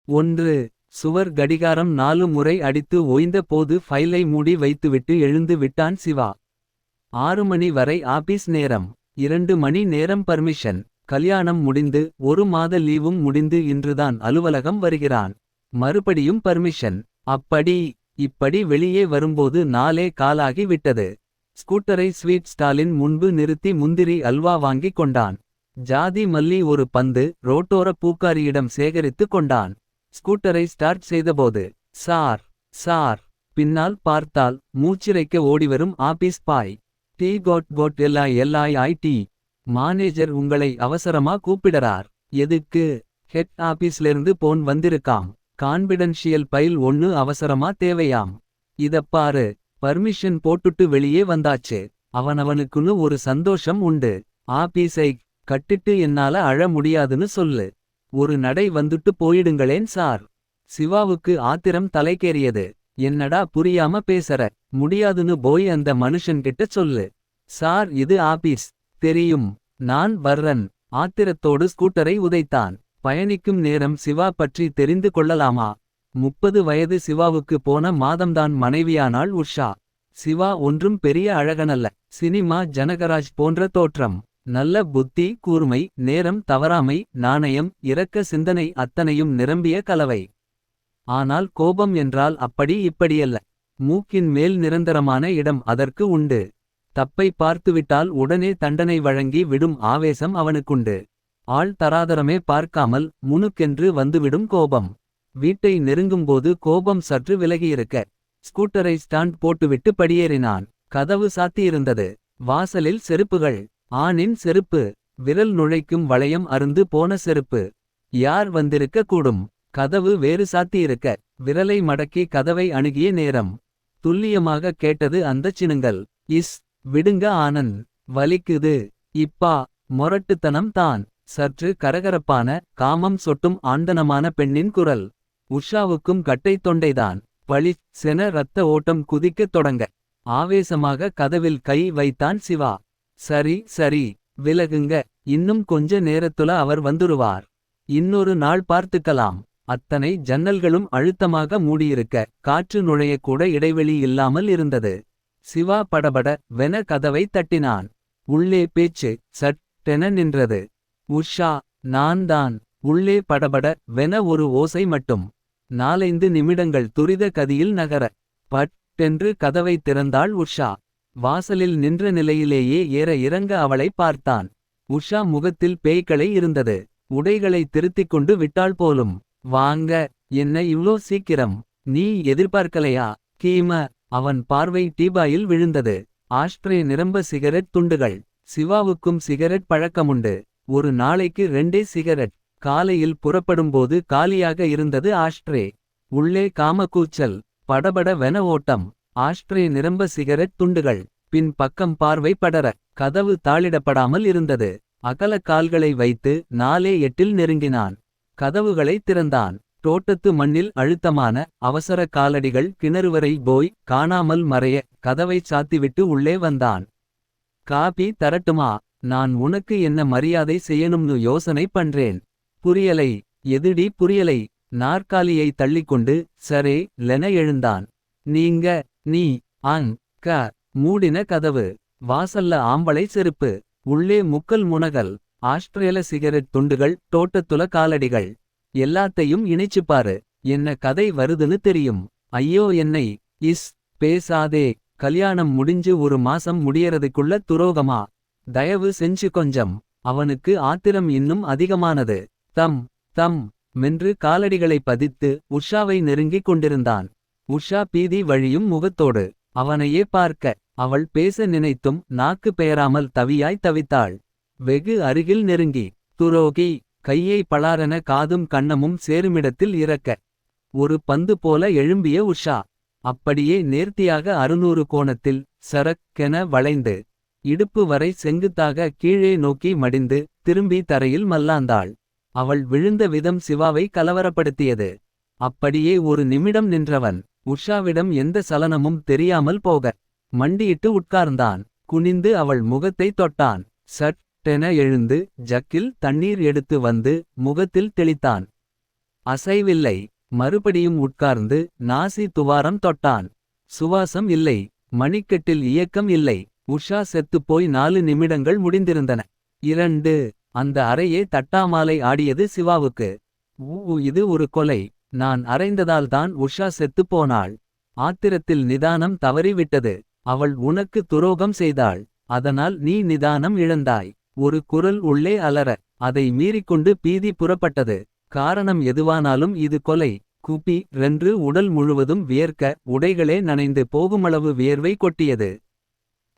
1. சுவர் கடிகாரம் 4 முறை அடித்து ஓய்ந்த போது ஃபைலை மூடி வைத்துவிட்டு எழுந்து விட்டான் சிவா. 6 மணி வரை ஆபீஸ் நேரம். 2 மணி நேரம் பர்மிஷன். கல்யாணம் முடிந்து 1 மாத லீவும் முடிந்து இன்றுதான் அலுவலகம் வருகிறான். மறுபடியும் பர்மிஷன். அப்படி இப்படி வெளியே வரும்போது 4 காலாகி விட்டது. ஸ்கூட்டரை ஸ்வீட் ஸ்டாலின் முன்பு நிறுத்தி முந்திரி அல்வா வாங்கிக் கொண்டான். ஜாதி மல்லி ஒரு பந்து ரோட்டோர பூக்காரியிடம் சேகரித்து கொண்டான். ஸ்கூட்டரை ஸ்டார்ட் செய்தபோது சார் சார் பின்னால் பார்த்தால் மூச்சிரைக்க ஓடிவரும் ஆபீஸ் பாய். டீ கோட் எல்லாய் டீ. மானேஜர் உங்களை அவசரமா கூப்பிடறார். எதுக்கு? ஹெட் ஆபீஸ்லேருந்து போன் வந்திருக்காம். கான்பிடன்ஷியல் பைல் ஒன்னு அவசரமா தேவையாம். இதப்பாரு பர்மிஷன் போட்டுட்டு வெளியே வந்தாச்சு. அவனவனுக்குன்னு ஒரு சந்தோஷம் உண்டு. ஆபீஸை கட்டிட்டு என்னால அழ முடியாதுன்னு சொல்லு. ஒரு நடை வந்துட்டு போயிடுங்களேன் சார். சிவாவுக்கு ஆத்திரம் தலைக்கேறியது. என்னடா புரியாம பேசற. முடியாதுன்னு போய் அந்த மனுஷன்கிட்ட சொல்லு. சார் இது ஆபீஸ். தெரியும். நான் வர்றன். ஆத்திரத்தோடு ஸ்கூட்டரை உதைத்தான். பயணிக்கும் நேரம் சிவா பற்றி தெரிந்து கொள்ளலாமா? 30 வயது சிவாவுக்கு போன மாதம்தான் மனைவியானாள் உஷா. சிவா ஒன்றும் பெரிய அழகனல்ல. சினிமா ஜனகராஜ் போன்ற தோற்றம். நல்ல புத்தி கூர்மை நேரம் தவறாமை நாணயம் இரக்க சிந்தனை அத்தனையும் நிரம்பிய கலவை. ஆனால் கோபம் என்றால் அப்படி இப்படியல்ல. மூக்கின் மேல் நிரந்தரமான இடம் அதற்கு உண்டு. தப்பை பார்த்துவிட்டால் உடனே தண்டனை வழங்கி விடும் ஆவேசம் அவனுக்குண்டு. ஆள் தராதரமே பார்க்காமல் முணுக்கென்று வந்துவிடும் கோபம். வீட்டை நெருங்கும்போது கோபம் சற்று விலகியிருக்க. ஸ்கூட்டரை ஸ்டாண்ட் போட்டுவிட்டு படியேறினான். கதவு சாத்தியிருந்தது. வாசலில் செருப்புகள். ஆணின் செருப்பு. விரல் நுழைக்கும் வளையம் அருந்து போன செருப்பு. யார் வந்திருக்க கூடும்? கதவு வேறு சாத்தியிருக்க. விரலை மடக்கி கதவை அணுகிய நேரம். துல்லியமாக கேட்டது அந்தச் சினுங்கல். இஸ் விடுங்க ஆனந்த். வலிக்குது. இப்பா. மொரட்டுத்தனம் தான். சற்று கரகரப்பான காமம் சொட்டும் ஆண்டனமான பெண்ணின் குரல். உஷாவுக்கும் கட்டை தொண்டைதான். பளிச் சென இரத்த ஓட்டம் குதிக்கத் தொடங்க. ஆவேசமாக கதவில் கை வைத்தான் சிவா. சரி சரி விலகுங்க. இன்னும் கொஞ்ச நேரத்துல அவர் வந்துருவார். இன்னொரு நாள் பார்த்துக்கலாம். அத்தனை ஜன்னல்களும் அழுத்தமாக மூடியிருக்க காற்று நுழையக்கூட இடைவெளி இல்லாமல் இருந்தது. சிவா படபட வென கதவை தட்டினான். உள்ளே பேச்சு சட்டென நின்றது. உஷா நான் தான். உள்ளே படபட வென ஒரு ஓசை மட்டும். 4-5 நிமிடங்கள் துரித கதியில் நகர. பட்டென்று கதவை திறந்தாள் உஷா. வாசலில் நின்ற நிலையிலேயே ஏற இறங்க அவளை பார்த்தான். உஷா முகத்தில் பேய்களை இருந்தது. உடைகளை திருத்திக் கொண்டு விட்டாள் போலும். வாங்க. என்ன இவ்ளோ சீக்கிரம்? நீ எதிர்பார்க்கலையா? கீம. அவன் பார்வை டீபாயில் விழுந்தது. ஆஷ்ட்ரே நிரம்ப சிகரெட் துண்டுகள். சிவாவுக்கும் சிகரெட் பழக்கமுண்டு. ஒரு நாளைக்கு 2 சிகரெட். காலையில் புறப்படும்போது காலியாக இருந்தது ஆஷ்ட்ரே. உள்ளே காமக்கூச்சல். படபட வென ஓட்டம். ஆஷ்ட்ரே நிரம்ப சிகரெட் துண்டுகள். பின் பக்கம் பார்வை படர. கதவு தாளிடப்படாமல் இருந்தது. அகல கால்களை வைத்து 4-8 நெருங்கினான். கதவுகளை திறந்தான். தோட்டத்து மண்ணில் அழுத்தமான அவசர காலடிகள் கிணறுவரை போய் காணாமல் மறைய கதவை சாத்திவிட்டு உள்ளே வந்தான். காபி தரட்டுமா? நான் உனக்கு என்ன மரியாதை செய்யணும்னு யோசனை பண்றேன். புரியலை. எதுடி புரியலை? நாற்காலியை தள்ளிக்கொண்டு சரே லென எழுந்தான். நீங்க நீ அங் க. மூடின கதவு. வாசல்ல ஆம்பளை செருப்பு. உள்ளே முக்கல் முனகல். ஆஸ்ட்ரேல சிகரெட் துண்டுகள் தோட்டத்துல காலடிகள். எல்லாத்தையும் இணைச்சுப்பாரு. என்ன கதை வருதுன்னு தெரியும். ஐயோ என்னை. இஸ் பேசாதே. கல்யாணம் முடிஞ்சு 1 மாசம் முடியறதுக்குள்ள துரோகமா? தயவு செஞ்சு கொஞ்சம். அவனுக்கு ஆத்திரம் இன்னும் அதிகமானது. தம் தம் மென்று காலடிகளை பதித்து உஷாவை நெருங்கிக் கொண்டிருந்தான். உஷா பீதி வழியும் முகத்தோடு அவனையே பார்க்க. அவள் பேச நினைத்தும் நாக்கு பெயராமல் தவியாய் தவித்தாள். வெகு அருகில் நெருங்கி துரோகி. கையை பளாரென காதும் கண்ணமும் சேருமிடத்தில் இறக்க. ஒரு பந்து போல எழும்பிய உஷா. அப்படியே நேர்த்தியாக 600 கோணத்தில் சரக்கென வளைந்து. இடுப்பு வரை செங்குத்தாக கீழே நோக்கி மடிந்து திரும்பி தரையில் மல்லாந்தாள். அவள் விழுந்த விதம் சிவாவை கலவரப்படுத்தியது. அப்படியே ஒரு நிமிடம் நின்றவன் உஷாவிடம் எந்த சலனமும் தெரியாமல் போக மண்டியிட்டு உட்கார்ந்தான். குனிந்து அவள் முகத்தை தொட்டான். சட்டென எழுந்து ஜக்கில் தண்ணீர் எடுத்து வந்து முகத்தில் தெளித்தான். அசைவில்லை. மறுபடியும் உட்கார்ந்து நாசி துவாரம் தொட்டான். சுவாசம் இல்லை. மணிக்கட்டில் இயக்கம் இல்லை. உஷா செத்துப்போய் 4 நிமிடங்கள் முடிந்திருந்தன. 2. அந்த அறையே தட்டாமாலை ஆடியது சிவாவுக்கு. இது ஒரு கொலை. நான் அறைந்ததால்தான் உஷா செத்துப் போனாள். ஆத்திரத்தில் நிதானம் தவறிவிட்டது. அவள் உனக்கு துரோகம் செய்தாள். அதனால் நீ நிதானம் இழந்தாய். ஒரு குரல் உள்ளே அலற. அதை மீறிக்கொண்டு பீதி புறப்பட்டது. காரணம் எதுவானாலும் இது கொலை. குபி ரென்று உடல் முழுவதும் வியர்க்க உடைகளே நனைந்து போகுமளவு வியர்வை கொட்டியது.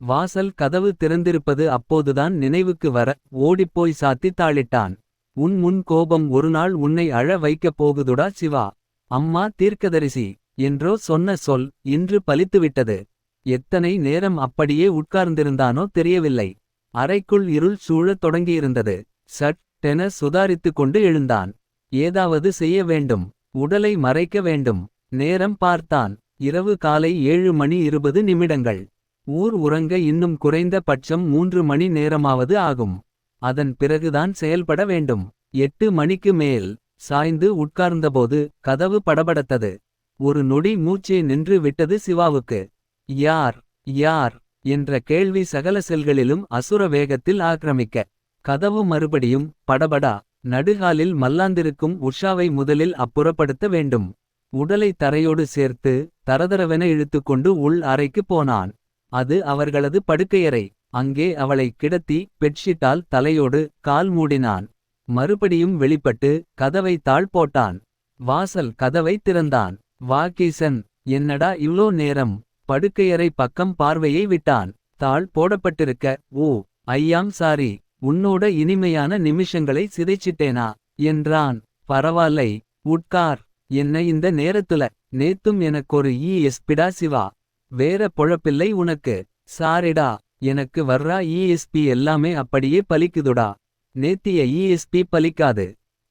வாசல் கதவு திறந்திருப்பது அப்போதுதான் நினைவுக்கு வர ஓடிப்போய் சாத்தி தாளிட்டான். உன் முன் கோபம் ஒருநாள் உன்னை அழ வைக்கப் போகுதுடா சிவா. அம்மா தீர்க்கதரிசி என்றோ சொன்ன சொல் இன்று பலித்துவிட்டது. எத்தனை நேரம் அப்படியே உட்கார்ந்திருந்தானோ தெரியவில்லை. அறைக்குள் இருள் சூழத் தொடங்கியிருந்தது. சட்டென சுதாரித்துக் கொண்டு எழுந்தான். ஏதாவது செய்ய வேண்டும். உடலை மறைக்க வேண்டும். நேரம் பார்த்தான். இரவு காலை 7:20 ஊர் உறங்க இன்னும் குறைந்த பட்சம் 3 மணி நேரமாவது ஆகும். அதன் பிறகுதான் செயல்பட வேண்டும். 8 மணிக்கு மேல். சாய்ந்து உட்கார்ந்தபோது கதவு படபடத்தது. ஒரு நொடி மூச்சே நின்று விட்டது சிவாவுக்கு. யார் யார் என்ற கேள்வி சகல செல்களிலும் அசுர வேகத்தில் ஆக்கிரமிக்க. கதவு மறுபடியும் படபடா. நடுகாலில் மல்லாந்திருக்கும் உஷாவை முதலில் அப்புறப்படுத்த வேண்டும். உடலை தரையோடு சேர்த்து தரதரவென இழுத்துக்கொண்டு உள் அறைக்குப் போனான். அது அவர்களது படுக்கையறை. அங்கே அவளை கிடத்தி பெட்ஷீட்டால் தலையோடு கால் மூடினான். மறுபடியும் வெளிப்பட்டு கதவை தாழ் போட்டான். வாசல் கதவை திறந்தான். வாகீசன். என்னடா இவ்ளோ நேரம். படுக்கையறை பக்கம் பார்வையை விட்டான். தாள் போடப்பட்டிருக்க. ஓ ஐயாம் சாரி. உன்னோட இனிமையான நிமிஷங்களை சிதைச்சிட்டேனா என்றான். பரவால்லை. உட்கார். என்ன இந்த நேரத்துல. நேத்தும் எனக்கொரு ஈஎஸ்பிடா சிவா. வேற பொழப்பில்லை உனக்கு. சாரிடா. எனக்கு வர்றா ஈஎஸ்பி எல்லாமே அப்படியே பலிக்குதுடா. நேத்திய ஈஎஸ்பி பலிக்காது.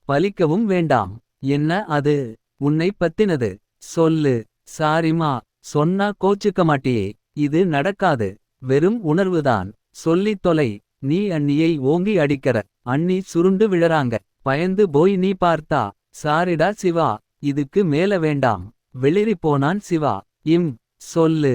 பலிக்கவும் வேண்டாம். என்ன அது. உன்னை பத்தினது. சொல்லு. சாரிமா. சொன்னா கோச்சுக்க மாட்டியே. இது நடக்காது. வெறும் உணர்வுதான். சொல்லித் தொலை. நீ அண்ணியை ஓங்கி அடிக்கற. அண்ணி சுருண்டு விழறாங்க. பயந்து போய் நீ பார்த்தா. சாரிடா சிவா. இதுக்கு மேல வேண்டாம். வெளிரி போனான் சிவா. சொல்லு.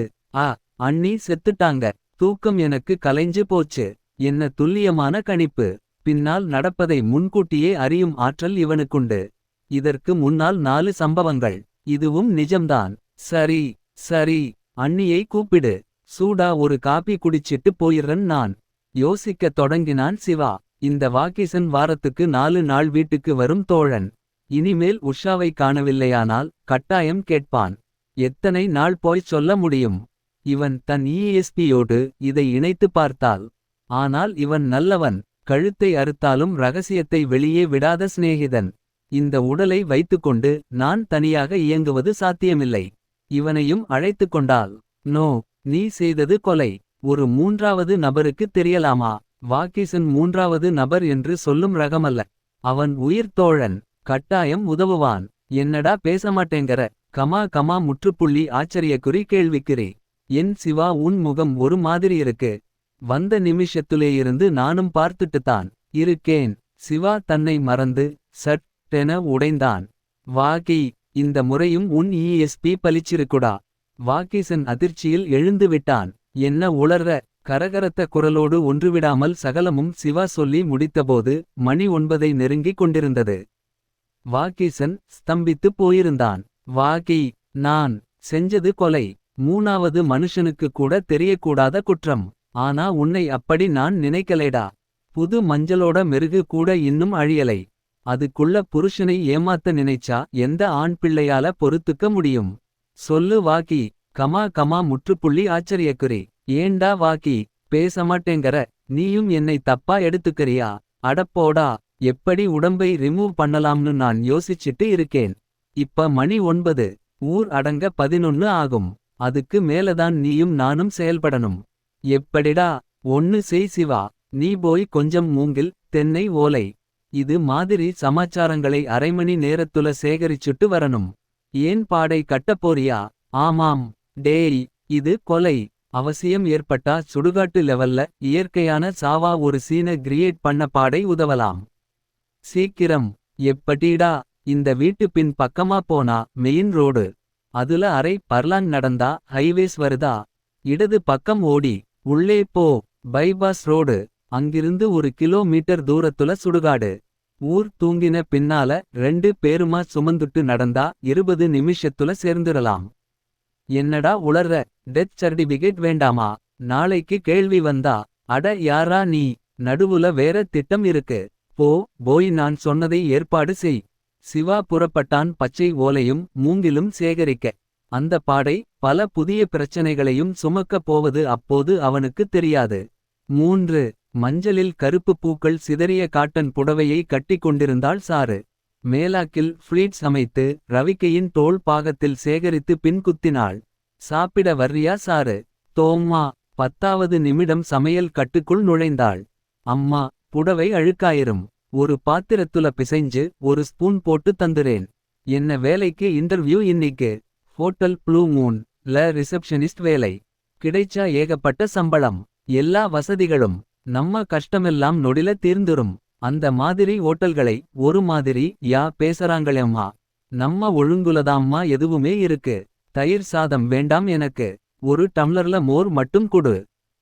அண்ணி செத்துட்டாங்க. தூக்கம் எனக்கு கலைஞ்சு போச்சு. என்ன துல்லியமான கணிப்பு. பின்னால் நடப்பதை முன்கூட்டியே அறியும் ஆற்றல் இவனுக்குண்டு. இதற்கு முன்னால் 4 சம்பவங்கள். இதுவும் நிஜம்தான். சரி சரி. அண்ணியை கூப்பிடு. சூடா ஒரு காப்பி குடிச்சிட்டு போயிறன் நான். யோசிக்கத் தொடங்கினான் சிவா. இந்த வாகீசன் வாரத்துக்கு 4 நாள் வீட்டுக்கு வரும் தோழன். இனிமேல் உஷாவை காணவில்லையானால் கட்டாயம் கேட்பான். எத்தனை நாள் போய்ச் சொல்ல முடியும். இவன் தன் ஈஎஸ்பியோடு இதை இணைத்து பார்த்தாள். ஆனால் இவன் நல்லவன். கழுத்தை அறுத்தாலும் ரகசியத்தை வெளியே விடாத சிநேகிதன். இந்த உடலை வைத்துக்கொண்டு நான் தனியாக இயங்குவது சாத்தியமில்லை. இவனையும் அழைத்துக் கொண்டாள். நோ. நீ செய்தது கொலை. ஒரு 3வது நபருக்கு தெரியலாமா. வாகீசன் 3வது நபர் என்று சொல்லும் ரகமல்ல. அவன் உயிர் தோழன். கட்டாயம் உதவுவான். என்னடா பேசமாட்டேங்கற. கமா முற்றுப்புள்ளி ஆச்சரியக்குறி கேள்விக்குறி. என் சிவா உன் முகம் ஒரு மாதிரி இருக்கு. வந்த நிமிஷத்துலேயிருந்து நானும் பார்த்துட்டுத்தான் இருக்கேன். சிவா தன்னை மறந்து சட்டென உடைந்தான். வாகி. இந்த முறையும் உன் ஈஎஸ்பி பலிச்சிருக்குடா. வாகீசன் அதிர்ச்சியில் எழுந்து விட்டான். என்ன உளர்ற. கரகரத்த குரலோடு ஒன்றுவிடாமல் சகலமும் சிவா சொல்லி முடித்தபோது மணி 9 நெருங்கிக் கொண்டிருந்தது. வாகீசன் ஸ்தம்பித்துப் போயிருந்தான். வாகி. நான் செஞ்சது கொலை. 3வது மனுஷனுக்கு கூட தெரியக்கூடாத குற்றம். ஆனா உன்னை அப்படி நான் நினைக்கலேடா. புது மஞ்சளோட மெருகு கூட இன்னும் அழியலை. அதுக்குள்ள புருஷனை ஏமாத்த நினைச்சா எந்த ஆண் பிள்ளையால பொறுத்துக்க முடியும். சொல்லு வாகி. கமா முற்றுப்புள்ளி ஆச்சரியக்குறி. ஏண்டா வாகி. பேசமாட்டேங்கற. நீயும் என்னை தப்பா எடுத்துக்கறியா. அடப்போடா. எப்படி உடம்பை ரிமூவ் பண்ணலாம்னு நான் யோசிச்சிட்டு இருக்கேன். இப்ப மணி 9. ஊர் அடங்க 11 ஆகும். அதுக்கு மேலதான் நீயும் நானும் செயல்படணும். எப்படிடா. ஒன்னு செய் சிவா. நீ போய் கொஞ்சம் மூங்கில் தென்னை ஓலை இது மாதிரி சமாச்சாரங்களை அரைமணி நேரத்துல சேகரிச்சுட்டு வரணும். ஏன் பாடை கட்டப்போறியா. ஆமாம். டேய். இது கொலை. அவசியம் ஏற்பட்டா சுடுகாட்டு லெவல்ல இயற்கையான சாவா ஒரு சீன கிரியேட் பண்ண பாடை உதவலாம். சீக்கிரம். எப்படிடா. இந்த வீட்டு பின் பக்கமா போனா மெயின் ரோடு. அதுல அரை பர்லாங் நடந்தா ஹைவேஸ் வருதா. இடது பக்கம் ஓடி உள்ளே போ பைபாஸ் ரோடு. அங்கிருந்து 1 கிலோமீட்டர் தூரத்துல சுடுகாடு. ஊர் தூங்கின பின்னால 2 பேருமா சுமந்துட்டு நடந்தா 20 நிமிஷத்துல சேர்ந்துடலாம். என்னடா உளர்ற, டெத் சர்டிபிகேட் வேண்டாமா? நாளைக்கு கேள்வி வந்தா அட யாரா நீ, நடுவுல வேற திட்டம் இருக்கு. போய் நான் சொன்னதை ஏற்பாடு செய். சிவா புறப்பட்டான் பச்சை ஓலையும் மூங்கிலும் சேகரிக்க. அந்த பாடை பல புதிய பிரச்சனைகளையும் சுமக்கப் போவது அப்போது அவனுக்கு தெரியாது. 3 மஞ்சளில் கருப்பு பூக்கள் சிதறிய காட்டன் புடவையை கட்டிக் கொண்டிருந்தாள் சாரு. மேலாக்கில் ஃப்ளீட்ஸ் அமைத்து ரவிக்கையின் தோள் பாகத்தில் சேகரித்து பின் குத்தினாள். சாப்பிட வர்றியா சாரு? தோம்மா. 10வது நிமிடம் சமையல் கட்டுக்குள் நுழைந்தாள். அம்மா, புடவை அழுக்காயிரும். ஒரு பாத்திரத்துல பிசைஞ்சு 1 ஸ்பூன் போட்டு தந்துறேன். என்ன வேலைக்கு இன்டர்வியூ இன்னிக்கு? ஹோட்டல் ப்ளூ மூன் ல ரிசப்ஷனிஸ்ட் வேலை. கிடைச்சா ஏகப்பட்ட சம்பளம், எல்லா வசதிகளும். நம்ம கஷ்டமெல்லாம் நொடில தீர்ந்துரும். அந்த மாதிரி ஓட்டல்களை ஒரு மாதிரி யா பேசறாங்களேம்மா. நம்ம ஒழுங்குலதாம்மா எதுவுமே இருக்கு. தயிர் சாதம் வேண்டாம் எனக்கு. 1 டம்ளர்ல மோர் மட்டும் குடு.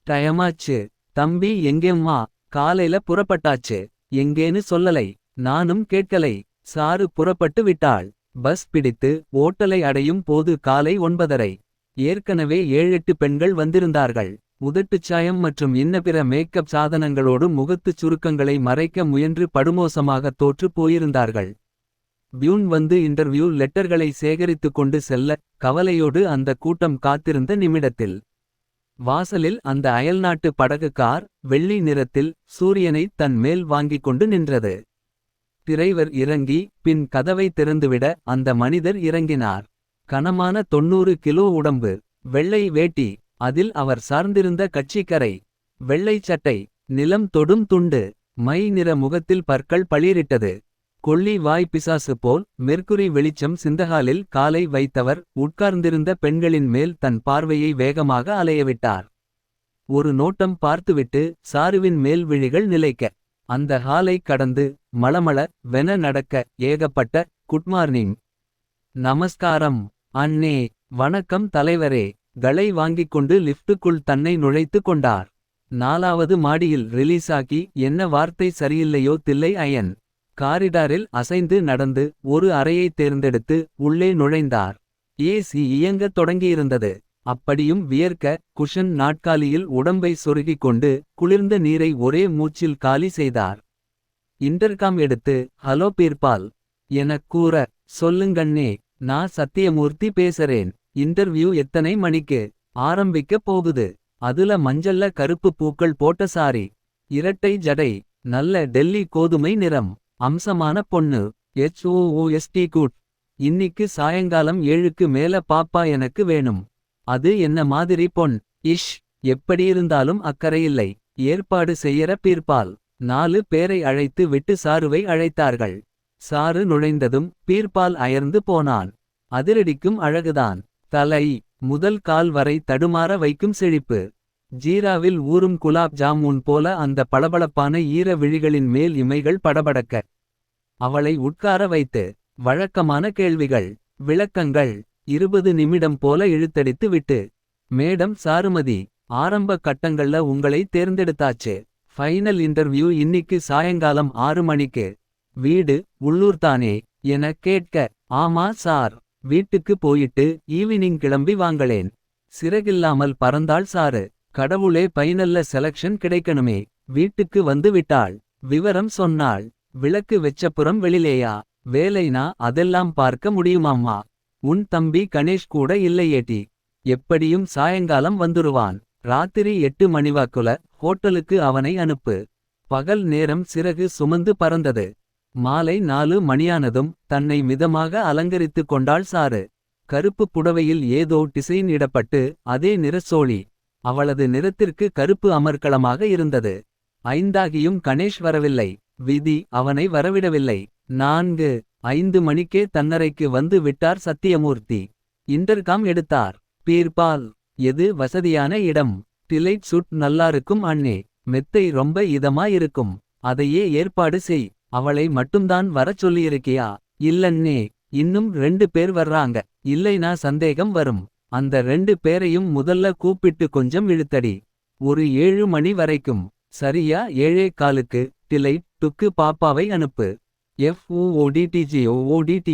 டயமாச்சு. தம்பி எங்கேம்மா? காலையில புறப்பட்டாச்சு. எங்கேன்னு சொல்லலை, நானும் கேட்கலை. சாரு புறப்பட்டு விட்டாள். பஸ் பிடித்து ஓட்டலை அடையும் போது காலை 9:30. ஏற்கனவே 7-8 பெண்கள் வந்திருந்தார்கள். உதட்டுச்சாயம் மற்றும் இன்னபிற மேக்கப் சாதனங்களோடு முகத்துச் சுருக்கங்களை மறைக்க முயன்று படுமோசமாக தோற்று போயிருந்தார்கள். பியூன் வந்து இன்டர்வியூ லெட்டர்களை சேகரித்து கொண்டு செல்ல கவலையோடு அந்த கூட்டம் காத்திருந்த நிமிடத்தில் வாசலில் அந்த அயல்நாட்டு படகு கார் வெள்ளி நிறத்தில் சூரியனை தன் மேல் வாங்கிக் கொண்டு நின்றது. டிரைவர் இறங்கி பின் கதவை திறந்துவிட அந்த மனிதர் இறங்கினார். கனமான 90 கிலோ உடம்பு, வெள்ளை வேட்டி, அதில் அவர் சார்ந்திருந்த கட்சிக்கரை, வெள்ளை சட்டை, நிலம் தொடும் துண்டு, மை நிற முகத்தில் பற்கள் பளிரிட்டது. கொள்ளி வாய் பிசாசு போல் மெர்க்குரி வெளிச்சம் சிந்தகாலில் காலை வைத்தவர் உட்கார்ந்திருந்த பெண்களின் மேல் தன் பார்வையை வேகமாக அலையவிட்டார். ஒரு நோட்டம் பார்த்துவிட்டு சாருவின் மேல் விழிகள் நிலைக்க அந்த ஹாலை கடந்து மளமள வென நடக்க ஏகப்பட்ட குட்மார்னிங், நமஸ்காரம் அண்ணே, வணக்கம் தலைவரே களை வாங்கிக் கொண்டு லிஃப்டுக்குள் தன்னை நுழைத்து கொண்டார். 4வது மாடியில் ரிலீஸாகி என்ன வார்த்தை சரியில்லையோ தில்லை அயன். காரிடாரில் அசைந்து நடந்து ஒரு அறையை தேர்ந்தெடுத்து உள்ளே நுழைந்தார். ஏசி இயங்கத் தொடங்கியிருந்தது. அப்படியும் வியர்க்க குஷன் நாட்காலியில் உடம்பை சொருகிக் கொண்டு குளிர்ந்த நீரை ஒரே மூச்சில் காலி செய்தார். இன்டர்காம் எடுத்து ஹலோ பீர்பால் எனக் கூற, சொல்லுங்கண்ணே, நான் சத்தியமூர்த்தி பேசறேன். இன்டர்வியூ எத்தனை மணிக்கு ஆரம்பிக்க போகுது? அதுல மஞ்சள்ல கருப்பு பூக்கள் போட்ட சாரி, இரட்டை ஜடை, நல்ல டெல்லி கோதுமை நிறம், அம்சமான பொண்ணு, HOOST கூட். இன்னிக்கு சாயங்காலம் 7க்கு மேல பாப்பா எனக்கு வேணும். அது என்ன மாதிரி பொன்? இஷ். எப்படியிருந்தாலும் அக்கறையில்லை. ஏற்பாடு செய்யற பீர்பால் 4 பேரை அழைத்து விட்டு சாருவை அழைத்தார்கள். சாரு நுழைந்ததும் பீர்பால் அயர்ந்து போனான். அதிரடிக்கும் அழகுதான். தலை முதல் கால் வரை தடுமாற வைக்கும் செழிப்பு. ஜீராவில் ஊறும் குலாப் ஜாமூன் போல அந்த பளபளப்பான ஈர விழிகளின் மேல் இமைகள் படபடக்க அவளை உட்கார வைத்து வழக்கமான கேள்விகள், விளக்கங்கள். 20 நிமிடம் போல இழுத்தடித்து விட்டு, மேடம் சாருமதி, ஆரம்ப கட்டங்கள்ல உங்களை தேர்ந்தெடுத்தாச்சு. ஃபைனல் இன்டர்வியூ இன்னிக்கு சாயங்காலம் 6 மணிக்கு. வீடு உள்ளூர்தானே என கேட்க, ஆமா சார், வீட்டுக்கு போயிட்டு ஈவினிங் கிளம்பி வாங்களேன். சிறகில்லாமல் பறந்தாள் சாரு. கடவுளே, பைனல்ல செலக்ஷன் கிடைக்கணுமே. வீட்டுக்கு வந்து விட்டாள். விவரம் சொன்னாள். விளக்கு வெச்சப்புறம் வெளிலேயா? வேலைனா அதெல்லாம் பார்க்க முடியுமாம்மா. உன் தம்பி கணேஷ் கூட இல்லையேட்டி. எப்படியும் சாயங்காலம் வந்துருவான். ராத்திரி 8 மணிவாக்குல ஹோட்டலுக்கு அவனை அனுப்பு. பகல் நேரம் சிறகு சுமந்து பறந்தது. மாலை 4 மணியானதும் தன்னை மிதமாக அலங்கரித்துக் கொண்டாள் சாரு. கருப்பு புடவையில் ஏதோ டிசைன் இடப்பட்டு அதே நிறச்சோழி. அவளது நிறத்திற்கு கருப்பு அமர்க்களமாக இருந்தது. 5ஆகியும் கணேஷ் வரவில்லை. விதி அவனை வரவிடவில்லை. 4-5 மணிக்கே தன்னறைக்கு வந்து விட்டார் சத்தியமூர்த்தி. இன்டர்காம் எடுத்தார். பீர்பால், எது வசதியான இடம்? டிலைட் சூட் நல்லாருக்கும் அண்ணே. மெத்தை ரொம்ப இதமா இருக்கும். அதையே ஏற்பாடு செய். அவளை மட்டும்தான் வரச் சொல்லியிருக்கியா? இல்லன்னே. இன்னும் 2 பேர் வர்றாங்க. இல்லைனா சந்தேகம் வரும். அந்த 2 பேரையும் முதல்ல கூப்பிட்டு கொஞ்சம் இழுத்தடி. ஒரு 7 மணி வரைக்கும். சரியா 7:15க்கு டிலைட் டுக்கு பாப்பாவை அனுப்பு. FOODTGOODT.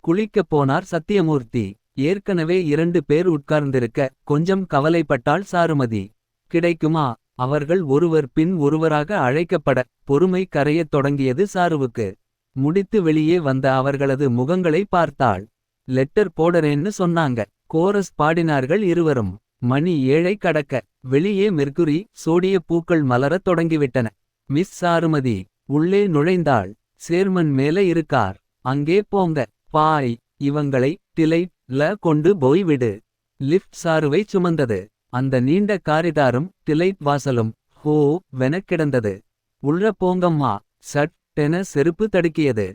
குளிக்கப் போனார் சத்தியமூர்த்தி. ஏற்கனவே 2 பேர் உட்கார்ந்திருக்க கொஞ்சம் கவலைப்பட்டாள் சாருமதி. கிடைக்குமா? அவர்கள் ஒருவர் பின் ஒருவராக அழைக்கப்பட பொறுமை கரையத் தொடங்கியது சாருவுக்கு. முடித்து வெளியே வந்த அவர்களது முகங்களை பார்த்தாள். லெட்டர் போடறேன்னு சொன்னாங்க. கோரஸ் பாடினார்கள் இருவரும். மணி 7 கடக்க. வெளியே மெர்க்குரி சோடிய பூக்கள் மலரத் தொடங்கிவிட்டன. மிஸ் சாருமதி உள்ளே நுழைந்தாள். சேர்மன் மேல இருக்கார். அங்கே போங்க. பாய். இவங்களை டிலைட் ல கொண்டு போய் விடு. லிஃப்ட் சாருவை சுமந்தது. அந்த நீண்ட காரிடாரும் டிலைட் வாசலும் ஹோ வெனக் கிடந்தது. உள்ள போங்கம்மா. சட் டென செருப்பு தடுக்கியது.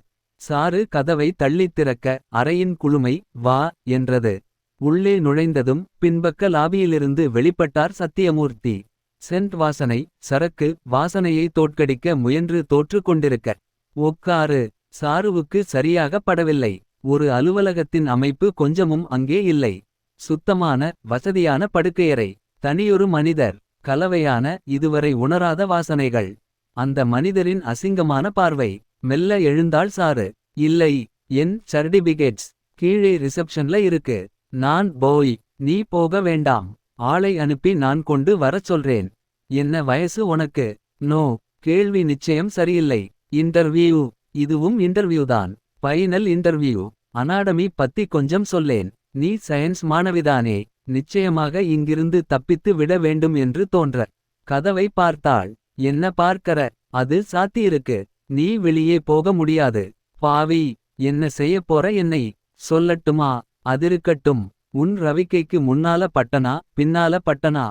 சாரு கதவை தள்ளித் திறக்க அறையின் குளுமை வா என்றது. உள்ளே நுழைந்ததும் பின்பக்க லாபியிலிருந்து வெளிப்பட்டார் சத்தியமூர்த்தி. சென்ட் வாசனை சரக்கு வாசனையை தோற்கடிக்க முயன்று தோற்று கொண்டிருக்க. உட்காரு. சாருவுக்கு சரியாக படவில்லை. ஒரு அலுவலகத்தின் அமைப்பு கொஞ்சமும் அங்கே இல்லை. சுத்தமான வசதியான படுக்கையறை. தனியொரு மனிதர். கலவையான இதுவரை உணராத வாசனைகள். அந்த மனிதரின் அசிங்கமான பார்வை. மெல்ல எழுந்தாள் சாரு. இல்லை. என் சர்டிபிகேட்ஸ் கீழே ரிசப்ஷன்ல இருக்கு. நான் போய். நீ போக வேண்டாம். ஆளை அனுப்பி நான் கொண்டு வரச் சொல்றேன். என்ன வயசு உனக்கு? நோ. கேள்வி நிச்சயம் சரியில்லை. இன்டர்வியூ. இதுவும் இன்டர்வியூதான். Final interview. அனாடமி பத்தி கொஞ்சம் சொல்லேன். நீ சயன்ஸ் மாணவிதானே. நிச்சயமாக இங்கிருந்து தப்பித்து விட வேண்டும் என்று தோன்ற. கதவை பார்த்தாள். என்ன பார்க்கற? அது சாத்தியிருக்கு. நீ வெளியே போக முடியாது. பாவி. என்ன செய்யப் போற என்னை? சொல்லட்டுமா? அதிருக்கட்டும். உன் ரவிக்கைக்கு முன்னால பட்டனா பின்னால பட்டனா?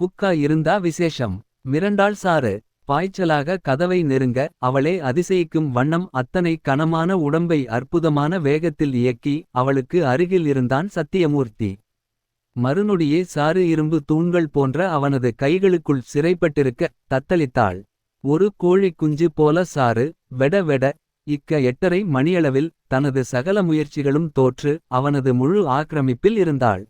ஹுக்கா இருந்தா விசேஷம். மிரண்டாள் சாரு. பாய்ச்சலாக கதவை நெருங்க அவளே அதிசயிக்கும் வண்ணம் அத்தனை கனமான உடம்பை அற்புதமான வேகத்தில் இயக்கி அவளுக்கு அருகில் இருந்தான் சத்தியமூர்த்தி. மறுநொடியே சாரு இரும்பு தூண்கள் போன்ற அவனது கைகளுக்குள் சிறைப்பட்டிருக்க தத்தளித்தாள். ஒரு கோழிக் குஞ்சு போல சாரு வெட வெட. 8:30 மணியளவில் தனது சகல முயற்சிகளும் தோற்று அவனது முழு ஆக்கிரமிப்பில் இருந்தாள்.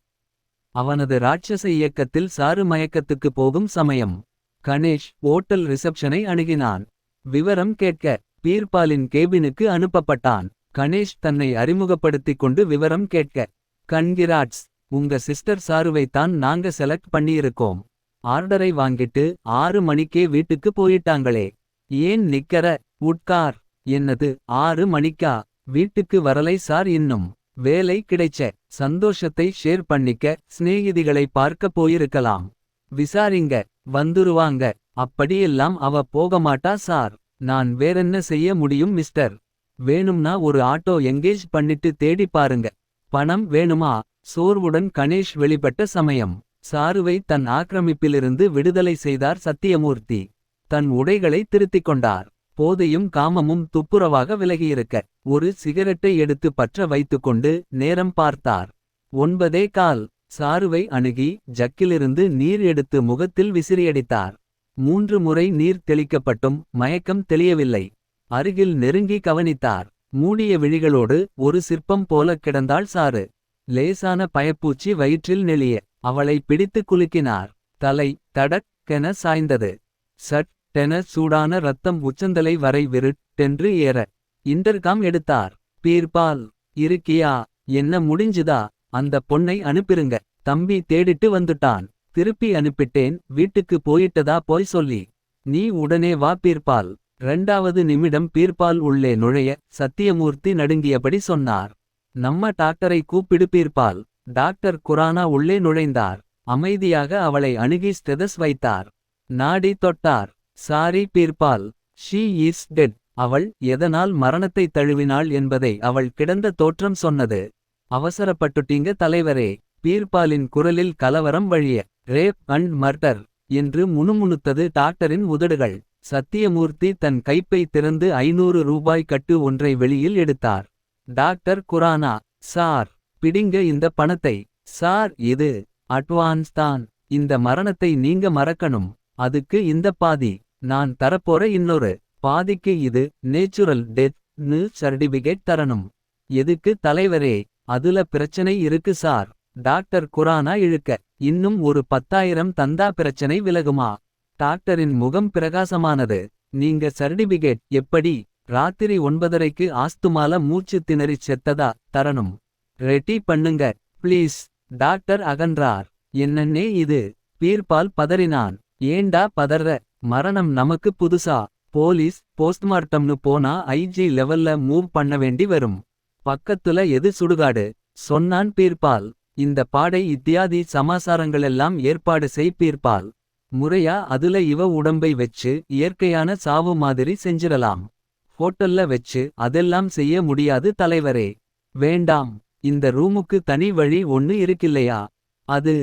அவனது ராட்சச இயக்கத்தில் சாரு மயக்கத்துக்கு போகும் சமயம். கணேஷ் ஓட்டல் ரிசப்ஷனை அணுகினான். விவரம் கேட்க. பீர்பாலின் கேபினுக்கு அனுப்பப்பட்டான். கணேஷ் தன்னை அறிமுகப்படுத்திக் கொண்டு விவரம் கேட்க. கன்கிராட்ஸ். உங்க சிஸ்டர் சாருவைத்தான் நாங்க செலக்ட் பண்ணியிருக்கோம். ஆர்டரை வாங்கிட்டு 6 மணிக்கே வீட்டுக்கு போயிட்டாங்களே. ஏன் நிக்கற? உட்கார். என்னது 6 மணிக்கா? வீட்டுக்கு வரலை சார் இன்னும். வேலை கிடைச்ச சந்தோஷத்தை ஷேர் பண்ணிக்க சிநேகிதிகளை பார்க்க போயிருக்கலாம். விசாரிங்க. வந்துருவாங்க. அப்படியெல்லாம் அவ போகமாட்டா சார். நான் வேறென்ன செய்ய முடியும் மிஸ்டர்? வேணும்னா ஒரு ஆட்டோ எங்கேஜ் பண்ணிட்டு தேடி பாருங்க. பணம் வேணுமா? சோர்வுடன் கணேஷ் வெளிப்பட்ட சமயம். சாருவை தன் ஆக்கிரமிப்பிலிருந்து விடுதலை செய்தார் சத்தியமூர்த்தி. தன் உடைகளை திருத்திக் கொண்டார். போதையும் காமமும் துப்புரவாக விலகியிருக்க. ஒரு சிகரெட்டை எடுத்து பற்ற வைத்துக்கொண்டு நேரம் பார்த்தார். 9:15. சாருவை அணுகி ஜக்கிலிருந்து நீர் எடுத்து முகத்தில் விசிறியடித்தார். 3 முறை நீர் தெளிக்கப்பட்டும் மயக்கம் தெளியவில்லை. அருகில் நெருங்கி கவனித்தார். மூடிய விழிகளோடு ஒரு சிற்பம் போல கிடந்தாள் சாரு. லேசான பயப்பூச்சி வயிற்றில் நெளிய. அவளை பிடித்து குலுக்கினார். தலை தடக்கென சாய்ந்தது. சட் டென சூடான ரத்தம் உச்சந்தலை வரை விருட்டென்று ஏற. இன்டர்காம் எடுத்தார். பீர்பால். இருக்கியா? என்ன முடிஞ்சுதா? அந்த பொண்ணை அனுப்பிருங்க. தம்பி தேடிட்டு வந்துட்டான். திருப்பி அனுப்பிட்டேன். வீட்டுக்கு போயிட்டதா போய் சொல்லி. நீ உடனே வா பீர்பால். 2வது நிமிடம் பீர்பால் உள்ளே நுழைய சத்தியமூர்த்தி நடுங்கியபடி சொன்னார். நம்ம டாக்டரை கூப்பிடு பீர்பால். டாக்டர் குரானா உள்ளே நுழைந்தார். அமைதியாக அவளை அணுகி ஸ்டெதஸ் வைத்தார். நாடி தொட்டார். Sorry Birbal. She is dead. அவள் எதனால் மரணத்தை தழுவினாள் என்பதை அவள் கிடந்த தோற்றம் சொன்னது. அவசரப்பட்டுட்டீங்க தலைவரே. பீர்பாலின் குரலில் கலவரம் வழிய. ரேப் அண்ட் மர்டர் என்று முணுமுணுத்தது டாக்டரின் உதடுகள். சத்தியமூர்த்தி தன் கைப்பை திறந்து 500 ரூபாய் கட்டு ஒன்றை வெளியில் எடுத்தார். டாக்டர் குரானா. சார். பிடிங்க இந்த பணத்தை. சார் இது அட்வான்ஸ் தான். இந்த மரணத்தை நீங்க மறக்கணும். அதுக்கு இந்த பாதி. நான் தரப்போற இன்னொரு பாதிக்கு இது நேச்சுரல் டெத் னு சர்டிபிகேட் தரணும். எதுக்கு தலைவரே? அதுல பிரச்சனை இருக்கு சார். டாக்டர் குரானா இழுக்க. இன்னும் ஒரு 10,000 தந்தா பிரச்சனை விலகுமா? டாக்டரின் முகம் பிரகாசமானது. நீங்க சர்டிபிகேட் எப்படி? ராத்திரி 9:30க்கு ஆஸ்துமால மூச்சு திணறிச் செத்ததா? தரணும். ரெடி பண்ணுங்க ப்ளீஸ். டாக்டர் அகன்றார். என்னன்னே இது? பீர்பால் பதறினான். ஏண்டா பதற? மரணம் நமக்கு புதுசா? போலீஸ் போஸ்ட்மார்ட்டம்னு போனா ஐஜி லெவல்ல மூவ் பண்ண வேண்டி வரும். பக்கத்துல எது சுடுகாடு? சொன்னான் பீர்பால். இந்த பாடை இத்தியாதி சமாசாரங்களெல்லாம் ஏற்பாடு செய் பீர்பால். முறையா அதுல இவ உடம்பை வெச்சு இயற்கையான சாவு மாதிரி செஞ்சிரலாம். ஹோட்டல்ல வெச்சு அதெல்லாம் செய்ய முடியாது தலைவரே. வேண்டாம். இந்த ரூமுக்கு தனி வழி ஒன்னு இருக்கில்லையா? அது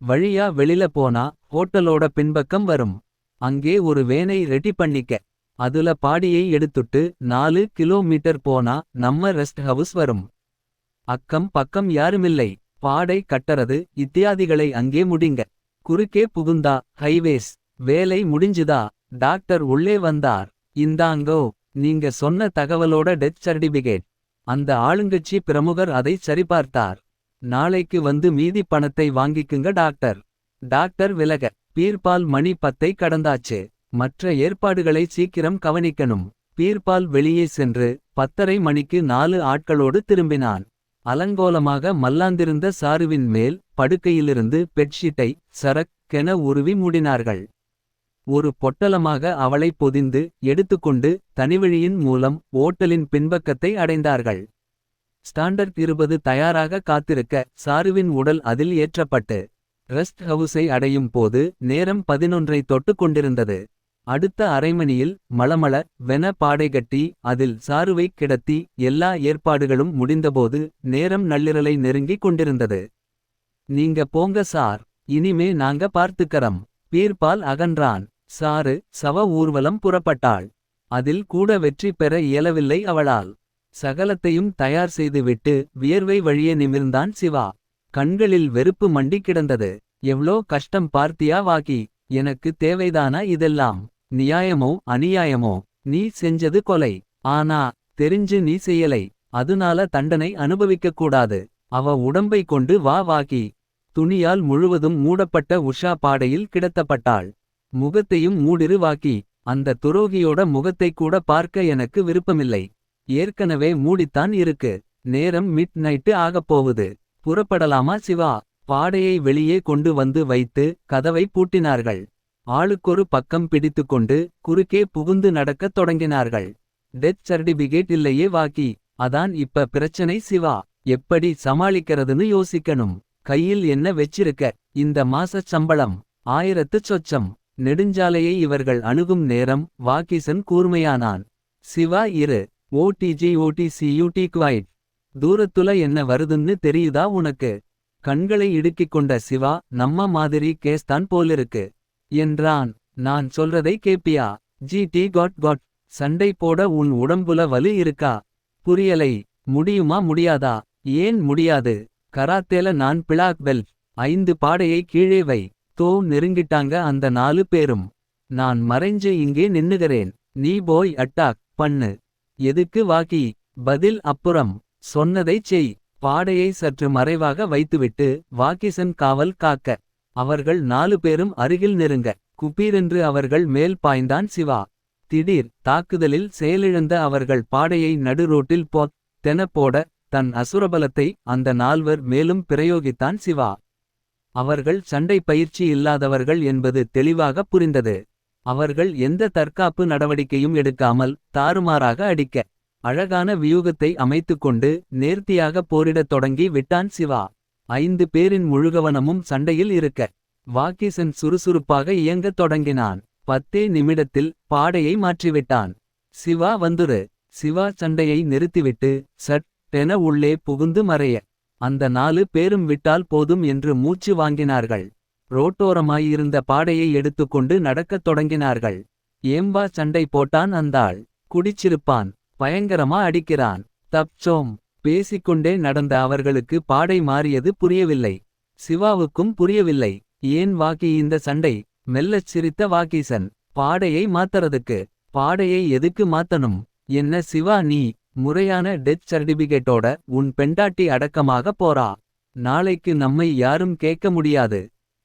வழியா வெளில போனா ஹோட்டலோட பின்பக்கம் வரும். அங்கே ஒரு வேனை ரெடி பண்ணிக்க. அதுல பாடியை எடுத்துட்டு 4 கிலோமீட்டர் போனா நம்ம ரெஸ்ட் ஹவுஸ் வரும். அக்கம் பக்கம் யாருமில்லை. பாடை கட்டறது இத்தியாதிகளை அங்கே முடிங்க. குறுக்கே புகுந்தா ஹைவேஸ். வேலை முடிஞ்சுதா? டாக்டர் உள்ளே வந்தார். இந்தாங்கோ நீங்க சொன்ன தகவலோட டெத் சர்டிபிகேட். அந்த ஆளுங்கட்சி பிரமுகர் அதை சரிபார்த்தார். நாளைக்கு வந்து மீதி பணத்தை வாங்கிக்குங்க டாக்டர். டாக்டர் விலக. பீர்பால் மணி 10ஐ கடந்தாச்சு. மற்ற ஏற்பாடுகளை சீக்கிரம் கவனிக்கணும். பீர்பால் வெளியே சென்று 10:30 மணிக்கு 4 ஆட்களோடு திரும்பினான். அலங்கோலமாக மல்லாந்திருந்த சாருவின் மேல் படுக்கையிலிருந்து பெட்ஷீட்டை சரக்கென உருவி மூடினார்கள். ஒரு பொட்டலமாக அவளை பொதிந்து எடுத்துக்கொண்டு தனிவழியின் மூலம் ஓட்டலின் பின்பக்கத்தை அடைந்தார்கள். ஸ்டாண்டர்ட் 20 தயாராக காத்திருக்க சாருவின் உடல் அதில் ஏற்றப்பட்டு ரெஸ்ட் ஹவுஸை அடையும் போது நேரம் 11ஐ தொட்டு கொண்டிருந்தது. அடுத்த அரைமணியில் மளமள வென பாடை கட்டி அதில் சாருவை கிடத்தி எல்லா ஏற்பாடுகளும் முடிந்தபோது நேரம் நள்ளிரலை நெருங்கிக் கொண்டிருந்தது. நீங்க போங்க சார். இனிமே நாங்க பார்த்துக்கறம். பீர்பால் அகன்றான். சாரு சவ ஊர்வலம் புறப்பட்டாள். அதில் கூட வெற்றி பெற இயலவில்லை அவளால். சகலத்தையும் தயார் செய்துவிட்டு வியர்வை வழியே நிமிர்ந்தான் சிவா. கண்களில் வெறுப்பு மண்டி கிடந்தது. எவ்ளோ கஷ்டம் பார்த்தியா வாகி? எனக்கு தேவைதானா இதெல்லாம்? நியாயமோ அநியாயமோ? நீ செஞ்சது கொலை. ஆனா தெரிஞ்சு நீ செய்யலை. அதுனால தண்டனை அனுபவிக்கக் கூடாது. அவ உடம்பை கொண்டு வா வாகி. துணியால் முழுவதும் மூடப்பட்ட உஷா பாடையில் கிடத்தப்பட்டாள். முகத்தையும் மூடிரு வாக்கி. அந்த துரோகியோட முகத்தை கூட பார்க்க எனக்கு விருப்பமில்லை. ஏற்கனவே மூடித்தான் இருக்கு. நேரம் மிட் நைட்டு ஆகப்போகுது. புறப்படலாமா சிவா? பாடையை வெளியே கொண்டு வந்து வைத்து கதவை பூட்டினார்கள். ஆளுக்கொரு பக்கம் பிடித்துக்கொண்டு குறுக்கே புகுந்து நடக்கத் தொடங்கினார்கள். டெத் சர்டிபிகேட் இல்லையே வாக்கி. அதான் இப்ப பிரச்சனை சிவா. எப்படி சமாளிக்கிறதுன்னு யோசிக்கணும். கையில் என்ன வெச்சிருக்க? இந்த மாசச் சம்பளம் 1000 சொச்சம். நெடுஞ்சாலையை இவர்கள் அணுகும் நேரம் வாக்கிசன் கூர்மையானான். சிவா இரு. ஓடிஜி குவைட். தூரத்துல என்ன வருதுன்னு தெரியுதா உனக்கு? கண்களை இடுக்கிக் கொண்ட சிவா நம்ம மாதிரி கேஸ்தான் போலிருக்கு என்றான். நான் சொல்றதை கேப்பியா? GT God. சண்டை போட உன் உடம்புல வலு இருக்கா? புரியலை. முடியுமா முடியாதா? ஏன் முடியாது? கராத்தேல நான் பிளாக் பெல்ட். 5 பாடையை கீழே வை. தோ நெருங்கிட்டாங்க அந்த 4 பேரும். நான் மறைஞ்சு இங்கே நின்னுகிறேன். நீ போய் அட்டாக் பண்ணு. எதுக்கு வாக்கி? பதில் அப்புறம். சொன்னதைச் செய். பாடையை சற்று மறைவாக வைத்துவிட்டு வாக்கிசன் காவல் காக்க. அவர்கள் 4 பேரும் அருகில் நெருங்க. குப்பீரென்று அவர்கள் மேல் பாய்ந்தான் சிவா. திடீர் தாக்குதலில் செயலிழந்த அவர்கள் பாடையை நடுரோட்டில் தென போட தன் அசுரபலத்தை அந்த 4 மேலும் பிரயோகித்தான் சிவா. அவர்கள் சண்டை பயிற்சி இல்லாதவர்கள் என்பது தெளிவாக புரிந்தது. அவர்கள் எந்த தற்காப்பு நடவடிக்கையும் எடுக்காமல் தாறுமாறாக அடிக்க அழகான வியூகத்தை அமைத்துக்கொண்டு நேர்த்தியாக போரிடத் தொடங்கி விட்டான் சிவா. 5 பேரின் முழுகவனமும் சண்டையில் இருக்க வாக்கிசன் சுறுசுறுப்பாக இயங்கத் தொடங்கினான். 10 நிமிடத்தில் பாடையை மாற்றிவிட்டான். சிவா வந்துரு. சிவா சண்டையை நிறுத்திவிட்டு சட்டென உள்ளே புகுந்து மறைய அந்த 4 பேரும் விட்டால் போதும் என்று மூச்சு வாங்கினார்கள். ரோட்டோரமாயிருந்த பாடையை எடுத்துக்கொண்டு நடக்கத் தொடங்கினார்கள். ஏம்பா சண்டை போட்டான் அந்தாள்? குடிச்சிருப்பான். பயங்கரமா அடிக்கிறான். தப்சோம். பேசிக்கொண்டே நடந்த அவர்களுக்கு பாடை மாறியது புரியவில்லை. சிவாவுக்கும் புரியவில்லை. ஏன் வாக்கி இந்த சண்டை? மெல்லச் சிரித்த வாக்கீசன். பாடையை மாத்தறதுக்கு. பாடையை எதுக்கு மாத்தணும்? என்ன சிவா நீ? முறையான டெத் சர்டிபிகேட்டோட உன் பெண்டாட்டி அடக்கமாக போறா. நாளைக்கு நம்மை யாரும் கேட்க முடியாது.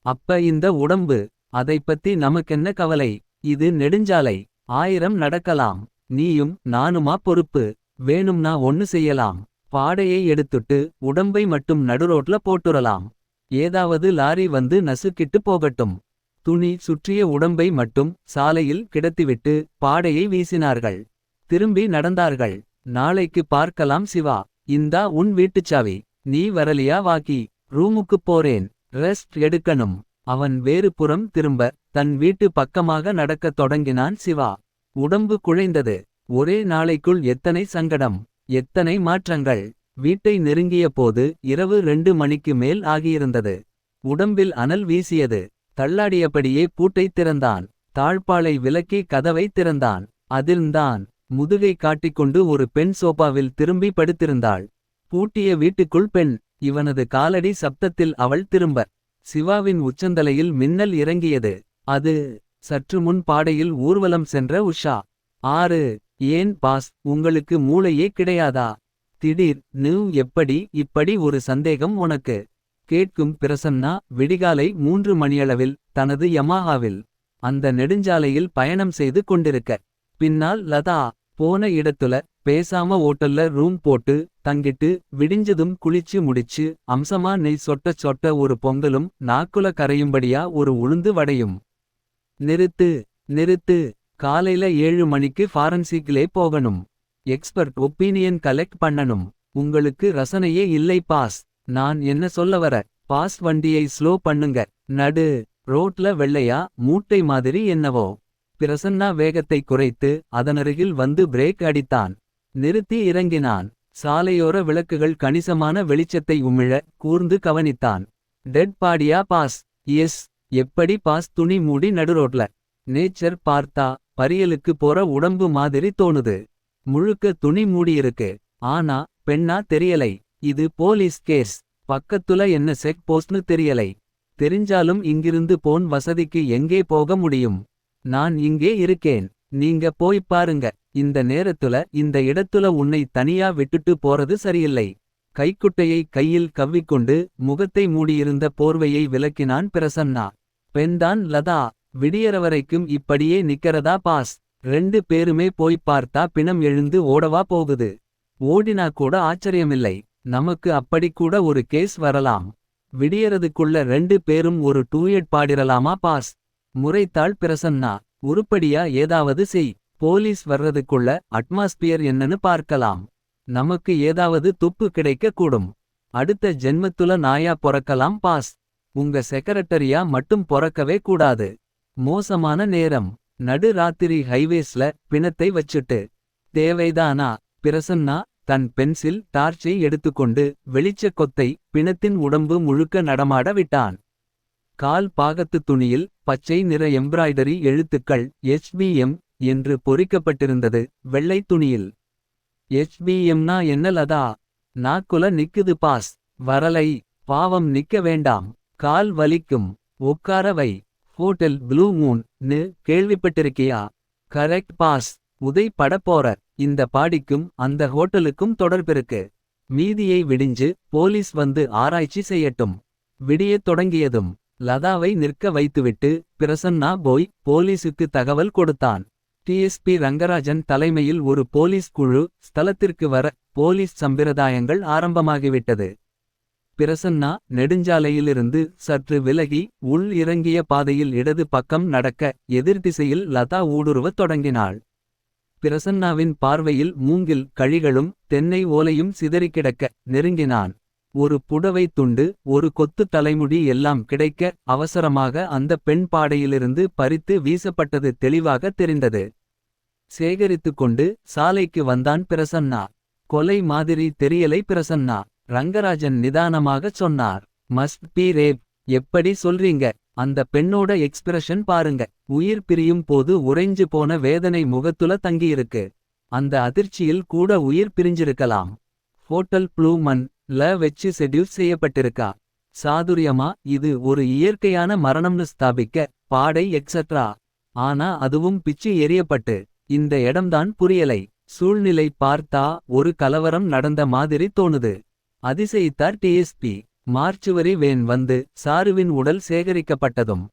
அப்ப இந்த உடம்பு அதைப் பத்தி நமக்கென்ன கவலை. இது நெடுஞ்சாலை. 1000 நடக்கலாம். நீயும் நானுமா பொறுப்பு. வேணும்னா ஒன்னு செய்யலாம். பாடையை எடுத்துட்டு உடம்பை மட்டும் நடுரோட்ல போட்டுறலாம். ஏதாவது லாரி வந்து நசுக்கிட்டு போகட்டும். துணி சுற்றிய உடம்பை மட்டும் சாலையில் கிடத்திவிட்டு பாடையை வீசினார்கள். திரும்பி நடந்தார்கள். நாளைக்கு பார்க்கலாம் சிவா. இந்தா உன் வீட்டுச்சாவி. நீ வரலியா வாக்கி. ரூமுக்குப் போறேன். ரெஸ்ட் எடுக்கணும். அவன் வேறு புறம் திரும்ப தன் வீட்டு பக்கமாக நடக்கத் தொடங்கினான் சிவா. உடம்பு குழைந்தது. ஒரே நாளைக்குள் எத்தனை சங்கடம். எத்தனை மாற்றங்கள். வீட்டை நெருங்கிய போது இரவு 2 மணிக்கு மேல் ஆகியிருந்தது. உடம்பில் அனல் வீசியது. தள்ளாடியபடியே பூட்டை திறந்தான். தாழ்பாளை விலக்கி கதவை திறந்தான். அதிர்ந்தான். முதுகை காட்டிக்கொண்டு ஒரு பெண் சோபாவில் திரும்பி படுத்திருந்தாள். பூட்டிய வீட்டுக்குள் பெண். இவனது காலடி சப்தத்தில் அவள் திரும்ப. சிவாவின் உச்சந்தலையில் மின்னல் இறங்கியது. அது சற்று முன் பாடையில் ஊர்வலம் சென்ற உஷா. 6. ஏன் பாஸ், உங்களுக்கு மூளையே கிடையாதா? திடீர் எப்படி இப்படி ஒரு சந்தேகம் உனக்கு? கேட்கும் பிரசன்னா விடிகாலை 3 மணியளவில் தனது யமாஹாவில் அந்த நெடுஞ்சாலையில் பயணம் செய்து கொண்டிருக்க. பின்னால் லதா. போன இடத்துல பேசாம ஓட்டல்ல ரூம் போட்டு தங்கிட்டு விடிஞ்சதும் குளிச்சு முடிச்சு அம்சமா நெய் சொட்ட சொட்ட ஒரு பொங்கலும் நாக்குல கரையும்படியா ஒரு உளுந்து வடையும். நிறுத்து. காலையில 7 மணிக்கு ஃபாரன்சிக்லே போகணும். எக்ஸ்பர்ட் ஒப்பீனியன் கலெக்ட் பண்ணணும். உங்களுக்கு ரசனையே இல்லை பாஸ். நான் என்ன சொல்ல வர. பாஸ் வண்டியை ஸ்லோ பண்ணுங்க. நடு ரோட்ல வெள்ளையா மூட்டை மாதிரி என்னவோ. பிரசன்னா வேகத்தை குறைத்து அதனருகில் வந்து பிரேக் அடித்தான். நிறுத்தி இறங்கினான். சாலையோர விளக்குகள் கணிசமான வெளிச்சத்தை உமிழ கூர்ந்து கவனித்தான். டெட் பாடியா பாஸ்? எஸ். எப்படி பாஸ்? துணி மூடி நடுரோட்ல. நேச்சர் பார்த்தா பரியலுக்கு போற உடம்பு மாதிரி தோணுது. முழுக்க துணி மூடியிருக்கு. ஆனா பெண்ணா தெரியலை. இது போலீஸ் கேஸ். பக்கத்துல என்ன செக் போஸ்ட்னு தெரியலை. தெரிஞ்சாலும் இங்கிருந்து போன் வசதிக்கு எங்கே போக முடியும்? நான் இங்கே இருக்கேன். நீங்க போய் பாருங்க. இந்த நேரத்துல இந்த இடத்துல உன்னை தனியா விட்டுட்டு போறது சரியில்லை. கைக்குட்டையை கையில் கவ்விக்கொண்டு முகத்தை மூடியிருந்த போர்வையை விலக்கினான் பிரசன்னா. பெண்தான் லதா. விடியறவரைக்கும் இப்படியே நிக்கறதா பாஸ்? 2 பேருமே போய் பார்த்தா பிணம் எழுந்து ஓடவா போகுது? ஓடினா கூட ஆச்சரியமில்லை. நமக்கு அப்படிக்கூட ஒரு கேஸ் வரலாம். விடியறதுக்குள்ள 2 பேரும் ஒரு டூயட் பாடிரலாமா பாஸ்? முறைத்தாள் பிரசன்னா. உருப்படியா ஏதாவது செய். போலீஸ் வர்றதுக்குள்ள அட்மாஸ்பியர் என்னன்னு பார்க்கலாம். நமக்கு ஏதாவது துப்பு கிடைக்க கூடும். அடுத்த ஜென்மத்துல நாயா பொறக்கலாம் பாஸ். உங்க செக்ரட்டரியா மட்டும் பொறக்கவே கூடாது. மோசமான நேரம். நடு ராத்திரி ஹைவேஸ்ல பிணத்தை வச்சுட்டு. தேவைதானா? பிரசன்னா தன் பென்சில் டார்ச்சை எடுத்துக்கொண்டு வெளிச்ச கொத்தை பிணத்தின் உடம்பு முழுக்க நடமாட விட்டான். கால் பாகத்து துணியில் பச்சை நிற எம்ப்ராய்டரி எழுத்துக்கள் HBM என்று பொறிக்கப்பட்டிருந்தது வெள்ளை துணியில். HBMனா என்ன லதா? நாக்குல நிக்குது பாஸ். வரலை. பாவம் நிக்க வேண்டாம். கால் வலிக்கும். உட்கார வை. ஹோட்டல் ப்ளூ மூன் னு கேள்விப்பட்டிருக்கியா? Correct pass. உதை பட போற. இந்த பாடிக்கும் அந்த ஹோட்டலுக்கும் தொடர்பிருக்கு. மீதியை விடிஞ்சு போலீஸ் வந்து ஆராய்ச்சி செய்யட்டும். விடியத் தொடங்கியதும் லதாவை நிற்க வைத்துவிட்டு பிரசன்னா போய் போலீசுக்கு தகவல் கொடுத்தான். டிஎஸ்பி ரங்கராஜன் தலைமையில் ஒரு போலீஸ் குழு ஸ்தலத்திற்கு வர போலீஸ் சம்பிரதாயங்கள் ஆரம்பமாகிவிட்டது. பிரசன்னா நெடுஞ்சாலையிலிருந்து சற்று விலகி உள் இறங்கிய பாதையில் இடது பக்கம் நடக்க எதிர்திசையில் லதா ஊடுருவத் தொடங்கினாள். பிரசன்னாவின் பார்வையில் மூங்கில் கழிகளும் தென்னை ஓலையும் சிதறிக்கிடக்க நெருங்கினான். ஒரு புடவை துண்டு ஒரு கொத்து தலைமுடி எல்லாம் கிடைக்க அவசரமாக அந்த பெண் பாடையிலிருந்து பறித்து வீசப்பட்டது தெளிவாக தெரிந்தது. சேகரித்து கொண்டு சாலைக்கு வந்தான் பிரசன்னா. கொலை மாதிரி தெரியலை பிரசன்னா. ரங்கராஜன் நிதானமாகச் சொன்னார். Must be rape. எப்படி சொல்றீங்க? அந்த பெண்ணோட எக்ஸ்பிரஷன் பாருங்க. உயிர் பிரியும் போது உறைஞ்சு போன வேதனை முகத்துல தங்கியிருக்கு. அந்த அதிர்ச்சியில் கூட உயிர் பிரிஞ்சிருக்கலாம். ஹோட்டல் ப்ளூ மன் ல வெச்சு செட்யூஸ் செய்யப்பட்டிருக்கா. சாதுரியமா இது ஒரு இயற்கையான மரணம்னு ஸ்தாபிக்க பாடை எக்ஸட்ரா. ஆனா அதுவும் பிச்சு எரியப்பட்டு. இந்த இடம்தான் புரியலை. சூழ்நிலை பார்த்தா ஒரு கலவரம் நடந்த மாதிரி தோணுது. அதிசயித்தார் டிஎஸ்பி. மார்ச்சுவரி வேன் வந்து சாருவின் உடல் சேகரிக்கப்பட்டதும்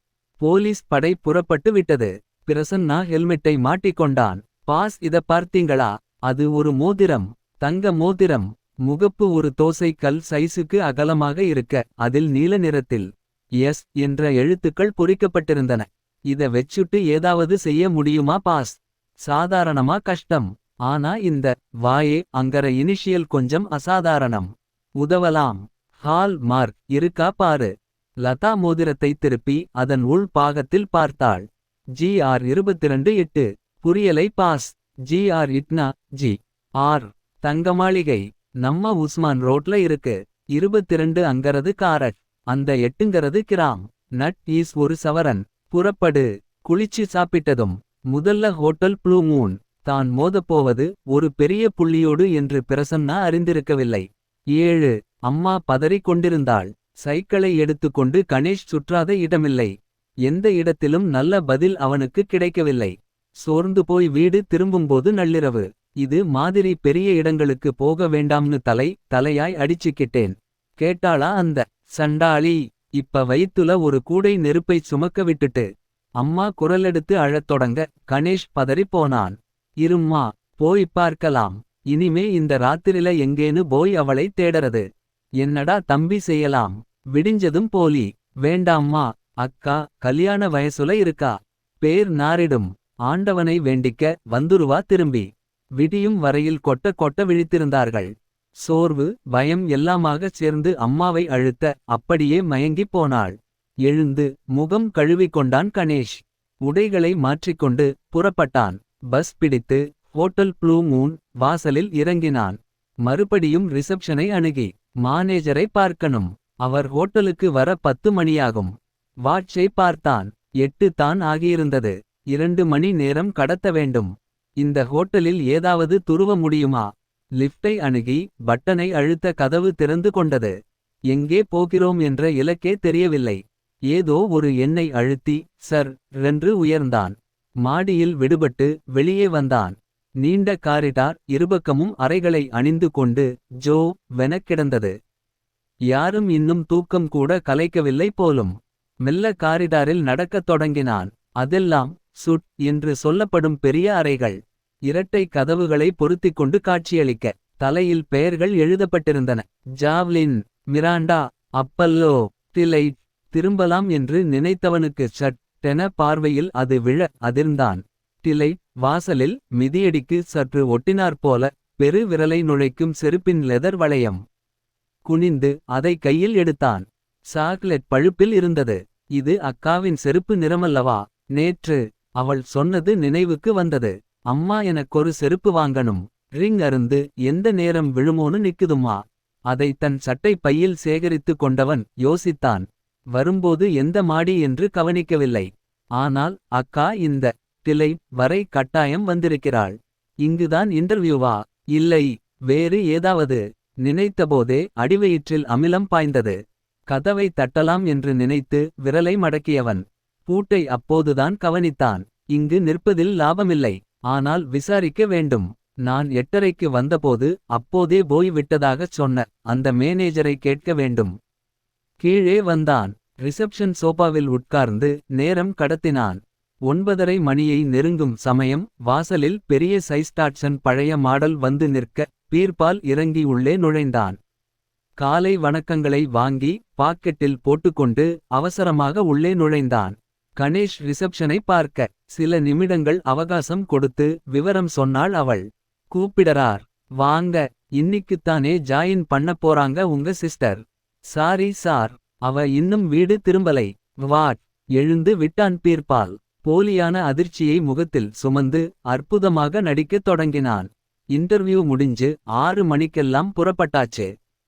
போலீஸ் படை புறப்பட்டு விட்டது. பிரசன்னா ஹெல்மெட்டை மாட்டிக்கொண்டான். பாஸ் இத பார்த்தீங்களா? அது ஒரு மோதிரம். தங்க மோதிரம். முகப்பு ஒரு தோசை கல் சைஸுக்கு அகலமாக இருக்க அதில் நீல நிறத்தில் எஸ் என்ற எழுத்துக்கள் பொறிக்கப்பட்டிருந்தன. இத வெச்சுட்டு ஏதாவது செய்ய முடியுமா பாஸ்? சாதாரணமா கஷ்டம். ஆனா இந்த வாயே அங்கற இனிஷியல் கொஞ்சம் அசாதாரணம். உதவலாம். ஹால் மார்க் இருக்கா பாரு. லதா மோதிரத்தை திருப்பி அதன் உள் பாகத்தில் பார்த்தாள். GR 22-8. புரியலை பாஸ். GR இட்னா ஜி ஆர் தங்க மாளிகை. நம்ம உஸ்மான் ரோட்ல இருக்கு. 22 அங்கறது காரட். அந்த 8ங்கிறது கிராம். நட் ஈஸ் ஒரு சவரன். புறப்படு. குளிச்சு சாப்பிட்டதும் முதல்ல ஹோட்டல் ப்ளூ மூன். தான் மோதப்போவது ஒரு பெரிய புள்ளியோடு என்று பிரசன்னா அறிந்திருக்கவில்லை. 7. அம்மா பதறிக் கொண்டிருந்தாள். சைக்கிளை எடுத்துக்கொண்டு கணேஷ் சுற்றாத இடமில்லை. எந்த இடத்திலும் நல்ல பதில் அவனுக்கு கிடைக்கவில்லை. சோர்ந்து போய் வீடு திரும்பும்போது நள்ளிரவு. இது மாதிரி பெரிய இடங்களுக்கு போக வேண்டாம்னு தலையாய் அடிச்சுக்கிட்டேன். கேட்டாளா அந்த சண்டாளி? இப்ப வயித்துல ஒரு கூடை நெருப்பைச் சுமக்க விட்டுட்டு. அம்மா குரலெடுத்து அழத் தொடங்க கணேஷ் பதறிப் போனான். இரும்மா போய் பார்க்கலாம். இனிமே இந்த ராத்திரில எங்கேன்னு போய் அவளை தேடறது. என்னடா தம்பி செய்யலாம்? விடிஞ்சதும் போலி. வேண்டாம்மா. அக்கா கல்யாண வயசுல இருக்கா. பேர் நாரிடும். ஆண்டவனை வேண்டிக்க வந்துருவா திரும்பி. விடியும் வரையில் கொட்ட கொட்ட விழித்திருந்தார்கள். சோர்வு பயம் எல்லாமாகச் சேர்ந்து அம்மாவை அழுத்த அப்படியே மயங்கிப் போனாள். எழுந்து முகம் கழுவிக்கொண்டான் கணேஷ். உடைகளை மாற்றிக்கொண்டு புறப்பட்டான். பஸ் பிடித்து ஹோட்டல் ப்ளூ மூன் வாசலில் இறங்கினான். மறுபடியும் ரிசப்ஷனை அணுகி மானேஜரை பார்க்கணும். அவர் ஹோட்டலுக்கு வர 10 மணியாகும். வாட்சை பார்த்தான். 8 தான் ஆகியிருந்தது. 2 மணி நேரம் கடத்த வேண்டும். இந்த ஹோட்டலில் ஏதாவது துருவ முடியுமா? லிஃப்டை அணுகி பட்டனை அழுத்த கதவு திறந்து கொண்டது. எங்கே போகிறோம் என்ற இலக்கே தெரியவில்லை. ஏதோ ஒரு எண்ணை அழுத்தி சர் ரென்று உயர்ந்தான். மாடியில் விடுபட்டு வெளியே வந்தான். நீண்ட காரிடார் இருபக்கமும் அறைகளை அணிந்து கொண்டு ஜோ வெனக் கிடந்தது. யாரும் இன்னும் தூக்கம் கூட கலைக்கவில்லை போலும். மெல்ல காரிடாரில் நடக்கத் தொடங்கினான். அதெல்லாம் சுட் என்று சொல்லப்படும் பெரிய அறைகள். இரட்டை கதவுகளை பொருத்திக்கொண்டு காட்சியளிக்க தலையில் பெயர்கள் எழுதப்பட்டிருந்தன. Javelin, Miranda, Apollo, Delight. திரும்பலாம் என்று நினைத்தவனுக்கு சட்டென பார்வையில் அது விழ அதிர்ந்தான். டிலைட் வாசலில் மிதியடிக்கு சற்று ஒட்டினாற்போல பெரு விரலை நுழைக்கும் செருப்பின் லெதர் வளையம். குனிந்து அதை கையில் எடுத்தான். சாக்லெட் பழுப்பில் இருந்தது. இது அக்காவின் செருப்பு நிறமல்லவா? நேற்று அவள் சொன்னது நினைவுக்கு வந்தது. அம்மா எனக்கொரு செருப்பு வாங்கணும். ரிங் அருந்து எந்த நேரம் விழுமோன்னு நிக்குதும்மா. அதை தன் சட்டை பையில் சேகரித்து கொண்டவன் யோசித்தான். வரும்போது எந்த மாடி என்று கவனிக்கவில்லை. ஆனால் அக்கா இந்த டிலை வரை கட்டாயம் வந்திருக்கிறாள். இங்குதான் இன்டர்வியூவா? இல்லை, வேறு ஏதாவது? நினைத்தபோதே அடிவயிற்றில் அமிலம் பாய்ந்தது. கதவை தட்டலாம் என்று நினைத்து விரலை மடக்கியவன் பூட்டை அப்போதுதான் கவனித்தான். இங்கு நிற்பதில் லாபமில்லை. ஆனால் விசாரிக்க வேண்டும். நான் 8:30க்கு வந்தபோது அப்போதே போய் விட்டதாகச் சொன்ன அந்த மேனேஜரை கேட்க வேண்டும். கீழே வந்தான். ரிசப்ஷன் சோபாவில் உட்கார்ந்து நேரம் கடத்தினான். 9:30 மணியை நெருங்கும் சமயம் வாசலில் பெரிய சைஸ் டாட்சன் பழைய மாடல் வந்து நிற்க பீர்பால் இறங்கி உள்ளே நுழைந்தான். காலை வணக்கங்களை வாங்கி பாக்கெட்டில் போட்டுக்கொண்டு அவசரமாக உள்ளே நுழைந்தான். கணேஷ் ரிசப்ஷனை பார்க்க சில நிமிடங்கள் அவகாசம் கொடுத்து விவரம் சொன்னாள் அவள். கூப்பிடறார். வாங்க, இன்னிக்குத்தானே ஜாயின் பண்ண போறாங்க உங்க சிஸ்டர். சாரி சார், அவ இன்னும் வீடு திரும்பலை. வாட்? எழுந்து விட்டான் பீர்பால். போலியான அதிர்ச்சியை முகத்தில் சுமந்து அற்புதமாக நடிக்கத் தொடங்கினான். இன்டர்வியூ முடிஞ்சு 6 மணிக்கெல்லாம் புறப்பட்டாச்சு.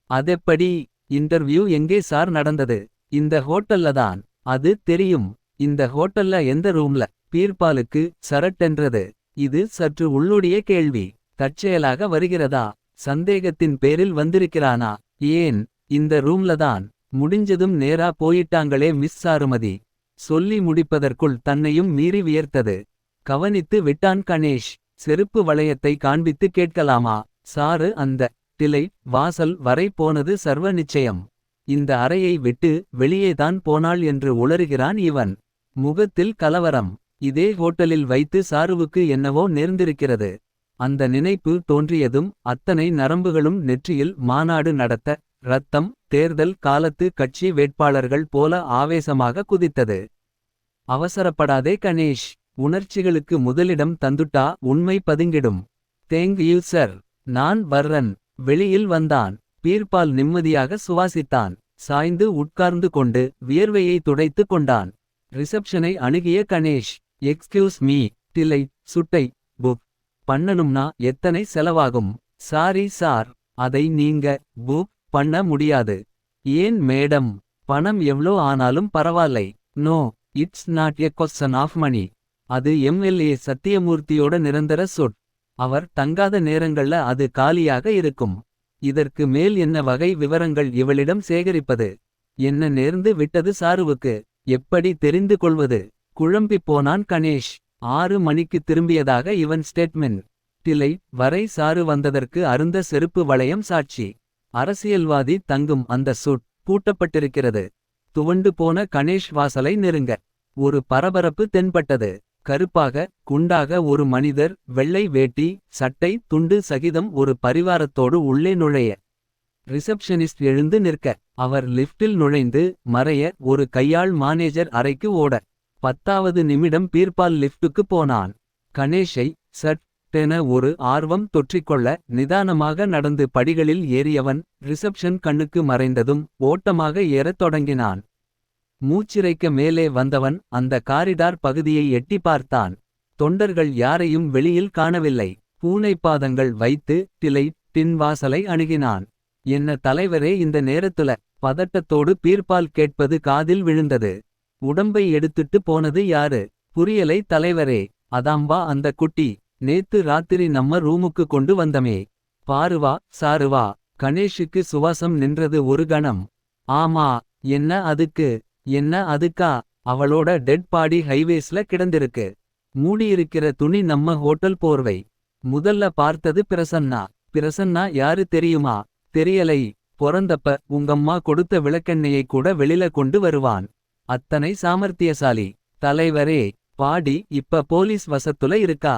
அதெப்படி? இன்டர்வியூ எங்கே சார் நடந்தது? இந்த ஹோட்டல்ல தான். அது தெரியும். இந்த ஹோட்டல்ல எந்த ரூம்ல? பீர்பாலுக்கு சரட்டென்றது. இது சற்று உள்ளுடைய கேள்வி. தற்செயலாக வருகிறதா? சந்தேகத்தின் பேரில் வந்திருக்கிறானா? ஏன்? இந்த ரூம்ல தான். முடிஞ்சதும் நேரா போயிட்டாங்களே மிஸ் சாருமதி. சொல்லி முடிப்பதற்குள் தன்னையும் மீறி வியர்த்தது. கவனித்து விட்டான் கணேஷ். செருப்பு வளையத்தை காண்பித்து கேட்கலாமா. சாரு அந்த டிலை வாசல் வரை போனது சர்வ நிச்சயம். இந்த அறையை விட்டு வெளியேதான் போனாள் என்று உளறுகிறான் இவன். முகத்தில் கலவரம். இதே ஹோட்டலில் வைத்து சாருவுக்கு என்னவோ நேர்ந்திருக்கிறது. அந்த நினைப்பு தோன்றியதும் அத்தனை நரம்புகளும் நெற்றியில் மாநாடு நடத்த. ரத்தம் தேர்தல் காலத்து கட்சி வேட்பாளர்கள் போல ஆவேசமாக குதித்தது. அவசரப்படாதே கணேஷ். உணர்ச்சிகளுக்கு முதலிடம் தந்துட்டா உண்மை பதுங்கிடும். Thank you sir. நான் வர்றன். வெளியில் வந்தான். பீர்பால் நிம்மதியாக சுவாசித்தான். சாய்ந்து உட்கார்ந்து கொண்டு வியர்வையை துடைத்து கொண்டான். ரிசப்ஷனை அணுகிய கணேஷ். Excuse me. டிலை சுட்டை புக் பண்ணணும்னா எத்தனை செலவாகும். Sorry sir. அதை நீங்க புக் பண்ண முடியாது. ஏன் மேடம். பணம் எவ்ளோ ஆனாலும் பரவாயில்லை. No it's not a question of money. அது எம்எல்ஏ சத்தியமூர்த்தியோட நிரந்தர சொட். அவர் தங்காத நேரங்கள்ல அது காலியாக இருக்கும். இதற்கு மேல் என்ன வகை விவரங்கள் இவளிடம் சேகரிப்பது. என்ன நேர்ந்து விட்டது சாருவுக்கு. எப்படி தெரிந்து கொள்வது. குழம்பிப் போனான் கணேஷ். 6 மணிக்கு திரும்பியதாக இவன் ஸ்டேட்மெண்ட். டிலை வரை சாரு வந்ததற்கு அருந்த செருப்பு வளையம் சாட்சி. அரசியல்வாதி தங்கும் அந்த சூட் பூட்டப்பட்டிருக்கிறது. துவண்டு போன கணேஷ் வாசலை நெருங்க. ஒரு பரபரப்பு தென்பட்டது. கருப்பாக குண்டாக ஒரு மனிதர் வெள்ளை வேட்டி சட்டை துண்டு சகிதம் ஒரு பரிவாரத்தோடு உள்ளே நுழைய. ரிசப்ஷனிஸ்ட் எழுந்து நிற்க. அவர் லிஃப்டில் நுழைந்து மறைய ஒரு கையாள் மானேஜர் அறைக்கு ஓட. 10வது நிமிடம் பீர்பால் லிஃப்டுக்கு போனான். கணேஷை சட்டென ஒரு ஆர்வம் தொற்றிக்கொள்ள நிதானமாக நடந்து படிகளில் ஏறியவன் ரிசப்ஷன் கண்ணுக்கு மறைந்ததும் ஓட்டமாக ஏறத் தொடங்கினான். மூச்சிறைக்க மேலே வந்தவன் அந்த காரிடார் பகுதியை எட்டி பார்த்தான். தொண்டர்கள் யாரையும் வெளியில் காணவில்லை. பூனைப்பாதங்கள் வைத்து டிலை டின் வாசலை அணுகினான். என்ன தலைவரே இந்த நேரத்துல. பதட்டத்தோடு பீர்பால் கேட்பது காதில் விழுந்தது. உடம்பை எடுத்துட்டு போனது யாரு. புரியலை தலைவரே. அதாம்பா அந்த குட்டி. நேத்து ராத்திரி நம்ம ரூமுக்கு கொண்டு வந்தமே. பாருவா சாருவா. கணேஷுக்கு சுவாசம் நின்றது ஒரு கணம். ஆமா. என்ன அதுக்கு. என்ன அதுக்கா. அவளோட டெட் பாடி ஹைவேஸ்ல கிடந்திருக்கு. மூடியிருக்கிற துணி நம்ம ஹோட்டல் போர்வை. முதல்ல பார்த்தது பிரசன்னா. பிரசன்னா யாரு தெரியுமா. தெரியலை. பொறந்தப்ப உங்கம்மா கொடுத்த விளக்கெண்ணெயை கூட வெளில கொண்டு வருவான். அத்தனை சாமர்த்தியசாலி. தலைவரே. பாடி இப்ப போலீஸ் வசத்துல இருக்கா.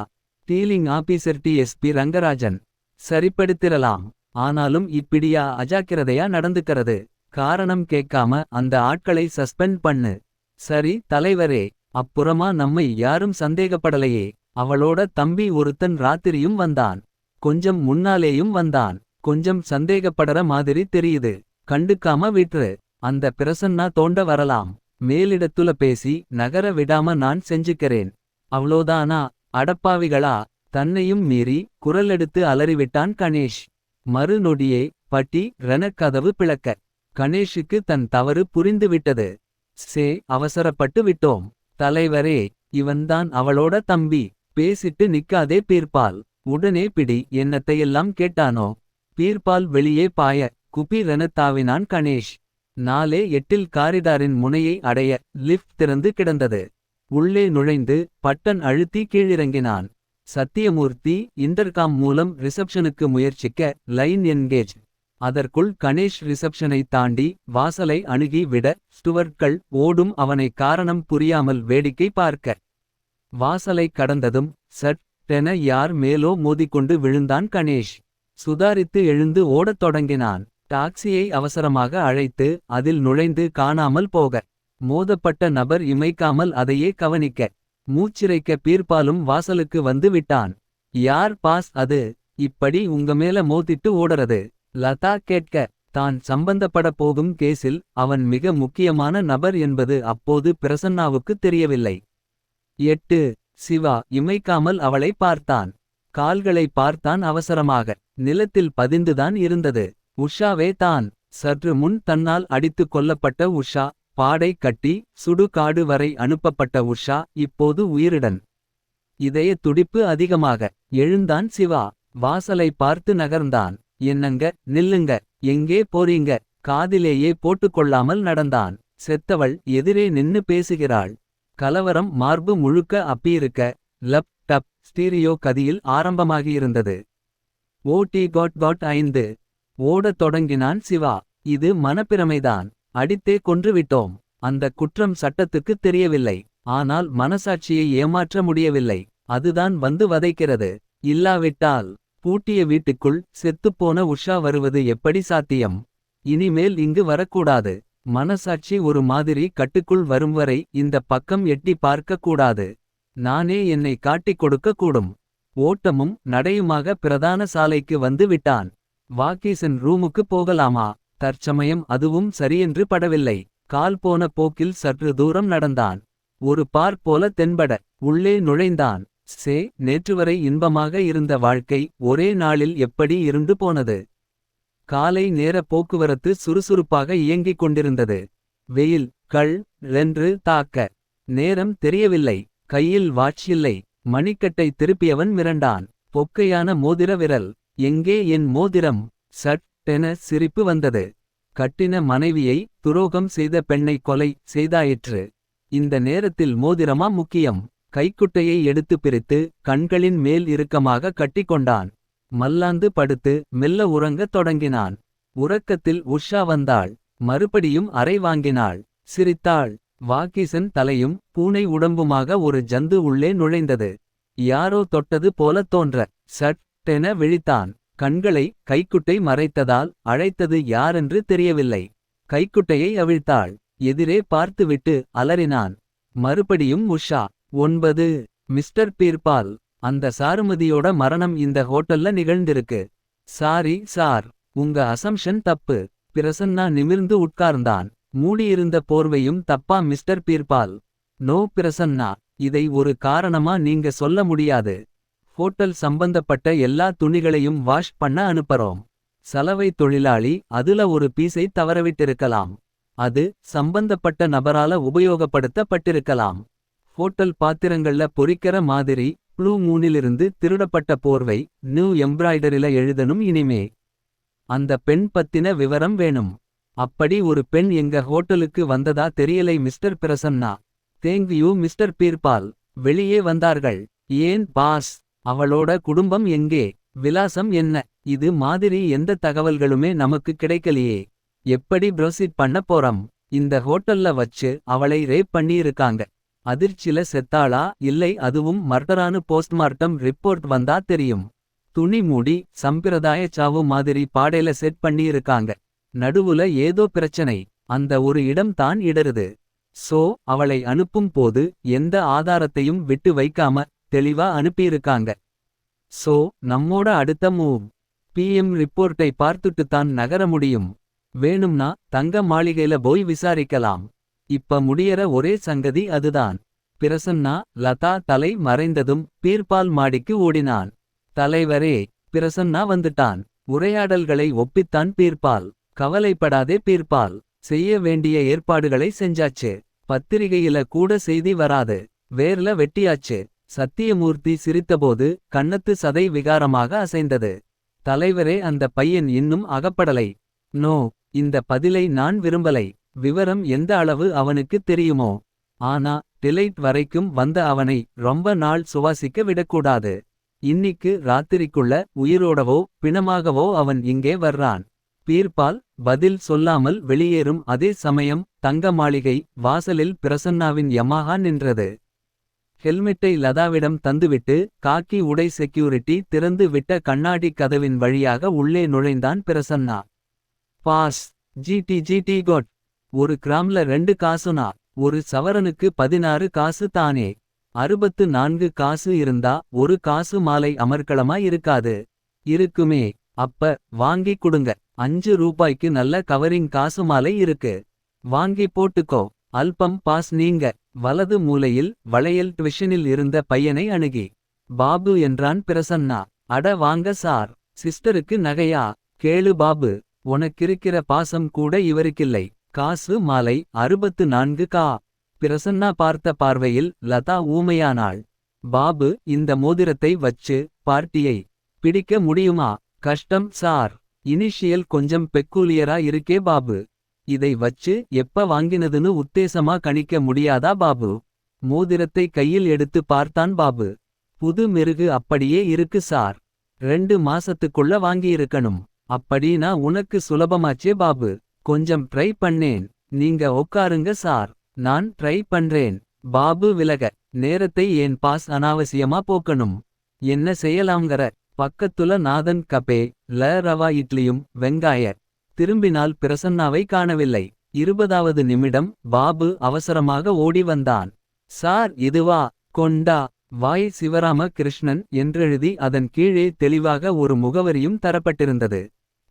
Dealing officer DSP Rangarajan. சரிப்படுத்திரலாம். ஆனாலும் இப்பிடியா அஜாக்கிரதையா நடந்துக்கிறது. காரணம் கேட்காம அந்த ஆட்களை சஸ்பெண்ட் பண்ணு. சரி தலைவரே. அப்புறமா நம்மை யாரும் சந்தேகப்படலையே. அவளோட தம்பி ஒருத்தன் ராத்திரியும் வந்தான். கொஞ்சம் முன்னாலேயும் வந்தான். கொஞ்சம் சந்தேகப்படற மாதிரி தெரியுது. கண்டுக்காம விட்ரு. அந்த பிரசன்னா தோண்ட வரலாம். மேலிடத்துல பேசி நகர விடாம நான் செஞ்சுக்கிறேன். அவ்ளோதானா. அடப்பாவிகளா. தன்னையும் மீறி குரலெடுத்து அலறிவிட்டான் கணேஷ். மறுநொடியே பட்டி ரென கதவு பிளக்க. கணேஷுக்கு தன் தவறு புரிந்துவிட்டது. அவசரப்பட்டு விட்டோம். தலைவரே. இவன்தான் அவளோட தம்பி. பேசிட்டு நிக்காதே பீர்பால். உடனே பிடி என்னத்தையெல்லாம் கேட்டானோ. பீர்பால் வெளியே பாய குபி ரென தாவினான் கணேஷ். 4:08 காரிடாரின் முனையை அடைய லிஃப்ட் திறந்து கிடந்தது. உள்ளே நுழைந்து பட்டன் அழுத்தி கீழிறங்கினான். சத்தியமூர்த்தி இன்டர்காம் மூலம் ரிசப்ஷனுக்கு முயற்சிக்க லைன் என்கேஜ். அதற்குள் கணேஷ் ரிசப்ஷனை தாண்டி வாசலை அணுகி விட ஸ்டுவர்ட்கள் ஓடும் அவனை காரணம் புரியாமல் வேடிக்கை பார்க்க. வாசலை கடந்ததும் சட்டென யார் மேலோ மோதிக்கொண்டு விழுந்தான் கணேஷ். சுதாரித்து எழுந்து ஓடத் தொடங்கினான். டாக்ஸியை அவசரமாக அழைத்து அதில் நுழைந்து காணாமல் போக. மோதப்பட்ட நபர் இமைக்காமல் அதையே கவனிக்க. மூச்சிறைக்க பீர்பாலும் வாசலுக்கு வந்து விட்டான். யார் பாஸ் அது. இப்படி உங்க மேல மோதிட்டு ஓடறது. லதா கேட்க. தான் சம்பந்தப்பட போகும் கேஸில் அவன் மிக முக்கியமான நபர் என்பது அப்போது பிரசன்னாவுக்கு தெரியவில்லை. 8. சிவா இமைக்காமல் அவளை பார்த்தான். கால்களை பார்த்தான் அவசரமாக. நிலத்தில் பதிந்துதான் இருந்தது. உஷாவே தான். சற்று முன் தன்னால் அடித்துக் கொல்லப்பட்ட உஷா. பாடை கட்டி சுடுகாடு வரை அனுப்பப்பட்ட உஷா இப்போது உயிருடன். இதய துடிப்பு அதிகமாக. எழுந்தான் சிவா. வாசலை பார்த்து நகர்ந்தான். என்னங்க நில்லுங்க. எங்கே போறீங்க. காதிலேயே போட்டுக்கொள்ளாமல் நடந்தான். செத்தவள் எதிரே நின்னு பேசுகிறாள். கலவரம் மார்பு முழுக்க அப்பியிருக்க. லப் டப் ஸ்டீரியோ கதியில் ஆரம்பமாகியிருந்தது. ஓடி காட் 5. ஓடத் தொடங்கினான் சிவா. இது மனப்பிரமைதான். அடித்தே கொன்றுவிட்டோம். அந்த குற்றம் சட்டத்துக்கு தெரியவில்லை. ஆனால் மனசாட்சியை ஏமாற்ற முடியவில்லை. அதுதான் வந்து வதைக்கிறது. இல்லாவிட்டால் பூட்டிய வீட்டுக்குள் செத்துப்போன உஷா வருவது எப்படி சாத்தியம்? இனிமேல் இங்கு வரக்கூடாது. மனசாட்சி ஒரு மாதிரி கட்டுக்குள் வரும்வரை இந்த பக்கம் எட்டி பார்க்க கூடாது. நானே என்னை காட்டிக் கொடுக்க கூடும். ஓட்டமும் நடையுமாக பிரதான சாலைக்கு வந்து விட்டான். வாக்கீசன் ரூமுக்கு போகலாமா? தற்சமயம் அதுவும் சரியென்று படவில்லை. கால் போன போக்கில் சற்று தூரம் நடந்தான். ஒரு பார் போல தென்பட உள்ளே நுழைந்தான். நேற்றுவரை இன்பமாக இருந்த வாழ்க்கை ஒரே நாளில் எப்படி இருண்டு போனது. காலை நேர போக்குவரத்து சுறுசுறுப்பாக இயங்கிக் கொண்டிருந்தது. வெயில் என்று தாக்க நேரம் தெரியவில்லை. கையில் வாட்ச் இல்லை. மணிக்கட்டை திருப்பியவன் மிரண்டான். பொக்கையான மோதிர விரல். எங்கே என் மோதிரம்? சட்டென சிரிப்பு வந்தது. கட்டின மனைவியை துரோகம் செய்த பெண்ணை கொலை செய்தாயிற்று. இந்த நேரத்தில் மோதிரமா முக்கியம்? கைக்குட்டையை எடுத்து பிரித்து கண்களின் மேல் இறுக்கமாக கட்டிக்கொண்டான். மல்லாந்து படுத்து மெல்ல உறங்கத் தொடங்கினான். உறக்கத்தில் உஷா வந்தாள். மறுபடியும் அறை வாங்கினாள். சிரித்தாள். வாக்கீசன் தலையும் பூனை உடம்புமாக ஒரு ஜந்து உள்ளே நுழைந்தது. யாரோ தொட்டது போல தோன்ற சட்டென விழித்தான். கண்களை கைக்குட்டை மறைத்ததால் அழைத்தது யாரென்று தெரியவில்லை. கைக்குட்டையை அவிழ்த்தாள். எதிரே பார்த்துவிட்டு அலறினான். மறுபடியும் உஷா. 9. மிஸ்டர் பீர்பால். அந்த சாருமதியோட மரணம் இந்த ஹோட்டல்ல நிகழ்ந்திருக்கு. Sorry sir. உங்க அசம்ஷன் தப்பு. பிரசன்னா நிமிர்ந்து உட்கார்ந்தான். மூடியிருந்த போர்வையும் தப்பா மிஸ்டர் பீர்பால்? நோ பிரசன்னா. இதை ஒரு காரணமா நீங்க சொல்ல முடியாது. ஹோட்டல் சம்பந்தப்பட்ட எல்லா துணிகளையும் வாஷ் பண்ண அனுப்பறோம். சலவை தொழிலாளி அதுல ஒரு பீஸை தவறவிட்டிருக்கலாம். அது சம்பந்தப்பட்ட நபரால உபயோகப்படுத்தப்பட்டிருக்கலாம். ஹோட்டல் பாத்திரங்கள்ல பொரிக்கிற மாதிரி ப்ளூ மூனிலிருந்து திருடப்பட்ட போர்வை நியூ எம்ப்ராய்டரில எழுதணும் இனிமே. அந்த பெண் பத்தின விவரம் வேணும். அப்படி ஒரு பெண் எங்க ஹோட்டலுக்கு வந்ததா தெரியலை mister Prasanna. Thank you mister Birbal. வெளியே வந்தார்கள். ஏன் பாஸ்? அவளோட குடும்பம் எங்கே? விலாசம் என்ன? இது மாதிரி எந்த தகவல்களுமே நமக்கு கிடைக்கலையே. எப்படி ப்ரோசீட் பண்ண போறோம்? இந்த ஹோட்டல்ல வச்சு அவளை ரேப் பண்ணியிருக்காங்க. அதிர்ச்சில செத்தாளா இல்லை அதுவும் மர்டரானு போஸ்ட்மார்ட்டம் ரிப்போர்ட் வந்தா தெரியும். துணி மூடி சம்பிரதாய சாவு மாதிரி பாடையில செட் பண்ணியிருக்காங்க. நடுவுல ஏதோ பிரச்சனை. அந்த ஒரு இடம் தான் இடருது. அவளை அனுப்பும் போது எந்த ஆதாரத்தையும் விட்டு வைக்காம தெளிவா அனுப்பியிருக்காங்க. நம்மோட அடுத்த மூவ் பிஎம் ரிப்போர்ட்டை பார்த்துட்டுத்தான் நகர முடியும். வேணும்னா தங்க மாளிகையில போய் விசாரிக்கலாம். இப்ப முடியற ஒரே சங்கதி அதுதான். பிரசன்னா லதா தலை மறைந்ததும் பீர்பால் மாடிக்கு ஓடினான். தலைவரே. பிரசன்னா வந்துட்டான். உரையாடல்களை ஒப்பித்தான் பீர்பால். கவலைப்படாதே பீர்பால். செய்ய வேண்டிய ஏற்பாடுகளை செஞ்சாச்சு. பத்திரிகையில கூட செய்தி வராது. வேர்ல வெட்டியாச்சு. சத்தியமூர்த்தி சிரித்தபோது கன்னத்து சதை விகாரமாக அசைந்தது. தலைவரே அந்த பையன் இன்னும் அகப்படலை. நோ. இந்த பதிலை நான் விரும்பலை. விவரம் எந்த அளவு அவனுக்கு தெரியுமோ. ஆனா டிலைட் வரைக்கும் வந்த அவனை ரொம்ப நாள் சுவாசிக்க விடக்கூடாது. இன்னிக்கு ராத்திரிக்குள்ள உயிரோடவோ பிணமாகவோ அவன் இங்கே வர்றான். பீர்பால் பதில் சொல்லாமல் வெளியேறும் அதே சமயம் தங்க மாளிகை வாசலில் பிரசன்னாவின் யமாஹா நின்றது. ஹெல்மெட்டை லதாவிடம் தந்துவிட்டு காக்கி உடை செக்யூரிட்டி திறந்து விட்ட கண்ணாடி கதவின் வழியாக உள்ளே நுழைந்தான் பிரசன்னா. பாஸ். GT code. ஒரு கிராம்ல 2 காசுனா. ஒரு சவரனுக்கு 16 காசு தானே. 64 காசு இருந்தா ஒரு காசு மாலை அமர்க்களமா இருக்காது. இருக்குமே. அப்ப வாங்கி குடுங்க. 5 ரூபாய்க்கு நல்ல கவரிங் காசு மாலை இருக்கு. வாங்கி போட்டுக்கோ. அல்பம் பாஸ் நீங்க. வலது மூலையில் வளையல் ட்விஷனில் இருந்த பையனை அணுகி பாபு என்றான் பிரசன்னா. அட வாங்க சார். சிஸ்டருக்கு நகையா? கேளு பாபு. உனக்கிருக்கிற பாசம் கூட இவருக்கில்லை. காசு மாலை 64 கா. பிரசன்னா பார்த்த பார்வையில் லதா ஊமையானாள். பாபு இந்த மோதிரத்தை வச்சு பார்ட்டியை பிடிக்க முடியுமா? கஷ்டம் சார். இனிஷியல் கொஞ்சம் பெக்கூலியரா இருக்கே பாபு. இதை வச்சு எப்ப வாங்கினதுன்னு உத்தேசமா கணிக்க முடியாதா பாபு? மோதிரத்தை கையில் எடுத்து பார்த்தான் பாபு. புது மெருகு அப்படியே இருக்கு சார். 2 மாசத்துக்குள்ள வாங்கியிருக்கணும். அப்படின்னா உனக்கு சுலபமாச்சே பாபு. கொஞ்சம் ட்ரை பண்ணேன். நீங்க உட்காருங்க சார். நான் ட்ரை பண்றேன். பாபு விலக. நேரத்தை ஏன் பாஸ் அனாவசியமா போக்கணும். என்ன செய்யலாம்ங்கற. பக்கத்துல நாதன் கபே ல ரவா இட்லியும் வெங்காய. திரும்பினால் பிரசன்னாவை காணவில்லை. 20வது நிமிடம் பாபு அவசரமாக ஓடி வந்தான். சார் இதுவா கொண்டா. வாய் சிவராம கிருஷ்ணன் என்றெழுதி அதன் கீழே தெளிவாக ஒரு முகவரியும் தரப்பட்டிருந்தது.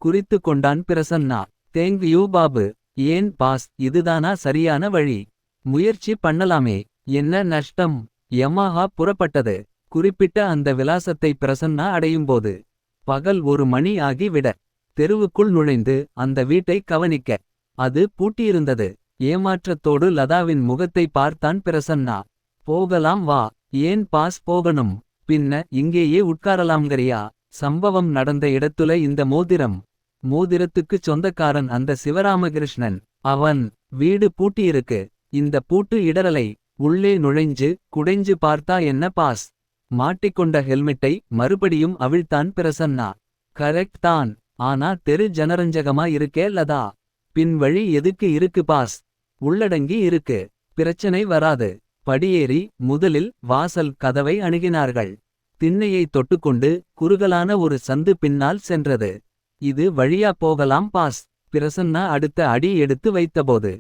குறித்து கொண்டான் பிரசன்னா. தேங்க்யூ பாபு. ஏன் பாஸ் இதுதானா சரியான வழி. முயற்சி பண்ணலாமே. என்ன நஷ்டம். யமாஹா புறப்பட்டது. குறிப்பிட்ட அந்த விலாசத்தை பிரசன்னா அடையும்போது பகல் 1 மணி ஆகி விட. தெருவுக்குள் நுழைந்து அந்த வீட்டை கவனிக்க. அது பூட்டியிருந்தது. ஏமாற்றத்தோடு லதாவின் முகத்தை பார்த்தான் பிரசன்னா. போகலாம் வா. ஏன் பாஸ் போகணும். பின்ன இங்கேயே உட்காரலாம்ங்கறியா. சம்பவம் நடந்த இடத்துல இந்த மோதிரம். மோதிரத்துக்குச் சொந்தக்காரன் அந்த சிவராமகிருஷ்ணன். அவன் வீடு பூட்டியிருக்கு. இந்த பூட்டு இடரலை. உள்ளே நுழைஞ்சு குடைஞ்சு பார்த்தா என்ன பாஸ். மாட்டிக்கொண்ட ஹெல்மெட்டை மறுபடியும் அவிழ்த்தான் பிரசன்னா. கரெக்ட் தான். ஆனா தெரு ஜனரஞ்சகமா இருக்கே லதா. பின் வழி எதுக்கு இருக்கு பாஸ். உள்ளடங்கி இருக்கு. பிரச்சனை வராது. படியேறி முதலில் வாசல் கதவை அணுகினார்கள். திண்ணையை தொட்டுக்கொண்டு குறுகலான ஒரு சந்து பின்னால் சென்றது. இது வழியா போகலாம் பாஸ். பிரசன்னா அடுத்த அடி எடுத்து வைத்தபோது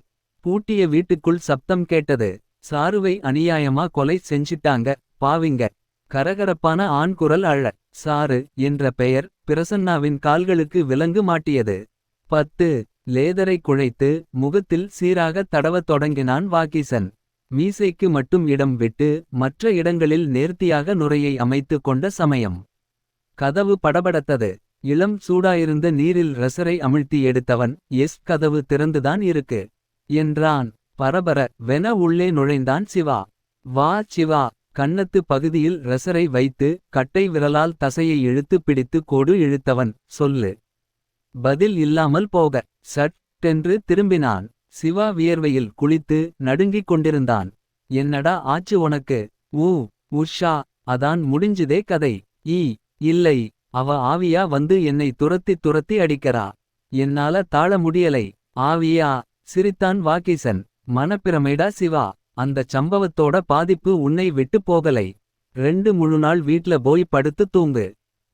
பூட்டிய வீட்டுக்குள் சப்தம் கேட்டது. சாருவை அநியாயமா கொலை செஞ்சிட்டாங்க பாவிங்க. கரகரப்பான ஆண் குரல் அழ. சாரு என்ற பெயர் பிரசன்னாவின் கால்களுக்கு விலங்கு மாட்டியது. 10 லேதரை குழைத்து முகத்தில் சீராக தடவத் தொடங்கினான் வாகீசன். மீசைக்கு மட்டும் இடம் விட்டு மற்ற இடங்களில் நேர்த்தியாக நுரையை அமைத்து கொண்ட சமயம். கதவு படபடத்தது. இளம் சூடாயிருந்த நீரில் ரசரை அமிழ்த்தி எடுத்தவன் கதவு திறந்துதான் இருக்கு என்றான். பரபர வென உள்ளே நுழைந்தான் சிவா. வா சிவா. கன்னத்து பகுதியில் ரசரை வைத்து கட்டை விரலால் தசையை இழுத்து பிடித்து கோடு இழுத்தவன். சொல்லு. பதில் இல்லாமல் போக சட்டென்று திரும்பினான். சிவா வியர்வையில் குளித்து நடுங்கிக் கொண்டிருந்தான். என்னடா ஆச்சு உனக்கு. உஷா. அதான் முடிஞ்சுதே கதை. இல்லை. அவ ஆவியா வந்து என்னை துரத்தி துரத்தி அடிக்கறா. என்னால தாழ முடியலை. ஆவியா. சிரித்தான் வாகீசன். மனப்பிரமைடா சிவா. அந்தச் சம்பவத்தோட பாதிப்பு உன்னை விட்டு போகலை. 2 முழு நாள் வீட்ல போய் படுத்து தூங்கு.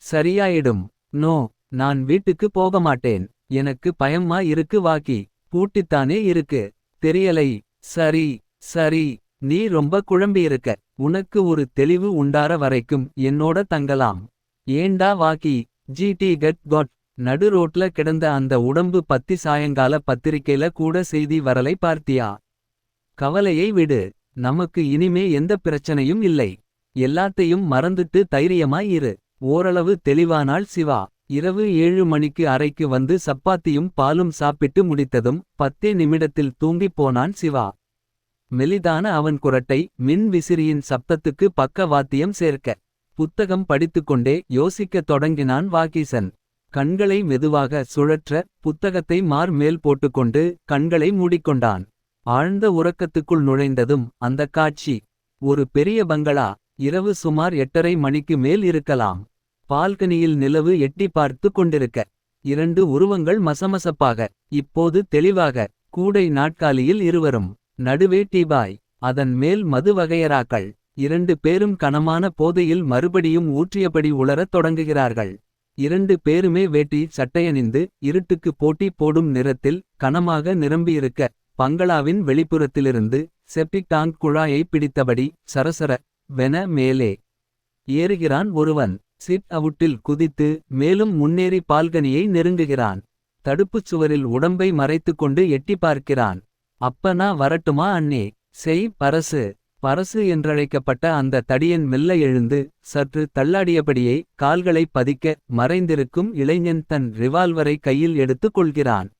சரியாயிடும். நோ. நான் வீட்டுக்கு போக மாட்டேன். எனக்கு பயமா இருக்கு வாக்கி. பூட்டித்தானே இருக்கு. தெரியலை. சரி சரி. நீ ரொம்ப குழம்பியிருக்க. உனக்கு ஒரு தெளிவு உண்டார வரைக்கும் என்னோட தங்கலாம். ஏண்டா வாக்கி. GT get God. நடு ரோட்ல கிடந்த அந்த உடம்பு பத்தி சாயங்கால பத்திரிக்கையில கூட செய்தி வரலை பார்த்தியா. கவலையை விடு. நமக்கு இனிமே எந்த பிரச்சனையும் இல்லை. எல்லாத்தையும் மறந்துட்டு தைரியமாய் இரு. ஓரளவு தெளிவானாள் சிவா. இரவு 7 மணிக்கு அறைக்கு வந்து சப்பாத்தியும் பாலும் சாப்பிட்டு முடித்ததும் 10 நிமிடத்தில் தூங்கிப் போனான் சிவா. மெலிதான அவன் குரட்டை மின் விசிறியின் சப்தத்துக்கு பக்க வாத்தியம் சேர்க்க. புத்தகம் படித்துக்கொண்டே யோசிக்கத் தொடங்கினான் வாகீசன். கண்களை மெதுவாக சுழற்ற புத்தகத்தை மார் மேல் போட்டுக்கொண்டு கண்களை மூடிக்கொண்டான். ஆழ்ந்த உறக்கத்துக்குள் நுழைந்ததும் அந்தக் காட்சி. ஒரு பெரிய பங்களா. இரவு சுமார் 8:30 மணிக்கு மேல் இருக்கலாம். பால்கனியில் நிலவு எட்டி பார்த்து கொண்டிருக்க. 2 உருவங்கள் மசமசப்பாக. இப்போது தெளிவாக. கூடை நாட்காலியில் இருவரும். நடுவே டீபாய். அதன் மேல் மது வகையராக்கள். 2 பேரும் கனமான போதையில் மறுபடியும் ஊற்றியபடி உளரத் தொடங்குகிறார்கள். 2 பேருமே வேட்டி சட்டையணிந்து இருட்டுக்கு போட்டி போடும் நிறத்தில் கனமாக நிரம்பியிருக்க. பங்களாவின் வெளிப்புறத்திலிருந்து செப்டிக் டாங்க் குழாயை பிடித்தபடி சரசர வென மேலே ஏறுகிறான் ஒருவன். சிட் அவுட்டில் குதித்து மேலும் முன்னேறி பால்கனியை நெருங்குகிறான். தடுப்புச் சுவரில் உடம்பை மறைத்துக்கொண்டு எட்டி பார்க்கிறான். அப்பனா வரட்டுமா அண்ணே. செய் பரசு. பரசு என்றழைக்கப்பட்ட அந்த தடியன் மெல்ல எழுந்து சற்று தள்ளாடியபடியே கால்களை பதிக்க மறைந்திருக்கும் இளைஞன் தன் ரிவால்வரை கையில் எடுத்துக் கொள்கிறான்.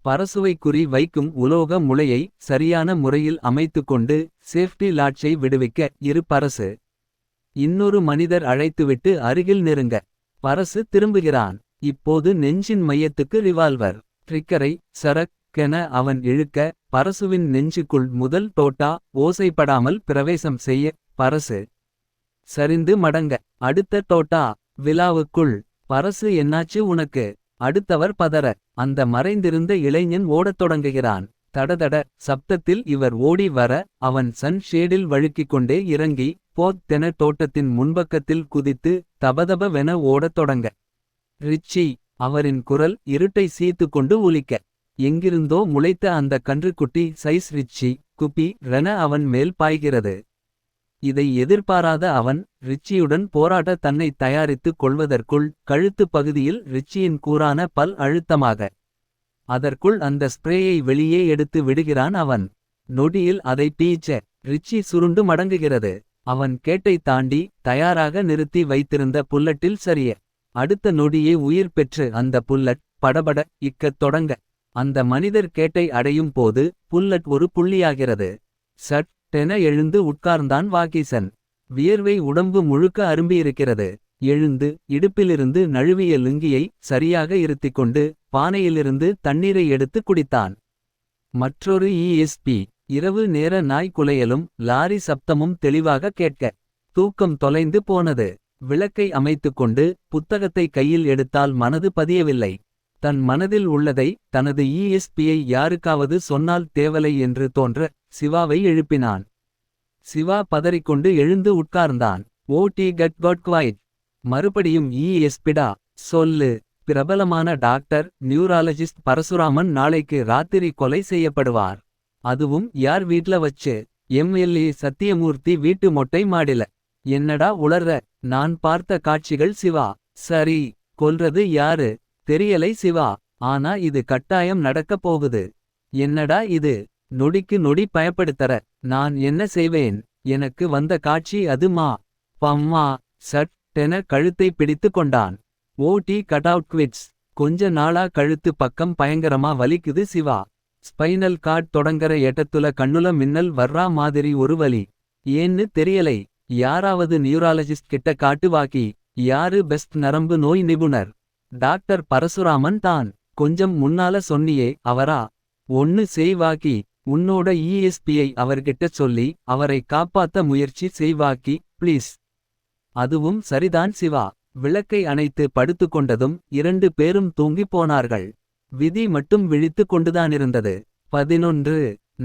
பரசுவை குறி வைக்கும் உலோக முளையை சரியான முறையில் அமைத்துக்கொண்டு சேஃப்டி லாட்சை விடுவிக்க இரு பரசு. இன்னொரு மனிதர் அழைத்துவிட்டு அருகில் நெருங்க. பரசு திரும்புகிறான். இப்போது நெஞ்சின் மையத்துக்கு ரிவால்வர். ட்ரிக்கரை சரக்கென அவன் இழுக்க பரசுவின் நெஞ்சுக்குள் முதல் தோட்டா ஓசைப்படாமல் பிரவேசம் செய்ய பரசு சரிந்து மடங்க. அடுத்த டோட்டா. விழாவுக்குள். பரசு என்னாச்சு உனக்கு. அடுத்தவர் பதற. அந்த மறைந்திருந்த இளைஞன் ஓடத் தொடங்குகிறான். தடதட சப்தத்தில் இவர் ஓடி வர. அவன் சன் ஷேடில் வழுக்கிக் கொண்டே இறங்கி. போத்தென தோட்டத்தின் முன்பக்கத்தில் குதித்து. தபதபவென ஓடத் தொடங்க. ரிச்சி. அவரின் குரல் இருட்டை சீத்து கொண்டு ஒலிக்க. எங்கிருந்தோ முளைத்த அந்த கன்றுக்குட்டி சைஸ் ரிச்சி. குப்பி ரென அவன் மேல் பாய்கிறது. இதை எதிர்பாராத அவன். ரிச்சியுடன் போராட தன்னை தயாரித்துக் கொள்வதற்குள். கழுத்து பகுதியில் ரிச்சியின் கூரான பல் அழுத்தமாக. அதற்குள் அந்த ஸ்ப்ரேயை வெளியே எடுத்து விடுகிறான் அவன். நொடியில் அதை பீச்ச. ரிச்சி சுருண்டு மடங்குகிறது. அவன் கேட்டை தாண்டி. தயாராக நிறுத்தி வைத்திருந்த புல்லட்டில் சரிய. அடுத்த நொடியே உயிர் பெற்று அந்த புல்லட். படபட இக்கத் தொடங்க. அந்த மனிதர் கேட்டை அடையும் போது. புல்லட் ஒரு புள்ளியாகிறது. சட் டென எழுந்து உட்கார்ந்தான் வாகிசன். வியர்வை உடம்பு முழுக்க அரும்பியிருக்கிறது. எழுந்து இடுப்பிலிருந்து நழுவிய லுங்கியை. சரியாக இருத்திக்கொண்டு. பானையிலிருந்து தண்ணீரை எடுத்து குடித்தான். மற்றொரு ESP. இரவு நேர நாய் குலையலும். லாரி சப்தமும் தெளிவாக கேட்க. தூக்கம் தொலைந்து போனது. விளக்கை அமைத்துக்கொண்டு. புத்தகத்தை கையில் எடுத்தால் மனது பதியவில்லை. தன் மனதில் உள்ளதை. தனது ESPயை யாருக்காவது சொன்னால் தேவலை என்று தோன்ற. சிவாவை எழுப்பினான். சிவா பதறிக்கொண்டு எழுந்து உட்கார்ந்தான். ஓடி கட் குவைட். மறுபடியும் ESPடா. சொல்லு. பிரபலமான டாக்டர் நியூராலஜிஸ்ட் பரசுராமன் நாளைக்கு ராத்திரி கொலை செய்யப்படுவார். அதுவும் யார் வீட்ல வச்சு. MLA சத்தியமூர்த்தி வீட்டு மொட்டை மாடில. என்னடா உளர்ற. நான் பார்த்த காட்சிகள் சிவா. சரி. கொல்றது யாரு. தெரியலை சிவா. ஆனா இது கட்டாயம் நடக்கப் போகுது. என்னடா இது. நொடிக்கு நொடி பயப்படுத்தற. நான் என்ன செய்வேன். எனக்கு வந்த காட்சி அது மா. பம்மா. சட் டென கழுத்தை பிடித்து கொண்டான். ஓடி கட்அவுட் குவிட்ஸ். கொஞ்ச நாளா கழுத்து பக்கம் பயங்கரமா வலிக்குது சிவா. ஸ்பைனல் கார்ட் தொடங்கற எட்டத்துல கண்ணுல மின்னல் வர்றா மாதிரி ஒரு வலி. ஏன்னு தெரியலை. யாராவது நியூராலஜிஸ்ட் கிட்ட காட்டுவாக்கி. யாரு பெஸ்ட் நரம்பு நோய் நிபுணர். டாக்டர் பரசுராமன் தான். கொஞ்சம் முன்னால சொன்னியே அவரா. ஒன்னு செய்வாக்கி. உன்னோட ESPயை அவர்கிட்ட சொல்லி. அவரை காப்பாத்த முயற்சி செய்வாக்கி ப்ளீஸ். அதுவும் சரிதான் சிவா. விளக்கை அணைத்து படுத்துக்கொண்டதும். 2 பேரும் தூங்கிப் போனார்கள். விதி மட்டும் விழித்து கொண்டுதானிருந்தது. 11.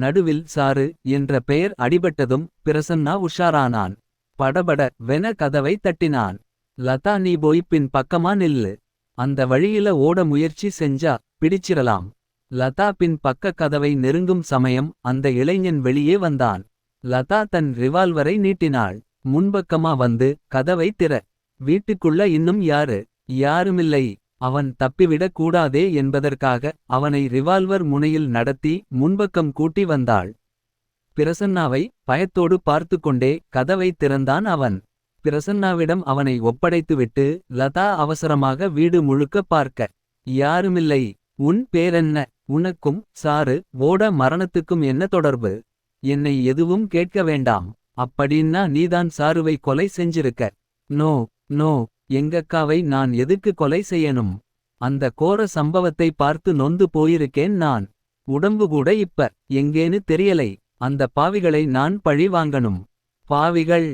நடுவில் சாரு என்ற பெயர் அடிபட்டதும். பிரசன்னா உஷாரானான். படபட வென கதவை தட்டினான். லதா நீ போய் பின் பக்கமா நில்லு. அந்த வழியில ஓட முயற்சி செஞ்சா. பிடிச்சிரலாம். லதா பின் பக்க கதவை நெருங்கும் சமயம். அந்த இளைஞன் வெளியே வந்தான். லதா தன் ரிவால்வரை நீட்டினாள். முன்பக்கமா வந்து கதவை திற. வீட்டுக்குள்ள இன்னும் யாரு. யாருமில்லை. அவன் தப்பிவிடக் கூடாதே என்பதற்காக. அவனை ரிவால்வர் முனையில் நடத்தி. முன்பக்கம் கூட்டி வந்தாள். பிரசன்னாவை பயத்தோடு பார்த்துக்கொண்டே. கதவை திறந்தான் அவன். பிரசன்னாவிடம் அவனை ஒப்படைத்துவிட்டு. லதா அவசரமாக வீடு முழுக்க பார்க்க. யாருமில்லை. உன் பேரென்ன. உனக்கும் சாரு ஓட மரணத்துக்கும் என்ன தொடர்பு. என்னை எதுவும் கேட்க வேண்டாம். அப்படின்னா நீதான் சாருவை கொலை செஞ்சிருக்க. No no. எங்கக்காவை நான் எதுக்கு கொலை செய்யணும். அந்த கோர சம்பவத்தை பார்த்து நொந்து போயிருக்கேன் நான். உடம்பு கூட இப்ப எங்கேன்னு தெரியலை. அந்த பாவிகளை நான் பழி வாங்கணும். பாவிகள்.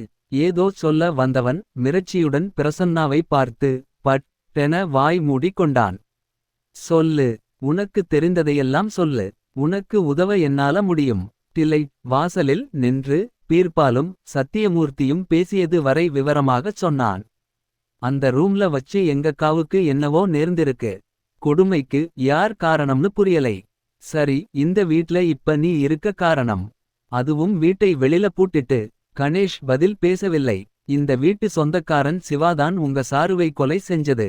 ஏதோ சொல்ல வந்தவன். மிரட்சியுடன் பிரசன்னாவை பார்த்து. பட் டென வாய் மூடி கொண்டான். சொல்லு. உனக்கு தெரிந்ததையெல்லாம் சொல்லு. உனக்கு உதவ என்னால முடியும். டிலை வாசலில் நின்று. பீர்பாலும் சத்தியமூர்த்தியும் பேசியது வரை விவரமாகச் சொன்னான். அந்த ரூம்ல வச்சு எங்கக்காவுக்கு என்னவோ நேர்ந்திருக்கு. கொடுமைக்கு யார் காரணம்னு புரியலை. சரி இந்த வீட்ல இப்ப நீ இருக்க காரணம். அதுவும் வீட்டை வெளில பூட்டிட்டு. கணேஷ் பதில் பேசவில்லை. இந்த வீட்டு சொந்தக்காரன் சிவாதான் உங்க சாருவை கொலை செஞ்சது.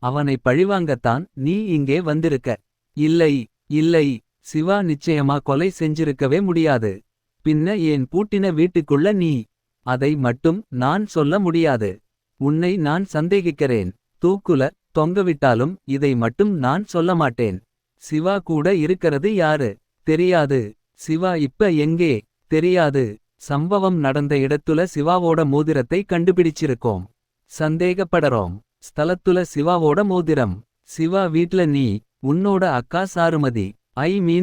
அவனை பழிவாங்கத்தான் நீ இங்கே வந்திருக்க. இல்லை இல்லை. சிவா நிச்சயமா கொலை செஞ்சிருக்கவே முடியாது. பின்ன ஏன் பூட்டின வீட்டுக்குள்ள நீ. அதை மட்டும் நான் சொல்ல முடியாது. உன்னை நான் சந்தேகிக்கிறேன். தூக்குல தொங்கவிட்டாலும் இதை மட்டும் நான் சொல்ல மாட்டேன். சிவா கூட இருக்கிறது யாரு. தெரியாது. சிவா இப்ப எங்கே. தெரியாது. சம்பவம் நடந்த இடத்துல சிவாவோட மோதிரத்தை கண்டுபிடிச்சிருக்கோம். சந்தேகப்படறோம். ஸ்தலத்துல சிவாவோட மோதிரம். சிவா வீட்ல நீ. உன்னோட அக்கா சாருமதி.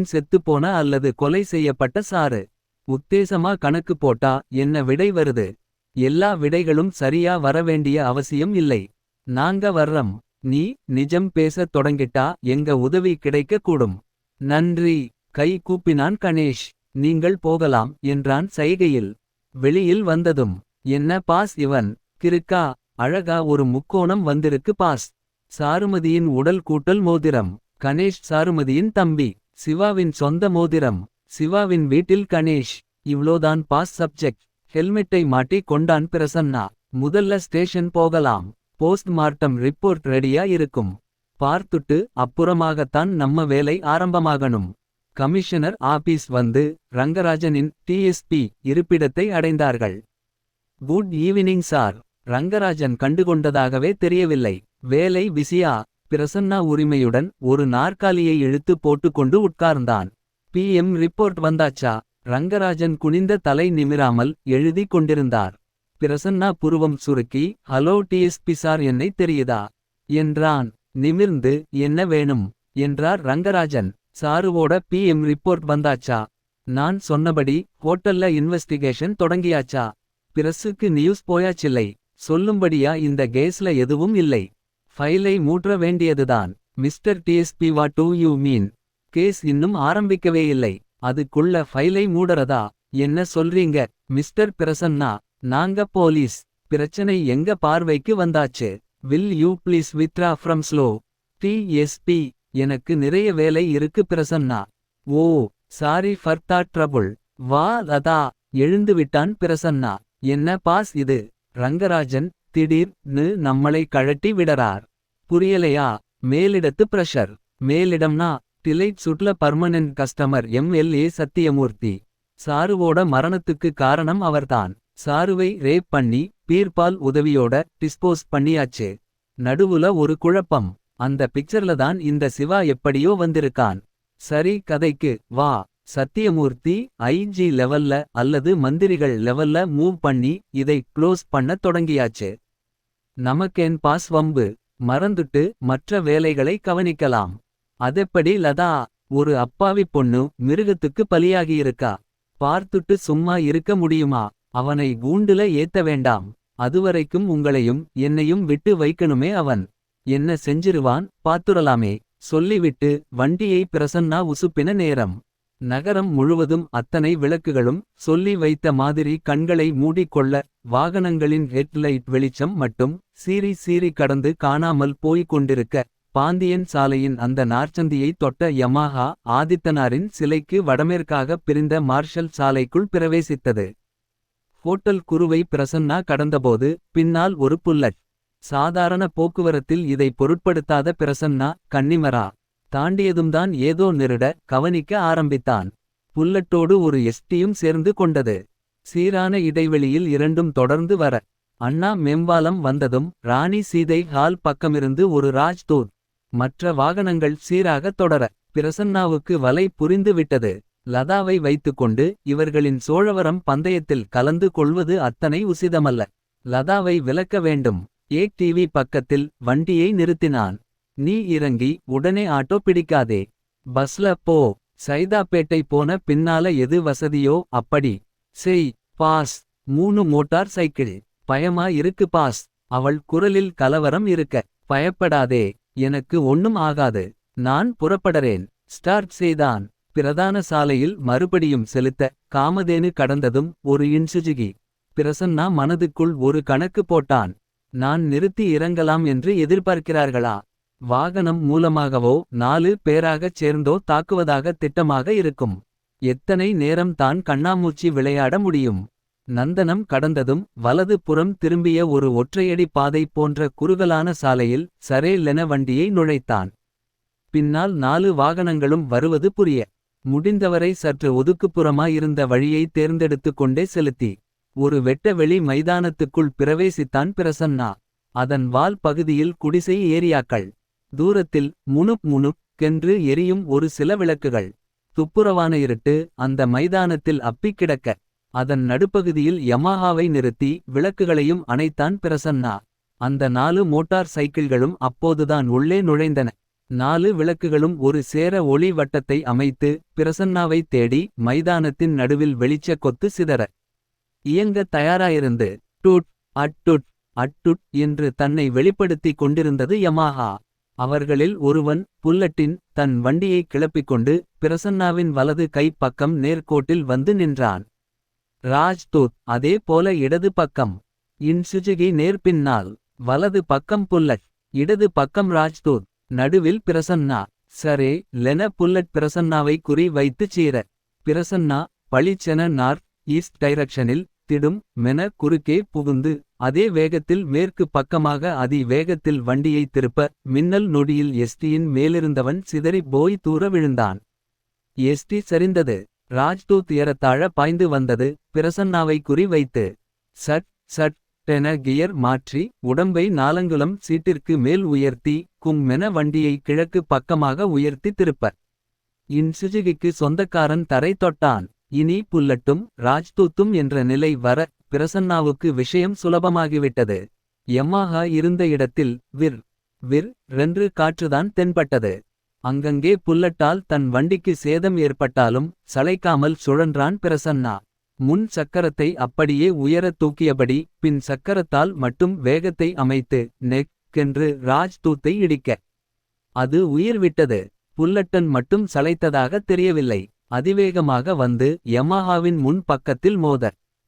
செத்துப்போன அல்லது கொலை செய்யப்பட்ட சாரு. உத்தேசமா கணக்கு போட்டா என்ன விடை வருது. எல்லா விடைகளும் சரியா வரவேண்டிய அவசியம் இல்லை. நாங்க வர்றம். நீ நிஜம் பேசத் தொடங்கிட்டா எங்க உதவி கிடைக்க கூடும். நன்றி. கை கூப்பினான் கணேஷ். நீங்கள் போகலாம் என்றான் சைகையில். வெளியில் வந்ததும் என்ன பாஸ் இவன் கிறுக்கா. அழகா ஒரு முக்கோணம் வந்திருக்கு பாஸ். சாருமதியின் உடல் கூட்டல் மோதிரம். கணேஷ் சாருமதியின் தம்பி. சிவாவின் சொந்த மோதிரம். சிவாவின் வீட்டில் கணேஷ். இவ்ளோதான் pass subject. ஹெல்மெட்டை மாட்டி கொண்டான் பிரசன்னா. முதல்ல ஸ்டேஷன் போகலாம். போஸ்ட் மார்ட்டம் ரிப்போர்ட் ரெடியா இருக்கும். பார்த்துட்டு அப்புறமாகத்தான் நம்ம வேலை ஆரம்பமாகணும். கமிஷனர் ஆபீஸ் வந்து ரங்கராஜனின் டிஎஸ்பி இருப்பிடத்தை அடைந்தார்கள். Good evening sir. ரங்கராஜன் கண்டுகொண்டதாகவே தெரியவில்லை. வேலை பிஸியா. பிரசன்னா உரிமையுடன் ஒரு நாற்காலியை இழுத்து போட்டுக்கொண்டு உட்கார்ந்தான். பிஎம் ரிப்போர்ட் வந்தாச்சா. ரங்கராஜன் குனிந்த தலை நிமிராமல் எழுதி கொண்டிருந்தார். பிரசன்னா புருவம் சுருக்கி ஹலோ டிஎஸ்பி சார் என்னை தெரியுதா என்றான். நிமிர்ந்து என்ன வேணும் என்றார் ரங்கராஜன். சாருவோட பிஎம் ரிப்போர்ட் வந்தாச்சா. நான் சொன்னபடி ஹோட்டல்ல இன்வெஸ்டிகேஷன் தொடங்கியாச்சா. பிரசுக்கு நியூஸ் போயாச்சில்லை. சொல்லும்படியா இந்த கேஸ்ல எதுவும் இல்லை. ஃபைலை மூற்ற வேண்டியதுதான். Mister DSP what do you mean. Case இன்னும் ஆரம்பிக்கவே இல்லை. அதுக்குள்ள ஃபைலை மூடறதா. என்ன சொல்றீங்க மிஸ்டர் பிரசன்னா. நாங்க போலீஸ். பிரச்சனை எங்க பார்வைக்கு வந்தாச்சு. Will you please withdraw from slow. DSP எனக்கு நிறைய வேலை இருக்கு பிரசன்னா. ஓ சாரி ஃபார் தட் ட்ரபுள். வா லதா. எழுந்துவிட்டான் பிரசன்னா. என்ன பாஸ் இது. ரங்கராஜன் திடீர்னு நம்மளை கழட்டி விடறார். புரியலையா. மேலிடத்து பிரஷர். மேலிடம்னா டிலைட் சுட்ல பர்மனன்ட் கஸ்டமர் எம்எல்ஏ சத்தியமூர்த்தி. சாருவோட மரணத்துக்கு காரணம் அவர்தான். சாருவை ரேப் பண்ணி பீர்பால் உதவியோட டிஸ்போஸ் பண்ணியாச்சு. நடுவுல ஒரு குழப்பம். அந்த பிக்சர்ல தான் இந்த சிவா எப்படியோ வந்திருக்கான். சரி கதைக்கு வா. சத்தியமூர்த்தி ஐஜி லெவல்ல அல்லது மந்திரிகள் லெவல்ல மூவ் பண்ணி இதை க்ளோஸ் பண்ண தொடங்கியாச்சு. நமக்கேன் பாஸ் வம்பு. மறந்துட்டு மற்ற வேலைகளை கவனிக்கலாம். அதெப்படி லதா. ஒரு அப்பாவி பொண்ணு மிருகத்துக்கு பலியாகியிருக்கா. பார்த்துட்டு சும்மா இருக்க முடியுமா. அவனை கூண்டுல ஏத்த வேண்டாம். அதுவரைக்கும் உங்களையும் என்னையும் விட்டு வைக்கணுமே அவன். என்ன செஞ்சிருவான் பாத்துரலாமே. சொல்லிவிட்டு வண்டியை பிரசன்னா உசுப்பின நேரம். நகரம் முழுவதும் அத்தனை விளக்குகளும் சொல்லி வைத்த மாதிரி கண்களை மூடிக்கொள்ள. வாகனங்களின் ஹெட்லைட் வெளிச்சம் மட்டும் சீறி சீறி கடந்து காணாமல் போய்க் கொண்டிருக்க. பாந்தியன் சாலையின் அந்த நாற்சந்தியை தொட்ட யமாஹா ஆதித்தனாரின் சிலைக்கு வடமேற்காக பிரிந்த மார்ஷல் சாலைக்குள் பிரவேசித்தது. ஹோட்டல் குருவை பிரசன்னா கடந்தபோது பின்னால் ஒரு புல்லட். சாதாரண போக்குவரத்தில் இதை பொருட்படுத்தாத பிரசன்னா கன்னிமரா தாண்டியதும்தான் ஏதோ நிருட கவனிக்க ஆரம்பித்தான். புல்லட்டோடு ஒரு எஸ்டியும் சேர்ந்து கொண்டது. சீரான இடைவெளியில் இரண்டும் தொடர்ந்து வர. அண்ணா மேம்பாலம் வந்ததும் ராணி சீதை ஹால் பக்கமிருந்து ஒரு ராஜ்தூத். மற்ற வாகனங்கள் சீராக தொடர. பிரசன்னாவுக்கு வலை புரிந்து விட்டது. லதாவை வைத்துக்கொண்டு இவர்களின் சோழவரம் பந்தயத்தில் கலந்து கொள்வது அத்தனை உசிதமல்ல. லதாவை விலக்க வேண்டும். ஏக் டிவி பக்கத்தில் வண்டியை நிறுத்தினான். நீ இறங்கி உடனே ஆட்டோ பிடிக்காதே. பஸ்ல போ. சைதாப்பேட்டை போன பின்னால எது வசதியோ அப்படி செய் பாஸ். 3 motor cycle. பயமா இருக்கு பாஸ். அவள் குரலில் கலவரம் இருக்க. பயப்படாதே. எனக்கு ஒண்ணும் ஆகாது. நான் புறப்படறேன். ஸ்டார்ட் செய்தான். பிரதான சாலையில் மறுபடியும் செலுத்த. காமதேனு கடந்ததும் ஒரு இன்சுஜுகி. பிரசன்னா மனதுக்குள் ஒரு கணக்கு போட்டான். நான் நிறுத்தி இறங்கலாம் என்று எதிர்பார்க்கிறார்களா. வாகனம் மூலமாகவோ 4 பேராகச் சேர்ந்தோ தாக்குவதாக திட்டமாக இருக்கும். எத்தனை நேரம் தான் கண்ணாமூச்சி விளையாட முடியும். நந்தனம் கடந்ததும் வலது புறம் திரும்பிய ஒரு ஒற்றையடி பாதை போன்ற குறுகலான சாலையில் சரேலென வண்டியை நுழைத்தான். பின்னால் 4 வாகனங்களும் வருவது புரிய. முடிந்தவரை சற்று ஒதுக்குப்புறமாயிருந்த வழியை தேர்ந்தெடுத்து கொண்டே செலுத்தி. ஒரு வெட்டவெளி மைதானத்துக்குள் பிரவேசித்தான் பிரசன்னா. அதன் வால் பகுதியில் குடிசை ஏரியாக்கள். தூரத்தில் முணுக் எரியும் ஒரு சில விளக்குகள். துப்புரவான இருட்டு அந்த மைதானத்தில் அப்பிக் கிடக்க. அதன் நடுப்பகுதியில் யமாஹாவை நிறுத்தி விளக்குகளையும் அணைத்தான் பிரசன்னா. அந்த 4 மோட்டார் சைக்கிள்களும் அப்போதுதான் உள்ளே நுழைந்தன. 4 விளக்குகளும் ஒரு சேர ஒளி வட்டத்தை அமைத்து பிரசன்னாவை தேடி மைதானத்தின் நடுவில் வெளிச்ச கொத்து சிதற. இயங்க தயாராயிருந்து அட்டுட் அட்டுட் அட்டுட் என்று தன்னை வெளிப்படுத்திக் கொண்டிருந்தது யமாஹா. அவர்களில் ஒருவன் புல்லட்டின் தன் வண்டியை கிளப்பிக்கொண்டு பிரசன்னாவின் வலது கை பக்கம் நேர்கோட்டில் வந்து நின்றான். ராஜ்தூத் அதே போல இடது பக்கம். இன்சுஜுகி நேர்பின்னால். வலது பக்கம் புல்லட். இடது பக்கம் ராஜ்தூத். நடுவில் பிரசன்னா. சரே லென புல்லட் பிரசன்னாவை குறி வைத்து சீர. பிரசன்னா பளிச்சென நார்த் ஈஸ்ட் டைரக்ஷனில் திடும் மென குறுக்கே புகுந்து அதே வேகத்தில் மேற்கு பக்கமாக அதி வேகத்தில் வண்டியை திருப்ப மின்னல் நொடியில் எஸ்டியின் மேலிருந்தவன் சிதறி போய் தூர விழுந்தான். எஸ்டி சரிந்தது. ராஜ்தூத் ஏறத்தாழ பாய்ந்து வந்தது பிரசன்னாவை குறி வைத்து. சட் சட் டென கியர் மாற்றி உடம்பை நாலங்குலம் சீட்டிற்கு மேல் உயர்த்தி மென வண்டியை கிழக்கு பக்கமாக உயர்த்தி திருப்ப. இன்சுஜுகிக்கு சொந்தக்காரன் தரை தொட்டான். இனி புல்லட்டும் ராஜ்தூத்தும் என்ற நிலை வர பிரசன்னாவுக்கு விஷயம் சுலபமாகிவிட்டது. யமாஹா இருந்த இடத்தில் விர் விர் ரென்று காற்றுதான் தென்பட்டது. அங்கங்கே புல்லட்டால் தன் வண்டிக்கு சேதம் ஏற்பட்டாலும் சளைக்காமல் சுழன்றான் பிரசன்னா. முன் சக்கரத்தை அப்படியே உயரத் தூக்கியபடி பின் சக்கரத்தால் மட்டும் வேகத்தை அமைத்து நெக்கென்று ராஜ்தூத்தை இடிக்க. அது உயிர் விட்டது. புல்லட்டன் மட்டும் சளைத்ததாக தெரியவில்லை. அதிவேகமாக வந்து யமாஹாவின் முன் பக்கத்தில் மோத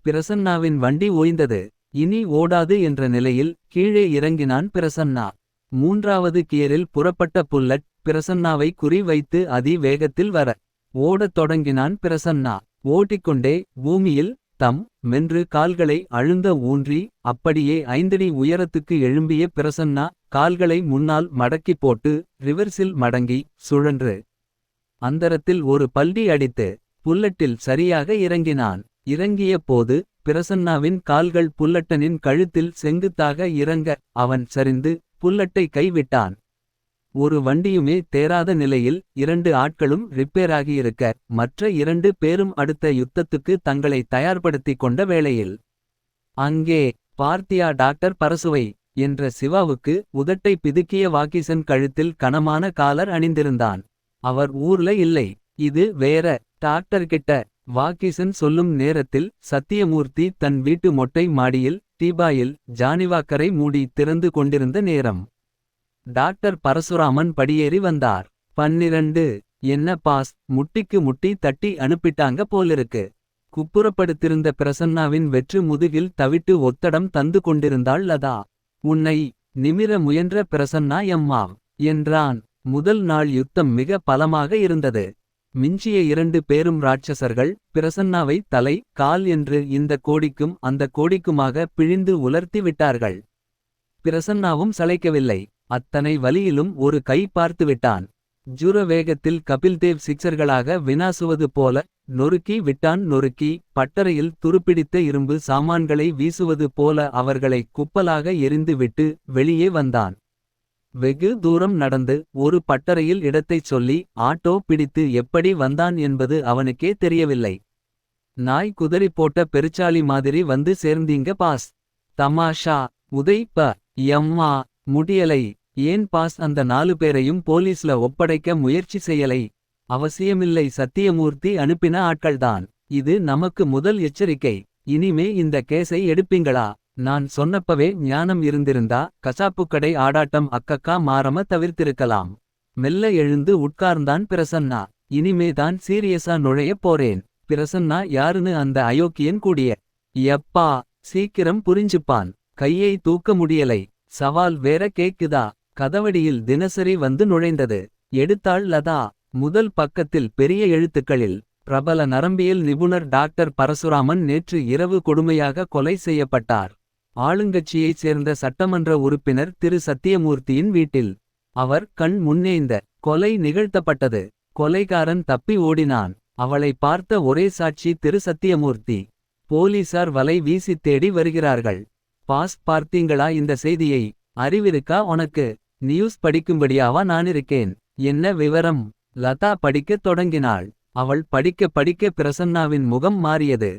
பிரசன்னாவின் வண்டி ஓய்ந்தது. இனி ஓடாது என்ற நிலையில் கீழே இறங்கினான் பிரசன்னா. மூன்றாவது கியரில் புறப்பட்ட புல்லட் பிரசன்னாவை குறி வைத்து அதி வேகத்தில் வர ஓடத் தொடங்கினான் பிரசன்னா. ஓட்டிக்கொண்டே பூமியில் தம் மென்று கால்களை அழுந்த ஊன்றி அப்படியே 5 அடி உயரத்துக்கு எழும்பிய பிரசன்னா கால்களை முன்னால் மடக்கி போட்டு ரிவர்ஸில் மடங்கி சுழன்று அந்தரத்தில் ஒரு பல்டி அடித்து புல்லட்டில் சரியாக இறங்கினான். இறங்கிய போது பிரசன்னாவின் கால்கள் புல்லட்டனின் கழுத்தில் செங்குத்தாக இறங்க அவன் சரிந்து புல்லட்டை கைவிட்டான். ஒரு வண்டியுமே தேராத நிலையில் 2 ஆட்களும் ரிப்பேராகியிருக்க மற்ற 2 பேரும் அடுத்த யுத்தத்துக்கு தங்களை தயார்படுத்திக் கொண்ட வேளையில் அங்கே பார்த்தியா டாக்டர் பரசுவை என்ற சிவாவுக்கு உதட்டை பிதுக்கிய வாக்கிசன் கழுத்தில் கனமான காலர் அணிந்திருந்தான். அவர் ஊர்ல இல்லை. இது வேற டாக்டர்கிட்ட. வாக்கிசன் சொல்லும் நேரத்தில் சத்தியமூர்த்தி தன் வீட்டு மொட்டை மாடியில் டீபாயில் ஜானிவாக்கரை மூடி திறந்து கொண்டிருந்த நேரம். டாக்டர் பரசுராமன் படியேறி வந்தார். 12 என்ன பாஸ் முட்டிக்கு முட்டி தட்டி அனுப்பிட்டாங்க போலிருக்கு. குப்புறப்படுத்திருந்த பிரசன்னாவின் வெற்று முதுகில் தவிட்டு ஒத்தடம் தந்து கொண்டிருந்தாள் லதா. உன்னை நிமிர முயன்ற பிரசன்னா எம்மாவ் என்றான். முதல் நாள் யுத்தம் மிக பலமாக இருந்தது. மிஞ்சிய 2 பேரும் ராட்சசர்கள் பிரசன்னாவை தலை கால் என்று இந்த கோடிக்கும் அந்த கோடிக்குமாக பிழிந்து உலர்த்தி விட்டார்கள். பிரசன்னாவும் சளைக்கவில்லை. அத்தனை வலியிலும் ஒரு கை பார்த்து விட்டான். ஜுர வேகத்தில் கபில்தேவ் சிக்சர்களாக வினாசுவது போல நொறுக்கி விட்டான். நொறுக்கி பட்டறையில் துருப்பிடித்த இரும்பு சாமான்களை வீசுவது போல அவர்களை குப்பலாக எரிந்து விட்டு வெளியே வந்தான். வெகு தூரம் நடந்து ஒரு பட்டறையில் இடத்தைச் சொல்லி ஆட்டோ பிடித்து எப்படி வந்தான் என்பது அவனுக்கே தெரியவில்லை. நாய் குதறி போட்ட பெருச்சாளி மாதிரி வந்து சேர்ந்தீங்க பாஸ். தமாஷா உதை ப யம்மா முடியலை. ஏன் பாஸ் அந்த 4 பேரையும் போலீஸ்ல ஒப்படைக்க முயற்சி செய்யலை. அவசியமில்லை. சத்தியமூர்த்தி அனுப்பின ஆட்கள்தான். இது நமக்கு முதல் எச்சரிக்கை. இனிமே இந்த கேஸை எடுப்பீங்களா? நான் சொன்னப்பவே ஞானம் இருந்திருந்தா கசாப்புக்கடை ஆடாட்டம் அக்கக்கா மாறம தவிர்த்திருக்கலாம். மெல்ல எழுந்து உட்கார்ந்தான் பிரசன்னா. இனிமேதான் சீரியஸா நுழையப் போறேன். பிரசன்னா யாருன்னு அந்த அயோக்கியன் கூடிய யப்பா சீக்கிரம் புரிஞ்சுப்பான். கையை தூக்க முடியலை. சவால் வேற கேக்குதா? கதவடியில் தினசரி வந்து நுழைந்தது. எடுத்தாள் லதா. முதல் பக்கத்தில் பெரிய எழுத்துக்களில் பிரபல நரம்பியல் நிபுணர் டாக்டர் பரசுராமன் நேற்று இரவு கொடுமையாக கொலை செய்யப்பட்டார். ஆளுங்கட்சியைச் சேர்ந்த சட்டமன்ற உறுப்பினர் திரு சத்தியமூர்த்தியின் வீட்டில். அவர் கண் முன்னே இந்த கொலை நிகழ்த்தப்பட்டது. கொலைகாரன் தப்பி ஓடினான். அவளை பார்த்த ஒரே சாட்சி திரு சத்தியமூர்த்தி. போலீசார் வலை வீசி தேடி வருகிறார்கள். பாஸ் பார்த்தீங்களா இந்த செய்தியை? அறிவிருக்கா உனக்கு? நியூஸ் படிக்கும்படியாவா நானிருக்கேன். என்ன விவரம்? லதா படிக்கத் தொடங்கினாள். அவள் படிக்க படிக்க பிரசன்னாவின் முகம் மாறியது.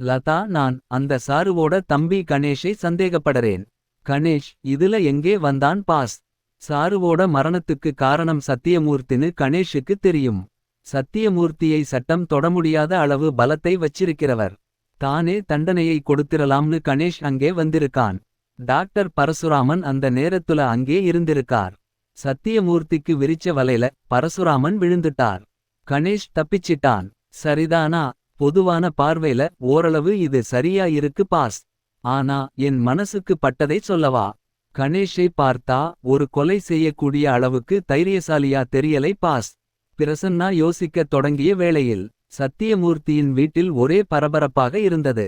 லதா நான் அந்த சாருவோட தம்பி கணேஷை சந்தேகப்படறேன். கணேஷ் இதுல எங்கே வந்தான் பாஸ்? சாருவோட மரணத்துக்கு காரணம் சத்தியமூர்த்தின்னு கணேஷுக்கு தெரியும். சத்தியமூர்த்தியை சட்டம் தொடமுடியாத அளவு பலத்தை வச்சிருக்கிறவர். தானே தண்டனையை கொடுத்திரலாம்னு கணேஷ் அங்கே வந்திருக்கான். டாக்டர் பரசுராமன் அந்த நேரத்துல அங்கே இருந்திருக்கார். சத்தியமூர்த்திக்கு விரிச்ச வலையில பரசுராமன் விழுந்துட்டார். கணேஷ் தப்பிச்சிட்டான். சரிதானா? பொதுவான பார்வையில ஓரளவு இது சரியா இருக்கு பாஸ். ஆனா என் மனசுக்கு பட்டதை சொல்லவா? கணேஷை பார்த்தா ஒரு கொலை செய்யக்கூடிய அளவுக்கு தைரியசாலியா தெரியலை பாஸ். பிரசன்னா யோசிக்கத் தொடங்கிய வேளையில் சத்தியமூர்த்தியின் வீட்டில் ஒரே பரபரப்பாக இருந்தது.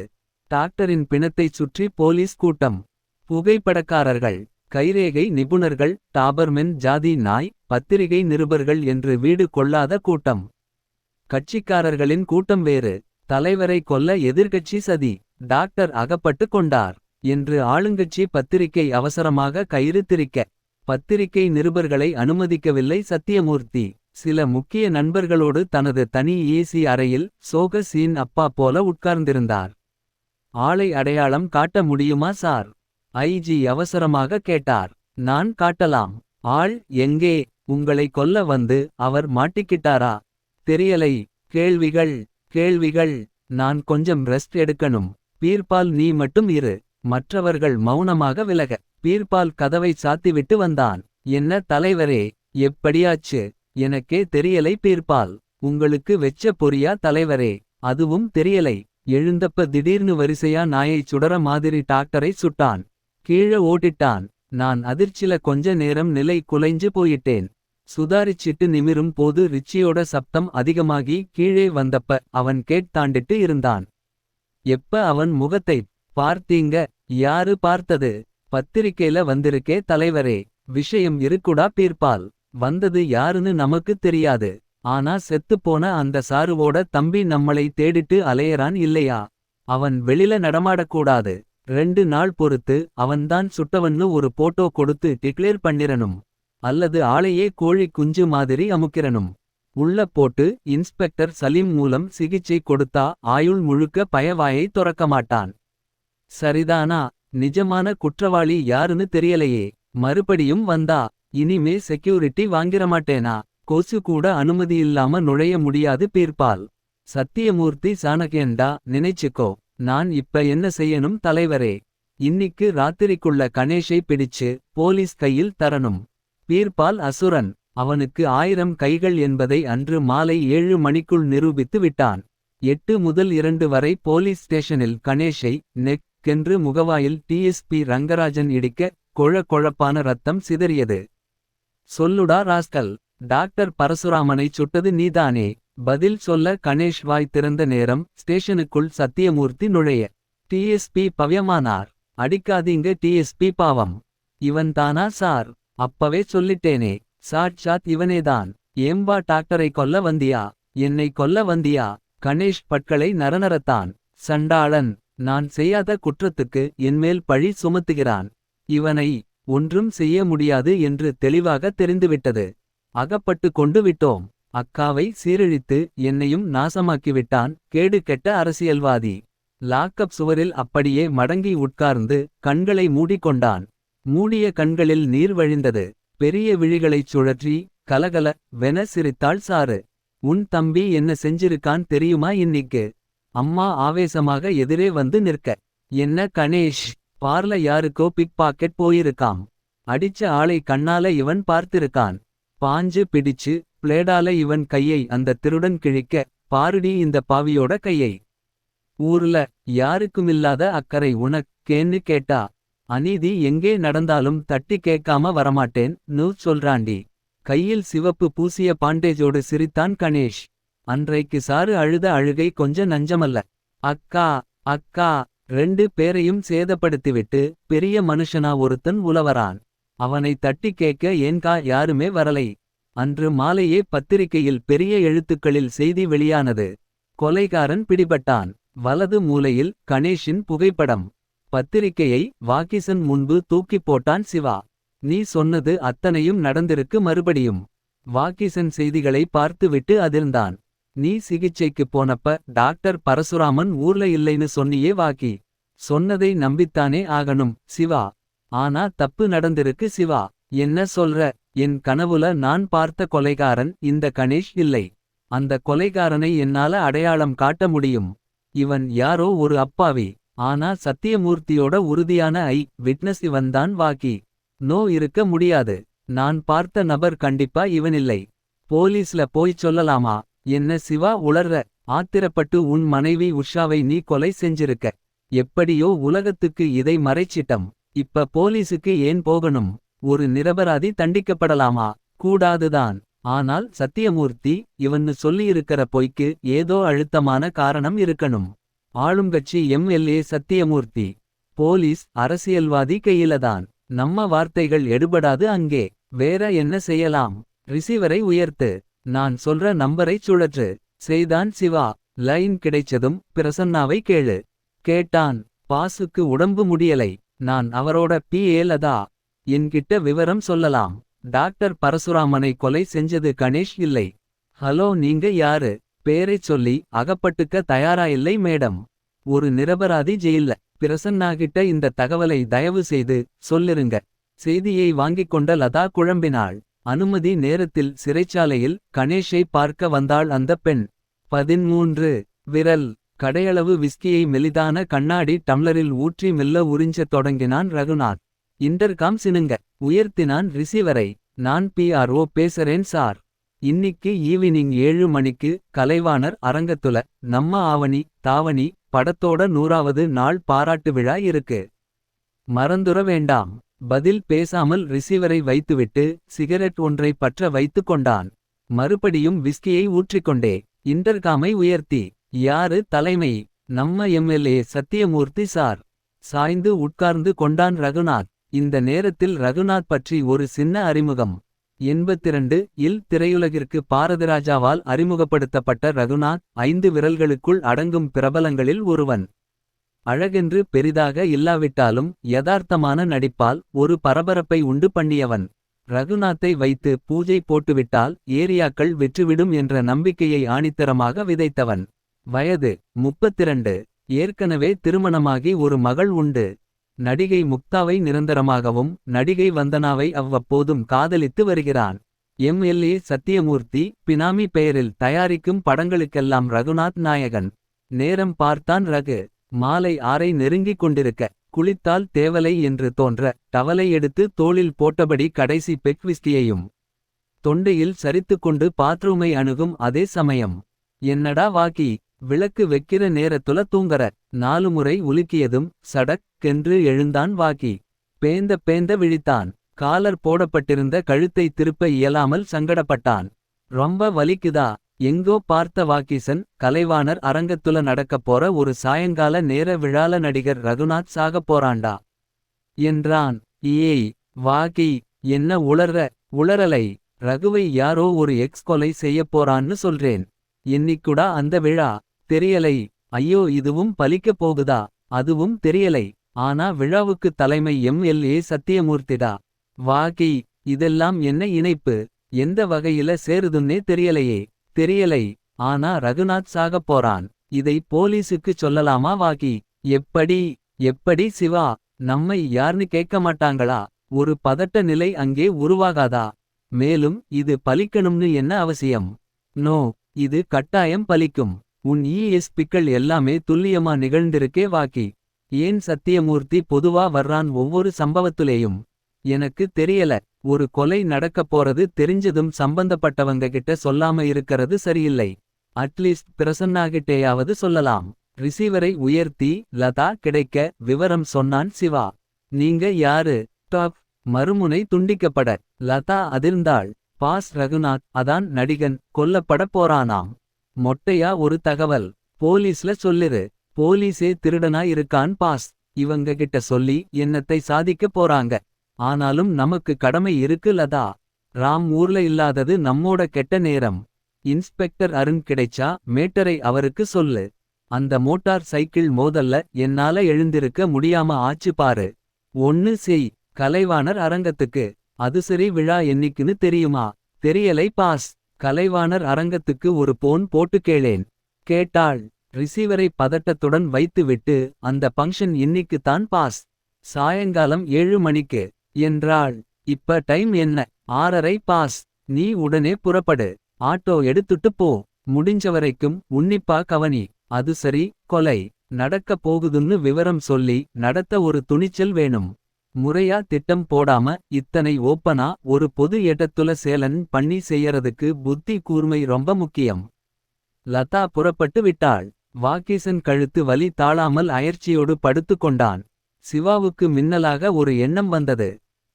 டாக்டரின் பிணத்தைச் சுற்றி போலீஸ் கூட்டம், புகைப்படக்காரர்கள், கைரேகை நிபுணர்கள், டாபர்மென் ஜாதி நாய், பத்திரிகை நிருபர்கள் என்று வீடு கொள்ளாத கூட்டம். கட்சிக்காரர்களின் கூட்டம் வேறு. தலைவரை கொல்ல எதிர்க்கட்சி சதி. டாக்டர் அகப்பட்டு கொண்டார் என்று ஆளுங்கட்சி பத்திரிகை அவசரமாக கயிறு திரிக்க. பத்திரிகை நிருபர்களை அனுமதிக்கவில்லை சத்தியமூர்த்தி. சில முக்கிய நண்பர்களோடு தனது தனி ஏசி அறையில் சோக சீன் அப்பா போல உட்கார்ந்திருந்தார். ஆளை அடையாளம் காட்ட முடியுமா சார்? ஐஜி அவசரமாக கேட்டார். நான் காட்டலாம். ஆள் எங்கே? உங்களை கொல்ல வந்து அவர் மாட்டிக்கிட்டாரா? தெரியலை. கேள்விகள் கேள்விகள். நான் கொஞ்சம் ரெஸ்ட் எடுக்கணும். பீர்பால் நீ மட்டும் இரு. மற்றவர்கள் மௌனமாக விலக. பீர்பால் கதவை சாத்திவிட்டு வந்தான். என்ன தலைவரே, எப்படியாச்சு? எனக்கே தெரியலை பீர்பால். உங்களுக்கு வெச்ச பொரியா தலைவரே? அதுவும் தெரியலை. எழுந்தப்ப திடீர்னு வரிசையா நாயைச் சுடற மாதிரி டாக்டரை சுட்டான். கீழ ஓட்டிட்டான். நான் அதிர்ச்சில கொஞ்ச நேரம் நிலை குலைஞ்சு போயிட்டேன். சுதாரிச்சிட்டு நிமிரும் போது ரிச்சியோட சப்தம் அதிகமாகி கீழே வந்தப்ப அவன் தாண்டிட்டு இருந்தான். எப்ப அவன் முகத்தைப் பார்த்தீங்க? யாரு பார்த்தது? பத்திரிக்கையில வந்திருக்கே தலைவரே. விஷயம் இருக்குடா பீர்பால். வந்தது யாருன்னு நமக்கு தெரியாது. ஆனா செத்துப்போன அந்த சாருவோட தம்பி நம்மளை தேடிட்டு அலையறான் இல்லையா? அவன் வெளில நடமாடக்கூடாது. 2 நாள் பொறுத்து அவன்தான் சுட்டவன்னு ஒரு போட்டோ கொடுத்து டிக்ளேர் பண்ணிரணும். அல்லது ஆளையே கோழி குஞ்சு மாதிரி அமுக்கிறனும். உள்ள போட்டு இன்ஸ்பெக்டர் சலீம் மூலம் சிகிச்சை கொடுத்தா ஆயுள் முழுக்க பயவாயை தொறக்கமாட்டான். சரிதானா? நிஜமான குற்றவாளி யாருன்னு தெரியலையே. மறுபடியும் வந்தா இனிமே செக்யூரிட்டி வாங்கிரமாட்டேனா? கொசு கூட அனுமதியில்லாம நுழைய முடியாது பீர்பால். சத்தியமூர்த்தி சாணக்கியன்டா நினைச்சுக்கோ. நான் இப்ப என்ன செய்யணும் தலைவரே? இன்னிக்கு ராத்திரிக்குள்ள கணேஷை பிடிச்சு போலீஸ் கையில் தரணும். பீர்பால் அசுரன். அவனுக்கு 1000 கைகள் என்பதை அன்று மாலை 7 மணிக்குள் நிரூபித்து விட்டான். 8 முதல் 2 வரை போலீஸ் ஸ்டேஷனில் கணேஷை கென்று முகவாயில் டிஎஸ்பி ரங்கராஜன் இடிக்க கொழப்பான ரத்தம் சிதறியது. சொல்லுடா ராஸ்கல். டாக்டர் பரசுராமனை சுட்டது நீதானே? பதில் சொல்ல கணேஷ் வாய் திறந்த நேரம் ஸ்டேஷனுக்குள் சத்தியமூர்த்தி நுழைய டிஎஸ்பி பவ்யமானார். அடிக்காதீங்க டிஎஸ்பி பாவம். இவன் தானா சார்? அப்பவே சொல்லிட்டேனே. சாட்சாத் இவனேதான். ஏம்பா டாக்டரை கொல்ல வந்தியா? என்னை கொல்ல வந்தியா? கணேஷ் பற்களை நரநரத்தான். சண்டாளன். நான் செய்யாத குற்றத்துக்கு என்மேல் பழி சுமத்துகிறான். இவனை ஒன்றும் செய்ய முடியாது என்று தெளிவாக தெரிந்துவிட்டது. அகப்பட்டு கொண்டு விட்டோம். அக்காவை சீரழித்து என்னையும் நாசமாக்கிவிட்டான் கேடு கெட்ட அரசியல்வாதி. லாக்கப் சுவரில் அப்படியே மடங்கி உட்கார்ந்து கண்களை மூடிக்கொண்டான். மூடிய கண்களில் நீர் வழிந்தது. பெரிய விழிகளைச் சுழற்றி கலகல வென சிரித்தாள் சாரு. உன் தம்பி என்ன செஞ்சிருக்கான் தெரியுமா இன்னிக்கு? அம்மா ஆவேசமாக எதிரே வந்து நிற்க. என்ன கணேஷ்? பார்ல யாருக்கோ பிக் பாக்கெட் போயிருக்காம். அடிச்ச ஆளை கண்ணால இவன் பார்த்திருக்கான். பாஞ்சு பிடிச்சு பிளேடால இவன் கையை அந்த திருடன் கிழிக்க. பாருடி இந்த பாவியோட கையை. ஊர்ல யாருக்குமில்லாத அக்கறை உனக்கேன்னு கேட்டா. அநீதி எங்கே நடந்தாலும் தட்டி கேட்காம வரமாட்டேன் சொல்றாண்டி. கையில் சிவப்பு பூசிய பாண்டேஜோடு சிரித்தான் கணேஷ். அன்றைக்கு சாரு அழுத அழுகை கொஞ்ச நஞ்சமல்ல. அக்கா அக்கா 2 பேரையும் சேதப்படுத்திவிட்டு பெரிய மனுஷனா ஒருத்தன் உலவரான். அவனை தட்டி கேட்க ஏன்கா யாருமே வரலை. அன்று மாலையே பத்திரிகையில் பெரிய எழுத்துக்களில் செய்தி வெளியானது. கொலைகாரன் பிடிபட்டான். வலது மூலையில் கணேஷின் புகைப்படம். பத்திரிகையை வாக்கிசன் முன்பு தூக்கி போட்டான் சிவா. நீ சொன்னது அத்தனையும் நடந்திருக்கு மறுபடியும். வாக்கிசன் செய்திகளை பார்த்துவிட்டு அதிர்ந்தான். நீ சிகிச்சைக்கு போனப்ப டாக்டர் பரசுராமன் ஊர்ல இல்லைன்னு சொன்னியே வாக்கி. சொன்னதை நம்பித்தானே ஆகணும் சிவா. ஆனா தப்பு நடந்திருக்கு சிவா. என்ன சொல்ற? என் கனவுல நான் பார்த்த கொலைகாரன் இந்த கணேஷ் இல்லை. அந்த கொலைகாரனை என்னால அடையாளம் காட்ட முடியும். இவன் யாரோ ஒரு அப்பாவி. ஆனா சத்தியமூர்த்தியோட உறுதியான விட்னஸ் இவன்தான் வாக்கி. நோ இருக்க முடியாது. நான் பார்த்த நபர் கண்டிப்பா இவனில்லை. போலீஸ்ல போய்ச் சொல்லலாமா? என்ன சிவா உளர்ற? ஆத்திரப்பட்டு உன் மனைவி உஷாவை நீ கொலை செஞ்சிருக்க. எப்படியோ உலகத்துக்கு இதை மறைச்சிட்டம். இப்ப போலீசுக்கு ஏன் போகணும்? ஒரு நிரபராதி தண்டிக்கப்படலாமா? கூடாதுதான். ஆனால் சத்தியமூர்த்தி இவன்னு சொல்லியிருக்கிற பொய்க்கு ஏதோ அழுத்தமான காரணம் இருக்கணும். ஆளுங்கட்சி எம்எல்ஏ சத்தியமூர்த்தி. போலீஸ் அரசியல்வாதி கையிலதான். நம்ம வார்த்தைகள் எடுபடாது அங்கே. வேற என்ன செய்யலாம்? ரிசீவரை உயர்த்து. நான் சொல்ற நம்பரைச் சுழற்று. செய்தான் சிவா. லைன் கிடைச்சதும் பிரசன்னாவை கேளு. கேட்டான். பாசுக்கு உடம்பு முடியலை. நான் அவரோட PA-லதா. என்கிட்ட விவரம் சொல்லலாம். டாக்டர் பரசுராமனை கொலை செஞ்சது கணேஷ் இல்லை. ஹலோ, நீங்க யாரு? பேரைச் சொல்லி அகப்பட்டுக்க தயாரா இல்லை மேடம். ஒரு நிரபராதி ஜெயில்ல. பிரசன்னாகிட்ட இந்த தகவலை தயவு செய்து சொல்லிருங்க. செய்தியை வாங்கிக் கொண்ட லதா குழம்பினாள். அனுமதி நேரத்தில் சிறைச்சாலையில் கணேஷை பார்க்க வந்தாள் அந்த பெண். 13 விரல் கடையளவு விஸ்கியை மெலிதான கண்ணாடி டம்ளரில் ஊற்றி மெல்ல உறிஞ்சத் தொடங்கினான் ரகுநாத். இன்டர்காம் சினுங்க. உயர்த்தினான் ரிசீவரை. நான் PRO பேசறேன் சார். இன்னிக்கு ஈவினிங் 7 மணிக்கு கலைவாணர் அரங்கத்துல நம்ம ஆவணி தாவணி படத்தோட 100வது நாள் பாராட்டு விழா இருக்கு. மறந்துற வேண்டாம். பதில் பேசாமல் ரிசீவரை வைத்துவிட்டு சிகரெட் ஒன்றை பற்ற வைத்து கொண்டான். மறுபடியும் விஸ்கியை ஊற்றிக்கொண்டே இன்டர்காமை உயர்த்தி. யாரு தலைமை? நம்ம எம்எல்ஏ சத்தியமூர்த்தி சார். சாய்ந்து உட்கார்ந்து கொண்டான் ரகுநாத். இந்த நேரத்தில் ரகுநாத் பற்றி ஒரு சின்ன அறிமுகம். 82 இல் திரையுலகிற்கு பாரதிராஜாவால் அறிமுகப்படுத்தப்பட்ட ரகுநாத் 5 விரல்களுக்குள் அடங்கும் பிரபலங்களில் ஒருவன். அழகென்று பெரிதாக இல்லாவிட்டாலும் யதார்த்தமான நடிப்பால் ஒரு பரபரப்பை உண்டு பண்ணியவன். ரகுநாத்தை வைத்து பூஜை போட்டுவிட்டால் ஏரியாக்கள் வெற்றிவிடும் என்ற நம்பிக்கையை ஆணித்தரமாக விதைத்தவன். வயது 32. ஏற்கனவே திருமணமாகி ஒரு மகள் உண்டு. நடிகை முக்தாவை நிரந்தரமாகவும் நடிகை வந்தனாவை அவ்வப்போதும் காதலித்து வருகிறான். எம்எல்ஏ சத்தியமூர்த்தி பினாமி பெயரில் தயாரிக்கும் படங்களுக்கெல்லாம் ரகுநாத் நாயகன். நேரம் பார்த்தான் ரகு. மாலை 6 நெருங்கிக் கொண்டிருக்க. குளித்தால் தேவலை என்று தோன்ற டவலை எடுத்து தோளில் போட்டபடி கடைசி பெக் விஸ்கியையும் தொண்டையில் சரித்துக்கொண்டு பாத்ரூமை அணுகும் அதே சமயம். என்னடா வாக்கி, விளக்கு வெக்கிற நேரத்துல தூங்கற. 4 முறை உலுக்கியதும் சடக் கென்று எழுந்தான் வாக்கி. பேந்த விழித்தான். காலர் போடப்பட்டிருந்த கழுத்தை திருப்ப இயலாமல் சங்கடப்பட்டான். ரொம்ப வலிக்குதா? எங்கோ பார்த்த வாக்கீசன் கலைவாணர் அரங்கத்துல நடக்கப் போற ஒரு சாயங்கால நேர விழால நடிகர் ரகுநாத் சாகப் போறான்டா என்றான். ஏய் வாக்கி, என்ன உளர்ற? உளறலை. ரகுவை யாரோ ஒரு எக்ஸ் கொலை செய்யப் போறான்னு சொல்றேன். என்னிக்குடா அந்த விழா? தெரியலை. ஐயோ, இதுவும் பலிக்கப் போகுதா? அதுவும் தெரியலை. ஆனா விழாவுக்கு தலைமை எம்எல்ஏ சத்தியமூர்த்திடா. வாக்கி, இதெல்லாம் என்ன இணைப்பு? எந்த வகையில சேருதுன்னே தெரியலையே. தெரியலை. ஆனா ரகுநாத் சாகப் போறான். இதை போலீசுக்கு சொல்லலாமா வாக்கி? எப்படி சிவா? நம்மை யார்னு கேட்க மாட்டாங்களா? ஒரு பதட்ட நிலை அங்கே உருவாகாதா? மேலும் இது பலிக்கணும்னு என்ன அவசியம்? நோ, இது கட்டாயம் பலிக்கும். உன் ESPக்கள் எல்லாமே துல்லியமா நிகழ்ந்திருக்கே வாக்கி. ஏன் சத்தியமூர்த்தி பொதுவா வர்றான் ஒவ்வொரு சம்பவத்துலேயும்? எனக்கு தெரியல. ஒரு கொலை நடக்கப் போறது தெரிஞ்சதும் சம்பந்தப்பட்டவங்க கிட்ட சொல்லாம இருக்கறது சரியில்லை. அட்லீஸ்ட் பிரசன்னாகிட்டேயாவது சொல்லலாம். ரிசீவரை உயர்த்தி லதா கிடைக்க விவரம் சொன்னான் சிவா. நீங்க யாரு? டாப். மறுமுனை துண்டிக்கப்பட. லதா அதிர்ந்தாள். பாஸ் ரகுநாத், அதான் நடிகன், கொல்லப்பட போறானாம். மொட்டையா ஒரு தகவல். போலீஸ்ல சொல்லிரு. போலீஸே திருடனா இருக்கான் பாஸ். இவங்க கிட்ட சொல்லி என்னத்தை சாதிக்க போறாங்க? ஆனாலும் நமக்கு கடமை இருக்கு லதா. ராம் ஊர்ல இல்லாதது நம்மோட கெட்ட நேரம். இன்ஸ்பெக்டர் அருண் கிடைச்சா மேட்டரை அவருக்கு சொல்லு. அந்த மோட்டார் சைக்கிள் மோதல்ல என்னால எழுந்திருக்க முடியாம ஆச்சு பாரு. ஒன்னு செய். கலைவாணர் அரங்கத்துக்கு. அது சரி, விழா என்னைக்குன்னு தெரியுமா? தெரியலை பாஸ். கலைவாணர் அரங்கத்துக்கு ஒரு போன் போட்டு கேளேன். கேட்டாள். ரிசீவரை பதட்டத்துடன் வைத்துவிட்டு அந்த பங்க்ஷன் இன்னிக்குத்தான் பாஸ். சாயங்காலம் 7 மணிக்கு என்றாள். இப்ப டைம் என்ன? 6:30 பாஸ். நீ உடனே புறப்படு. ஆட்டோ எடுத்துட்டு போ. முடிஞ்சவரைக்கும் உன்னிப்பா கவனி. அது சரி, கொலை. நடக்கப் போகுதுன்னு விவரம் சொல்லி நடத்த ஒரு துணிச்சல் வேணும். முறையா திட்டம் போடாம இத்தனை ஓப்பனா ஒரு பொது இடத்துல சேலன் பண்ணி செய்யறதுக்கு புத்தி கூர்மை ரொம்ப முக்கியம். லதா புறப்பட்டு விட்டாள். வாகீசன் கழுத்து வலி தாழாமல் அயர்ச்சியோடு படுத்து கொண்டான். சிவாவுக்கு மின்னலாக ஒரு எண்ணம் வந்தது.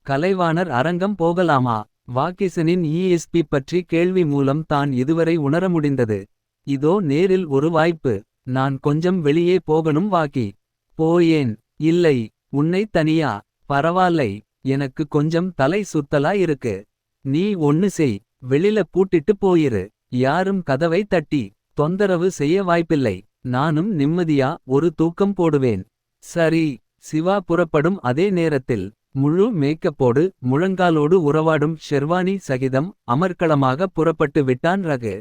கலைவாணர் அரங்கம் போகலாமா? வாகீசனின் ESP பற்றி கேள்வி மூலம் தான் இதுவரை உணர முடிந்தது. இதோ நேரில் ஒரு வாய்ப்பு. நான் கொஞ்சம் வெளியே போகணும் வாகி. போயேன். இல்லை. உன்னை தனியா? பரவால்லை. எனக்கு கொஞ்சம் தலை சுத்தலா இருக்கு. நீ ஒன்னு செய். வெளில பூட்டிட்டு போயிரு. யாரும் கதவை தட்டி தொந்தரவு செய்ய வாய்ப்பில்லை. நானும் நிம்மதியா ஒரு தூக்கம் போடுவேன். சரி. சிவா புறப்படும் அதே நேரத்தில் முழு மேக்கப்போடு முழங்காலோடு உறவாடும் ஷெர்வானி சகிதம் அமர்க்களமாக புறப்பட்டு விட்டான் ரகு.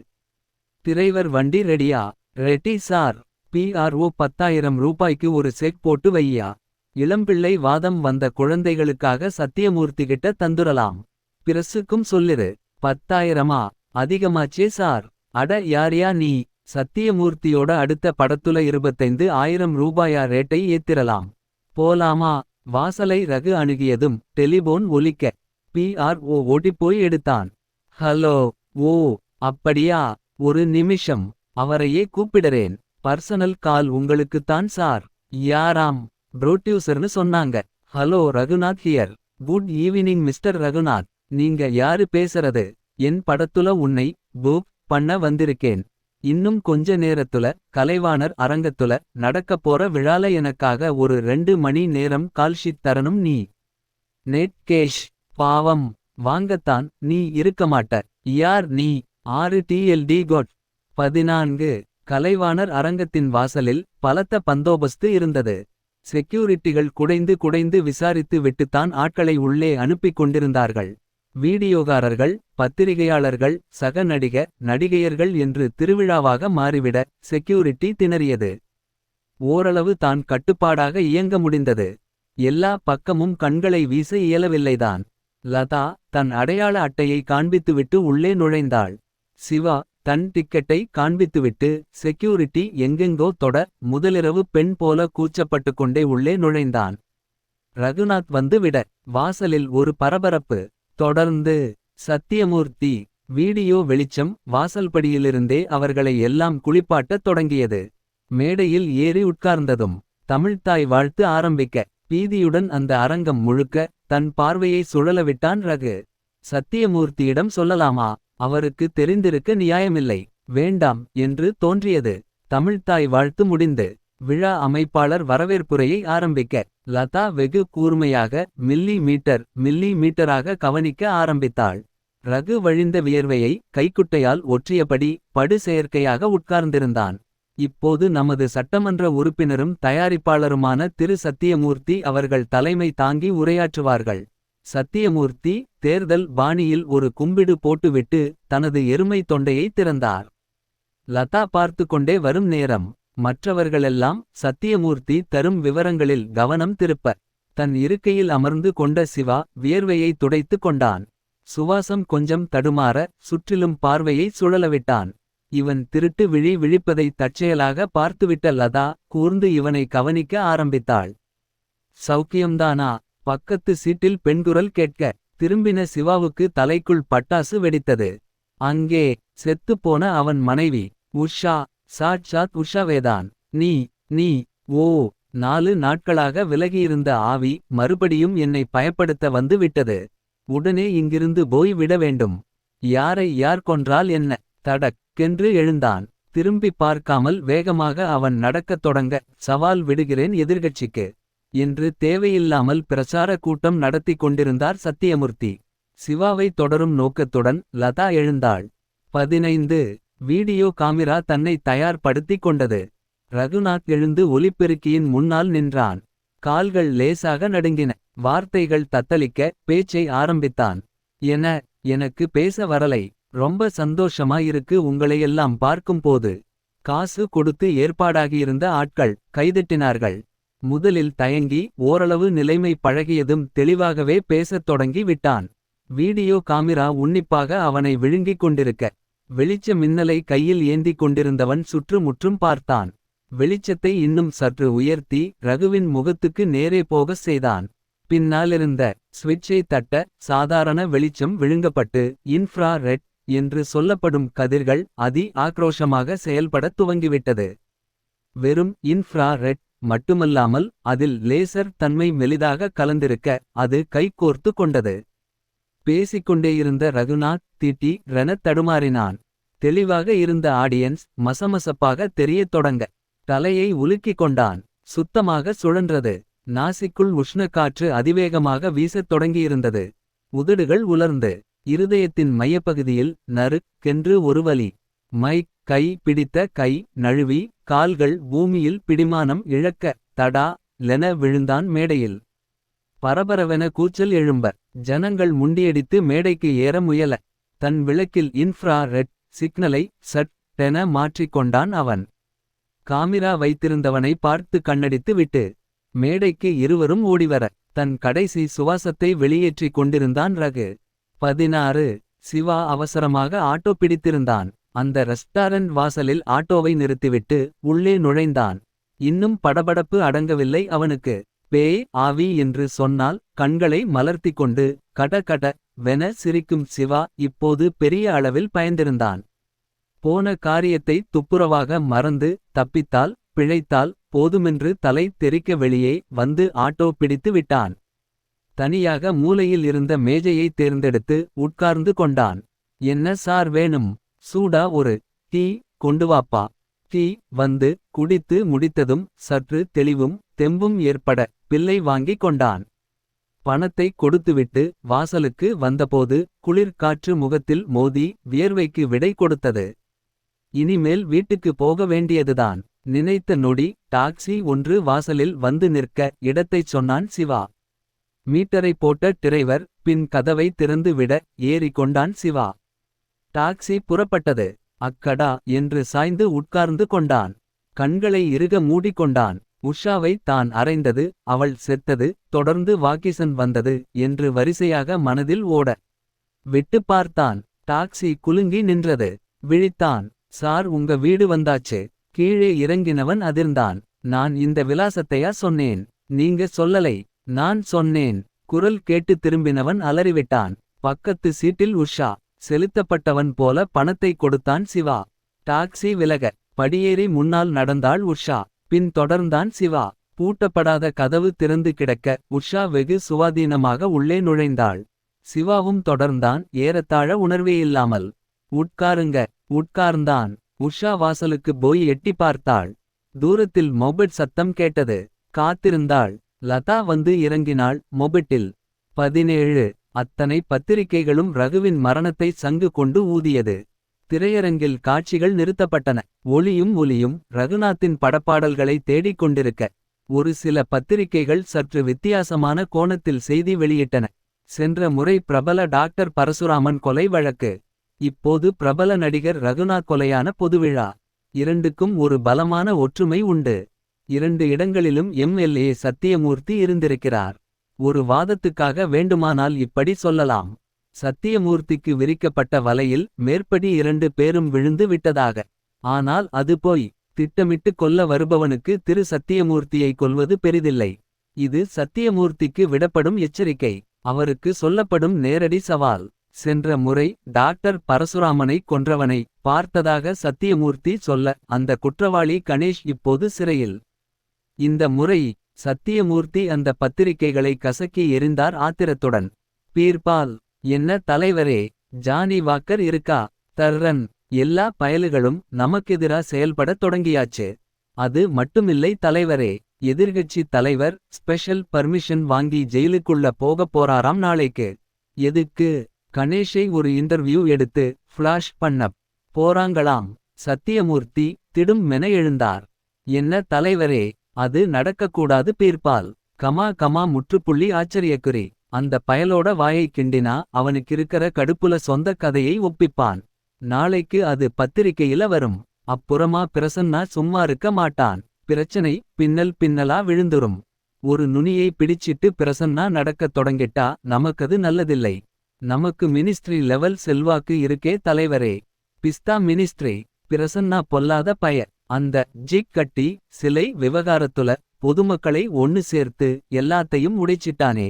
டிரைவர் வண்டி ரெடியா? Ready sir. PRO 10,000 ரூபாய்க்கு ஒரு செக் போட்டு வையா. இளம்பிள்ளை வாதம் வந்த குழந்தைகளுக்காக சத்தியமூர்த்திகிட்ட தந்துரலாம். பிரசுக்கும் சொல்லிரு. 10,000மா? அதிகமாச்சே சார். அட யார்யா நீ? சத்தியமூர்த்தியோட அடுத்த படத்துல 25,000 ரூபாயா ரேட்டை ஏத்திரலாம். போலாமா? வாசலை ரகு அணுகியதும் டெலிபோன் ஒலிக்க. PRO ஓடிப்போய் எடுத்தான். ஹலோ. ஓ அப்படியா? ஒரு நிமிஷம். அவரையே கூப்பிடறேன். Personal call உங்களுக்குத்தான் sir. யாராம்? புரோட்யூசர்னு சொன்னாங்க. Hello Raghunath here. Good evening mister Raghunath. நீங்க யாரு பேசுறது? என் படத்துல உன்னை புக் பண்ண வந்திருக்கேன். இன்னும் கொஞ்ச நேரத்துல கலைவாணர் அரங்கத்துல நடக்கப் போற விழால எனக்காக ஒரு 2 மணி நேரம் கால்ஷீட் தரணும் நீ. Net cash. பாவம். வாங்கத்தான் நீ இருக்க மாட்ட. யார் நீ? 6 TLD GOT 14. கலைவாணர் அரங்கத்தின் வாசலில் பலத்த பந்தோபஸ்து இருந்தது. செக்யூரிட்டிகள் குடைந்து குடைந்து விசாரித்து விட்டுத்தான் ஆட்களை உள்ளே அனுப்பிக் கொண்டிருந்தார்கள். வீடியோகாரர்கள், பத்திரிகையாளர்கள், சக நடிகையர்கள் என்று திருவிழாவாக மாறிவிட செக்யூரிட்டி திணறியது. ஓரளவு தான் கட்டுப்பாடாக இயங்க முடிந்தது. எல்லா பக்கமும் கண்களை வீச இயலவில்லைதான். லதா தன் அடையாள அட்டையை காண்பித்துவிட்டு உள்ளே நுழைந்தாள். சிவா தன் டிக்கெட்டை காண்பித்துவிட்டு செக்யூரிட்டி எங்கெங்கோ தொட முதலிரவு பெண் போல கூச்சப்பட்டு கொண்டே உள்ளே நுழைந்தான். ரகுநாத் வந்து விட வாசலில் ஒரு பரபரப்பு. தொடர்ந்து சத்தியமூர்த்தி. வீடியோ வெளிச்சம் வாசல்படியிலிருந்தே அவர்களை எல்லாம் குளிப்பாட்டத் தொடங்கியது. மேடையில் ஏறி உட்கார்ந்ததும் தமிழ்த்தாய் வாழ்த்து ஆரம்பிக்க பீதியுடன் அந்த அரங்கம் முழுக்க தன் பார்வையை சுழலவிட்டான் ரகு. சத்தியமூர்த்தியிடம் சொல்லலாமா? அவருக்கு தெரிந்திருக்க நியாயமில்லை. வேண்டாம் என்று தோன்றியது. தமிழ்த்தாய் வாழ்த்து முடிந்து விழா அமைப்பாளர் வரவேற்புரையை ஆரம்பிக்க லதா வெகு கூர்மையாக மில்லி மீட்டராக கவனிக்க ஆரம்பித்தாள். ரகு வழிந்த வியர்வையை கைக்குட்டையால் ஒற்றியபடி படு செயற்கையாக உட்கார்ந்திருந்தான். இப்போது நமது சட்டமன்ற உறுப்பினரும் தயாரிப்பாளருமான திரு சத்தியமூர்த்தி அவர்கள் தலைமை தாங்கி உரையாற்றுவார்கள். சத்தியமூர்த்தி தேர்தல் பாணியில் ஒரு கும்பிடு போட்டுவிட்டு தனது எருமை தொண்டையை திறந்தார். லதா பார்த்து கொண்டே வரும் நேரம் மற்றவர்களெல்லாம் சத்தியமூர்த்தி தரும் விவரங்களில் கவனம் திருப்ப தன் இருக்கையில் அமர்ந்து கொண்ட சிவா வியர்வையை துடைத்து கொண்டான். சுவாசம் கொஞ்சம் தடுமாற சுற்றிலும் பார்வையை சுழலவிட்டான். இவன் திருட்டு விழிப்பதை தற்செயலாக பார்த்துவிட்ட லதா கூர்ந்து இவனை கவனிக்க ஆரம்பித்தாள். சௌக்கியம்தானா? பக்கத்து சீட்டில் பெண்குரல் கேட்க திரும்பின சிவாவுக்கு தலைக்குள் பட்டாசு வெடித்தது. அங்கே செத்துப்போன அவன் மனைவி உஷா. சாட்சாத் உஷாவேதான். நீ ஓ 4 நாட்களாக விலகியிருந்த ஆவி மறுபடியும் என்னை பயப்படுத்த வந்து விட்டது. உடனே இங்கிருந்து போய் விட வேண்டும். யாரை யார் கொன்றால் என்ன? தடக்கென்று எழுந்தான். திரும்பி பார்க்காமல் வேகமாக அவன் நடக்கத் தொடங்க சவால் விடுகிறேன் எதிர்கட்சிக்கு என்று தேவையில்லாமல் பிரசார கூட்டம் நடத்தி கொண்டிருந்தார் சத்தியமூர்த்தி. சிவாவை தொடரும் நோக்கத்துடன் லதா எழுந்தாள். 15. வீடியோ காமிரா தன்னை தயார்படுத்திக் கொண்டது. ரகுநாத் எழுந்து ஒலிபெருக்கியின் முன்னால் நின்றான். கால்கள் லேசாக நடுங்கின. வார்த்தைகள் தத்தளிக்க பேச்சை ஆரம்பித்தான். எனக்கு பேச வரலை. ரொம்ப சந்தோஷமா இருக்கு உங்களையெல்லாம் பார்க்கும்போது. காசு கொடுத்து ஏற்பாடாகியிருந்த ஆட்கள் கைதட்டினார்கள். முதலில் தயங்கி ஓரளவு நிலைமை பழகியதும் தெளிவாகவே பேசத் தொடங்கி விட்டான். வீடியோ காமிரா உன்னிப்பாக அவனை விழுங்கிக் கொண்டிருக்க வெளிச்ச மின்னலை கையில் ஏந்திக் கொண்டிருந்தவன் சுற்றுமுற்றும் பார்த்தான். வெளிச்சத்தை இன்னும் சற்று உயர்த்தி ரகுவின் முகத்துக்கு நேரே போகச் செய்தான். பின்னாலிருந்த ஸ்விட்சை தட்ட சாதாரண வெளிச்சம் விழுங்கப்பட்டு இன்ஃப்ரா ரெட் என்று சொல்லப்படும் கதிர்கள் அதி ஆக்ரோஷமாக செயல்படத் துவங்கிவிட்டது. வெறும் இன்ஃப்ரா ரெட் மட்டுமல்லாமல் அதில் லேசர் தன்மை மெலிதாக கலந்திருக்க அது கைகோர்த்து கொண்டது. பேசிக்கொண்டேயிருந்த ரகுநாத் திட்டி ரெனத் தடுமாறினான். தெளிவாக இருந்த ஆடியன்ஸ் மசமசப்பாக தெரியத் தொடங்க தலையை உலுக்கிக் கொண்டான். சுத்தமாக சுழன்றது. நாசிக்குள் உஷ்ணக்காற்று அதிவேகமாக வீசத் தொடங்கியிருந்தது. உதடுகள் உலர்ந்து இருதயத்தின் மையப்பகுதியில் நறுக்கென்று ஒரு வலி. மைக் கை பிடித்த கை நழுவி கால்கள் பூமியில் பிடிமானம் இழக்க தடா லென விழுந்தான் மேடையில். பரபரவென கூச்சல் எழும்ப ஜனங்கள் முண்டியடித்து மேடைக்கு ஏற முயல. தன் விளக்கில் இன்ஃப்ரா ரெட் சிக்னலை சட்டென மாற்றிக் கொண்டான் அவன். காமிரா வைத்திருந்தவனை பார்த்து கண்ணடித்து விட்டு மேடைக்கு இருவரும் ஓடிவர தன் கடைசி சுவாசத்தை வெளியேற்றிக் கொண்டிருந்தான் ரகு. 16 சிவா அவசரமாக ஆட்டோ பிடித்திருந்தான். அந்த ரெஸ்டாரண்ட் வாசலில் ஆட்டோவை நிறுத்திவிட்டு உள்ளே நுழைந்தான். இன்னும் படபடப்பு அடங்கவில்லை அவனுக்கு. பேய் ஆவி என்று சொன்னால் கண்களை மலர்த்திக் கொண்டு கட கட வென சிரிக்கும் சிவா இப்போது பெரிய அளவில் பயந்திருந்தான். போன காரியத்தை துப்புரவாக மறந்து தப்பித்தால் பிழைத்தால் போதுமென்று தலை தெறிக்க வெளியே வந்து ஆட்டோ பிடித்து விட்டான். தனியாக மூலையில் இருந்த மேஜையை தேர்ந்தெடுத்து உட்கார்ந்து கொண்டான். என்ன சார் வேணும்? சூடா ஒரு டீ கொண்டு வாப்பா. டீ வந்து குடித்து முடித்ததும் சற்று தெளிவும் தெம்பும் ஏற்பட பில்லை வாங்கிக் கொண்டான். பணத்தை கொடுத்துவிட்டு வாசலுக்கு வந்தபோது குளிர் காற்று முகத்தில் மோதி வியர்வைக்கு விடை கொடுத்தது. இனிமேல் வீட்டுக்கு போக வேண்டியதுதான். நினைத்த நொடி டாக்ஸி ஒன்று வாசலில் வந்து நிற்க இடத்தைச் சொன்னான் சிவா. மீட்டரை போட்ட டிரைவர் பின் கதவை திறந்து விட ஏறி கொண்டான் சிவா. டாக்ஸி புறப்பட்டது. அக்கடா என்று சாய்ந்து உட்கார்ந்து கொண்டான். கண்களை இறுக மூடிக்கொண்டான். உஷாவை தான் அறைந்தது, அவள் செத்தது, தொடர்ந்து வாக்கிசன் வந்தது என்று வரிசையாக மனதில் ஓட விட்டு பார்த்தான். டாக்ஸி குலுங்கி நின்றது. விழித்தான். சார் உங்க வீடு வந்தாச்சு. கீழே இறங்கினவன் அதிர்ந்தான். நான் இந்த விலாசத்தையா சொன்னேன்? நீங்க சொல்லலை. நான் சொன்னேன். குரல் கேட்டு திரும்பினவன் அலறிவிட்டான். பக்கத்து சீட்டில் உஷா. செலுத்தப்பட்டவன் போல பணத்தை கொடுத்தான் சிவா. டாக்ஸி விலக படியேறி முன்னால் நடந்தாள் உஷா. பின் தொடர்ந்தான் சிவா. பூட்டப்படாத கதவு திறந்து கிடக்க உஷா வெகு சுவாதீனமாக உள்ளே நுழைந்தாள். சிவாவும் தொடர்ந்தான் ஏறத்தாழ உணர்வேயில்லாமல். உட்காருங்க. உட்கார்ந்தான். உஷா வாசலுக்கு போய் எட்டி பார்த்தாள். தூரத்தில் மொபெட் சத்தம் கேட்டது. காத்திருந்தாள். லதா வந்து இறங்கினாள் மொபெட்டில். 17 அத்தனை பத்திரிகைகளும் ரகுவின் மரணத்தை சங்கு கொண்டு ஊதியது. திரையரங்கில் காட்சிகள் நிறுத்தப்பட்டன. ஒளியும் ரகுநாத்தின் படப்பாடல்களை தேடிக் கொண்டிருக்க ஒரு சில பத்திரிகைகள் சற்று வித்தியாசமான கோணத்தில் செய்தி வெளியிட்டன. சென்ற முறை பிரபல டாக்டர் பரசுராமன் கொலை வழக்கு. இப்போது பிரபல நடிகர் ரகுநாத் கொலையான பொதுவிழா. இரண்டுக்கும் ஒரு பலமான ஒற்றுமை உண்டு. 2 இடங்களிலும் எம்எல்ஏ சத்தியமூர்த்தி இருந்திருக்கிறார். ஒரு வாதத்துக்காக வேண்டுமானால் இப்படி சொல்லலாம். சத்தியமூர்த்திக்கு விரிக்கப்பட்ட வலையில் மேற்படி 2 பேரும் விழுந்து விட்டதாக. ஆனால் அது போய். திட்டமிட்டு கொல்ல வருபவனுக்கு திரு சத்தியமூர்த்தியை கொல்வது பெரிதில்லை. இது சத்தியமூர்த்திக்கு விடப்படும் எச்சரிக்கை. அவருக்கு சொல்லப்படும் நேரடி சவால். சென்ற முறை டாக்டர் பரசுராமனை கொன்றவனை பார்த்ததாக சத்தியமூர்த்தி சொல்ல அந்த குற்றவாளி கணேஷ் இப்போது சிறையில். இந்த முறை சத்தியமூர்த்தி அந்த பத்திரிகைகளை கசக்கி எறிந்தார் ஆத்திரத்துடன். பீர்பால். என்ன தலைவரே, ஜானி வாக்கர் இருக்கா? தர்ரன். எல்லா பயலுகளும் நமக்கெதிரா செயல்படத் தொடங்கியாச்சு. அது மட்டுமில்லை தலைவரே, எதிர்கட்சி தலைவர் ஸ்பெஷல் பர்மிஷன் வாங்கி ஜெயிலுக்குள்ள போகப் போறாராம் நாளைக்கு. எதுக்கு? கணேஷை ஒரு இன்டர்வியூ எடுத்து ஃப்ளாஷ் பண்ணப் போறாங்களாம். சத்தியமூர்த்தி திடும் மென எழுந்தார். என்ன தலைவரே, அது நடக்கக்கூடாது பீர்பால். கமா முற்றுப்புள்ளி ஆச்சரியக்குறி. அந்த பயலோட வாயை கிண்டினா அவனுக்கிருக்கிற கடுப்புல சொந்த கதையை ஒப்பிப்பான். நாளைக்கு அது பத்திரிக்கையில வரும். அப்புறமா பிரசன்னா சும்மா இருக்க மாட்டான். பிரச்சனை பின்னலா விழுந்துரும். ஒரு நுனியை பிடிச்சிட்டு பிரசன்னா நடக்கத் தொடங்கிட்டா நமக்கது நல்லதில்லை. நமக்கு மினிஸ்ட்ரி லெவல் செல்வாக்கு இருக்கே தலைவரே. பிஸ்தா மினிஸ்ட்ரி. பிரசன்னா பொல்லாத பய. அந்த ஜிக் கட்டி சிலை விவகாரத்துல பொதுமக்களை ஒன்னு சேர்த்து எல்லாத்தையும் உடைச்சிட்டானே.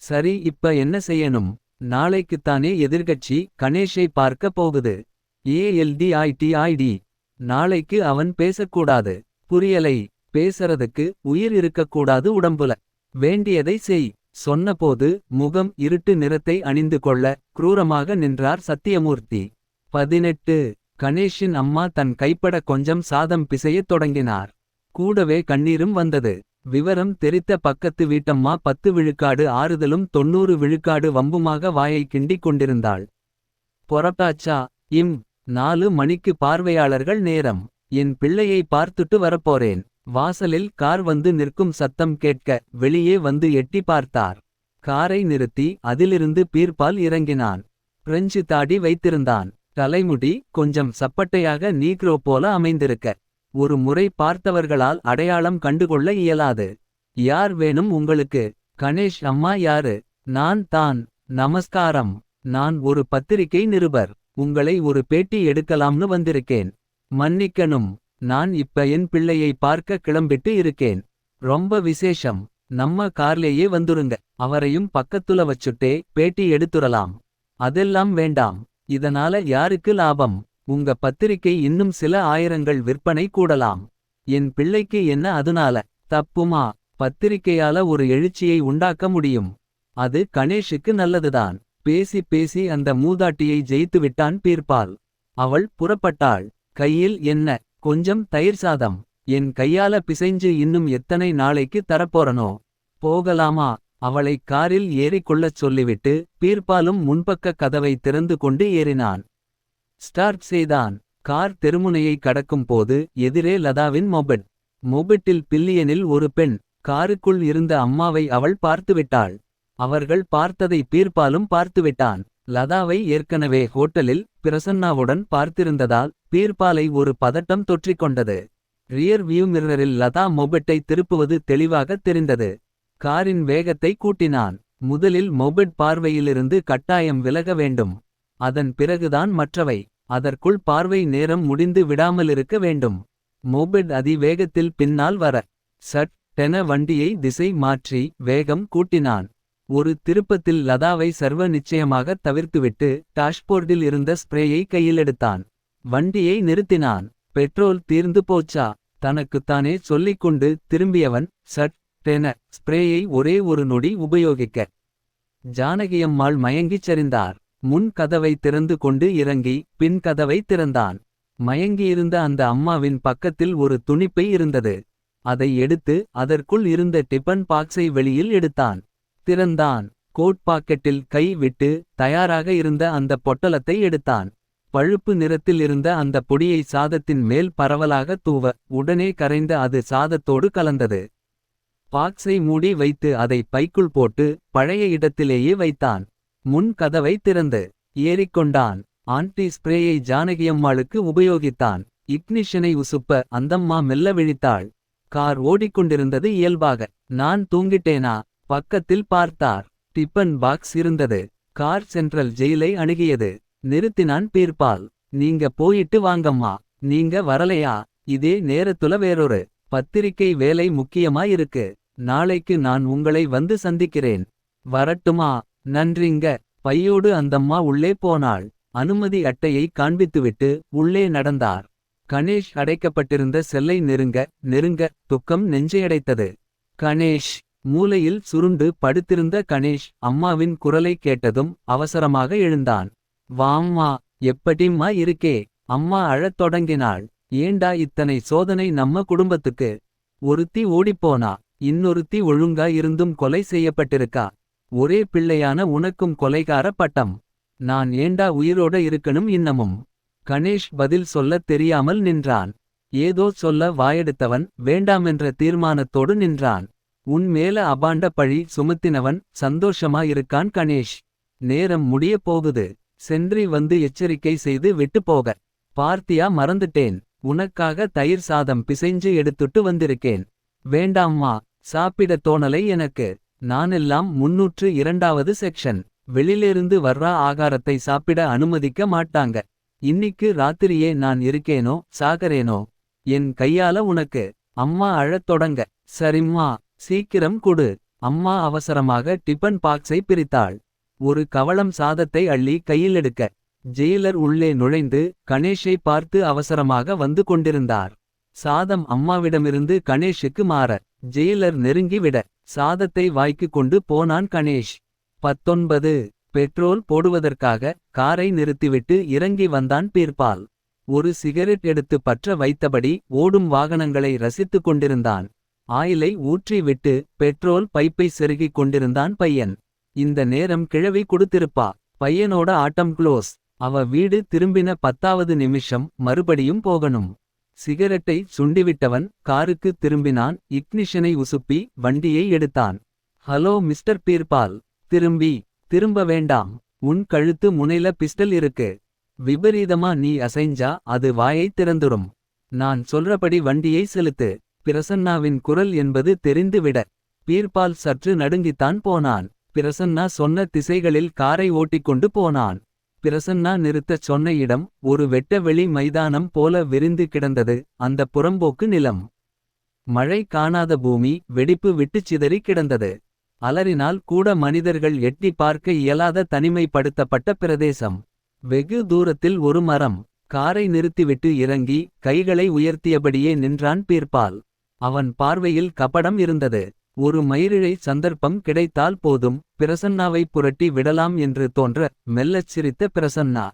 சரி இப்ப என்ன செய்யணும். நாளைக்குத்தானே எதிர்கட்சி கணேஷை பார்க்க போகுது. ஏஎல்டிஐடி நாளைக்கு அவன் பேசக்கூடாது. புரியலை. பேசறதுக்கு உயிர் இருக்கக்கூடாது உடம்புல. வேண்டியதை செய். சொன்னபோது முகம் இருட்டு நிறத்தை அணிந்து கொள்ள குரூரமாக நின்றார் சத்தியமூர்த்தி. 18 கணேஷின் அம்மா தன் கைப்பட கொஞ்சம் சாதம் பிசையத் தொடங்கினார். கூடவே கண்ணீரும் வந்தது. விவரம் தெரித்த பக்கத்து வீட்டம்மா 10 விழுக்காடு ஆறுதலும் 90 விழுக்காடு வம்புமாக வாயை கிண்டிக் கொண்டிருந்தாள். பொறப்பாச்சா. 4 மணிக்கு பார்வையாளர்கள் நேரம். என் பிள்ளையை பார்த்துட்டு வரப்போறேன். வாசலில் கார் வந்து நிற்கும் சத்தம் கேட்க வெளியே வந்து எட்டி பார்த்தார். காரை நிறுத்தி அதிலிருந்து பீர்பால் இறங்கினான். பிரெஞ்சு தாடி வைத்திருந்தான். தலைமுடி கொஞ்சம் சப்பட்டையாக நீக்ரோ போல அமைந்திருக்க ஒரு முறை பார்த்தவர்களால் அடையாளம் கண்டுகொள்ள இயலாது. யார் வேணும் உங்களுக்கு. கணேஷ் அம்மா யாரு. நான் தான். நமஸ்காரம். நான் ஒரு பத்திரிகை நிருபர். உங்களை ஒரு பேட்டி எடுக்கலாம்னு வந்திருக்கேன். மன்னிக்கணும். நான் இப்ப என் பிள்ளையை பார்க்க கிளம்பிட்டு இருக்கேன். ரொம்ப விசேஷம். நம்ம கார்லேயே வந்துருங்க. அவரையும் பக்கத்துல வச்சுட்டே பேட்டி எடுத்துறலாம். அதெல்லாம் வேண்டாம். இதனால யாருக்கு லாபம். உங்க பத்திரிகை இன்னும் சில ஆயிரங்கள் விற்பனை கூடலாம். என் பிள்ளைக்கு என்ன அதுனால. தப்புமா. பத்திரிகையால ஒரு எழுச்சியை உண்டாக்க முடியும். அது கணேஷுக்கு நல்லதுதான். பேசி பேசி அந்த மூதாட்டியை ஜெயித்து விட்டான் பீர்பால். அவள் புறப்பட்டாள். கையில் என்ன. கொஞ்சம் தயிர் சாதம். என் கையால பிசைஞ்சு இன்னும் எத்தனை நாளைக்கு தரப்போறனோ. போகலாமா. அவளை காரில் ஏறிக்கொள்ளச் சொல்லிவிட்டு பீர்பாலும் முன்பக்க கதவை திறந்து கொண்டு ஏறினான். ஸ்டார்ட் செய்தான். கார் தெருமுனையை கடக்கும் போது எதிரே லதாவின் மொபெட். மொபெட்டில் பில்லியனில் ஒரு பெண். காருக்குள் இருந்த அம்மாவை அவள் பார்த்துவிட்டாள். அவர்கள் பார்த்ததை பீர்பாலும் பார்த்துவிட்டான். லதாவை ஏற்கனவே ஹோட்டலில் பிரசன்னாவுடன் பார்த்திருந்ததால் பீர்பாலை ஒரு பதட்டம் தொற்றிக்கொண்டது. ரியர் வியூ மிரரில் லதா மொபெட்டை திருப்புவது தெளிவாக தெரிந்தது. காரின் வேகத்தை கூட்டினான். முதலில் மொபெட் பார்வையிலிருந்து கட்டாயம் விலக வேண்டும். அதன் பிறகுதான் மற்றவை. அதற்குள் பார்வை நேரம் முடிந்து விடாமலிருக்க வேண்டும். மொபெட் அதிவேகத்தில் பின்னால் வர சட்டென வண்டியை திசை மாற்றி வேகம் கூட்டினான். ஒரு திருப்பத்தில் லதாவை சர்வ நிச்சயமாக தவிர்த்துவிட்டு டாஷ்போர்டில் இருந்த ஸ்ப்ரேயை கையிலெடுத்தான். வண்டியை நிறுத்தினான். பெட்ரோல் தீர்ந்து போச்சா. தனக்குத்தானே சொல்லிக்கொண்டு திரும்பியவன் சட்டென ஸ்ப்ரேயை ஒரே ஒரு நொடி உபயோகிக்க ஜானகியம்மாள் மயங்கிச் சரிந்தார். முன் கதவை திறந்து கொண்டு இறங்கி பின் கதவை திறந்தான். மயங்கியிருந்த அந்த அம்மாவின் பக்கத்தில் ஒரு துணிப்பை இருந்தது. அதை எடுத்து அதற்குள் இருந்த டிபன் பாக்ஸை வெளியில் எடுத்தான். திறந்தான். கோட் பாக்கெட்டில் கை விட்டு தயாராக இருந்த அந்த பொட்டலத்தை எடுத்தான். பழுப்பு நிறத்தில் இருந்த அந்த பொடியை சாதத்தின் மேல் பரவலாக தூவ உடனே கரைந்த அது சாதத்தோடு கலந்தது. பாக்ஸை மூடி வைத்து அதை பைக்குள் போட்டு பழைய இடத்திலேயே வைத்தான். முன் கதவை திறந்து ஏறிக்கொண்டான். ஆன்டி ஸ்ப்ரேயை ஜானகியம்மாளுக்கு உபயோகித்தான். இக்னிஷனை உசுப்ப அந்தம்மா மெல்ல விழித்தாள். கார் ஓடிக்கொண்டிருந்தது இயல்பாக. நான் தூங்கிட்டேனா. பக்கத்தில் பார்த்தார். டிபன் பாக்ஸ் இருந்தது. கார் சென்ட்ரல் ஜெயிலை அணுகியது. நிறுத்தினான் பீர்பால். நீங்க போயிட்டு வாங்கம்மா. நீங்க வரலையா. இதே நேரத்துல வேறொரு பத்திரிக்கை வேலை முக்கியமா இருக்கு. நாளைக்கு நான் உங்களை வந்து சந்திக்கிறேன். வரட்டுமா. நன்றிங்க. பையோடு அந்தம்மா உள்ளே போனாள். அனுமதி அட்டையை காண்பித்துவிட்டு உள்ளே நடந்தார். கணேஷ் அடைக்கப்பட்டிருந்த செல்லை நெருங்க நெருங்க துக்கம் நெஞ்சையடைத்தது. கணேஷ். மூலையில் சுருண்டு படுத்திருந்த கணேஷ் அம்மாவின் குரலை கேட்டதும் அவசரமாக எழுந்தான். வாம்மா. எப்படிம்மா இருக்கே. அம்மா அழத் தொடங்கினாள். ஏண்டா இத்தனை சோதனை நம்ம குடும்பத்துக்கு. ஒருத்தி ஓடிப்போனா. இன்னொருத்தி ஒழுங்கா இருந்தும் கொலை செய்யப்பட்டிருக்கா. ஒரே பிள்ளையான உனக்கும் கொலைகார பட்டம். நான் ஏண்டா உயிரோட இருக்கணும் இன்னமும். கணேஷ் பதில் சொல்லத் தெரியாமல் நின்றான். ஏதோ சொல்ல வாயெடுத்தவன் வேண்டாமென்ற தீர்மானத்தோடு நின்றான். உன் மேல அபாண்ட பழி சுமத்தினவன் சந்தோஷமா இருக்கான் கணேஷ். நேரம் முடிய போகுது. சென்றி வந்து எச்சரிக்கை செய்து விட்டு போக. பார்த்தியா மறந்துட்டேன். உனக்காக தயிர் சாதம் பிசைஞ்சு எடுத்துட்டு வந்திருக்கேன். வேண்டாம்மா. சாப்பிட தோணலை எனக்கு. நானெல்லாம் 302வது செக்ஷன். வெளியிலிருந்து வர்ற ஆகாரத்தை சாப்பிட அனுமதிக்க மாட்டாங்க. இன்னிக்கு ராத்திரியே நான் இருக்கேனோ சாகரேனோ. என் கையால உனக்கு. அம்மா அழத் தொடங்க. சரிம்மா. சீக்கிரம் கொடு. அம்மா அவசரமாக டிபன் பாக்ஸை பிரித்தாள். ஒரு கவளம் சாதத்தை அள்ளி கையில் எடுக்க. ஜெயிலர் உள்ளே நுழைந்து கணேஷை பார்த்து அவசரமாக வந்து கொண்டிருந்தார். சாதம் அம்மாவிடமிருந்து கணேஷுக்கு மாற. ஜெயிலர் நெருங்கி விட சாதத்தை வாய்க்கு கொண்டு போனான் கணேஷ். 19. பெட்ரோல் போடுவதற்காக காரை நிறுத்திவிட்டு இறங்கி வந்தான் பீர்பால். ஒரு சிகரெட் எடுத்து பற்ற வைத்தபடி ஓடும் வாகனங்களை ரசித்துக் கொண்டிருந்தான். ஆயிலை ஊற்றி விட்டு பெட்ரோல் பைப்பை செருகிக் கொண்டிருந்தான் பையன். இந்த நேரம் கிழவி கொடுத்திருப்பா. பையனோட ஆட்டம் க்ளோஸ். அவ வீடு திரும்பின 10வது நிமிஷம் மறுபடியும் போகணும். சிகரெட்டை சுண்டிவிட்டவன் காருக்கு திரும்பினான். இக்னிஷனை உசுப்பி வண்டியை எடுத்தான். Hello mister Birbal. திரும்ப வேண்டாம். உன் கழுத்து முனைல பிஸ்டல் இருக்கு. விபரீதமா நீ அசைஞ்சா அது வாயை திறந்துரும். நான் சொல்றபடி வண்டியை செலுத்து. பிரசன்னாவின் குரல் என்பது தெரிந்துவிட பீர்பால் சற்று நடுங்கித்தான் போனான். பிரசன்னா சொன்ன திசைகளில் காரை ஓட்டிக்கொண்டு போனான். பிரசன்னா நிறுத்தச் சொன்ன இடம் ஒரு வெட்டவெளி மைதானம் போல விரிந்து கிடந்தது. அந்த புறம்போக்கு நிலம். மழை காணாத பூமி வெடிப்பு விட்டுச் சிதறி கிடந்தது. அலறினால் கூட மனிதர்கள் எட்டி பார்க்க இயலாத தனிமைப்படுத்தப்பட்ட பிரதேசம். வெகு தூரத்தில் ஒரு மரம். காரை நிறுத்திவிட்டு இறங்கி கைகளை உயர்த்தியபடியே நின்றான் பீர்பால். அவன் பார்வையில் கபடம் இருந்தது. ஒரு மயிரிழை சந்தர்ப்பம் கிடைத்தால் போதும் பிரசன்னாவை புரட்டி விடலாம் என்று தோன்ற மெல்லச் சிரித்த பிரசன்னா.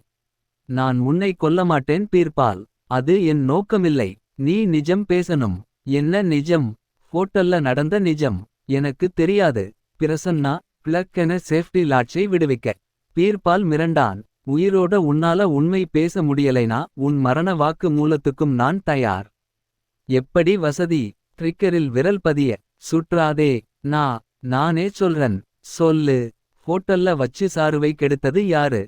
நான் உன்னை கொல்லமாட்டேன் பீர்பால். அது என் நோக்கமில்லை. நீ நிஜம் பேசணும். என்ன நிஜம்? ஹோட்டல்ல நடந்த நிஜம். எனக்கு தெரியாது. பிரசன்னா பிளக்கென சேஃப்டி லாட்சை விடுவிக்க. பீர்பால் மிரண்டான். உயிரோட உன்னால உண்மை பேச முடியலைனா உன் மரண வாக்கு மூலத்துக்கும் நான் தயார். எப்படி வசதி? ட்ரிக்கரில் விரல் பதிய. சுற்றாதே. நானே சொல்றன். சொல்லு. ஹோட்டல்ல வச்சு சாருவை கெடுத்தது யாரு?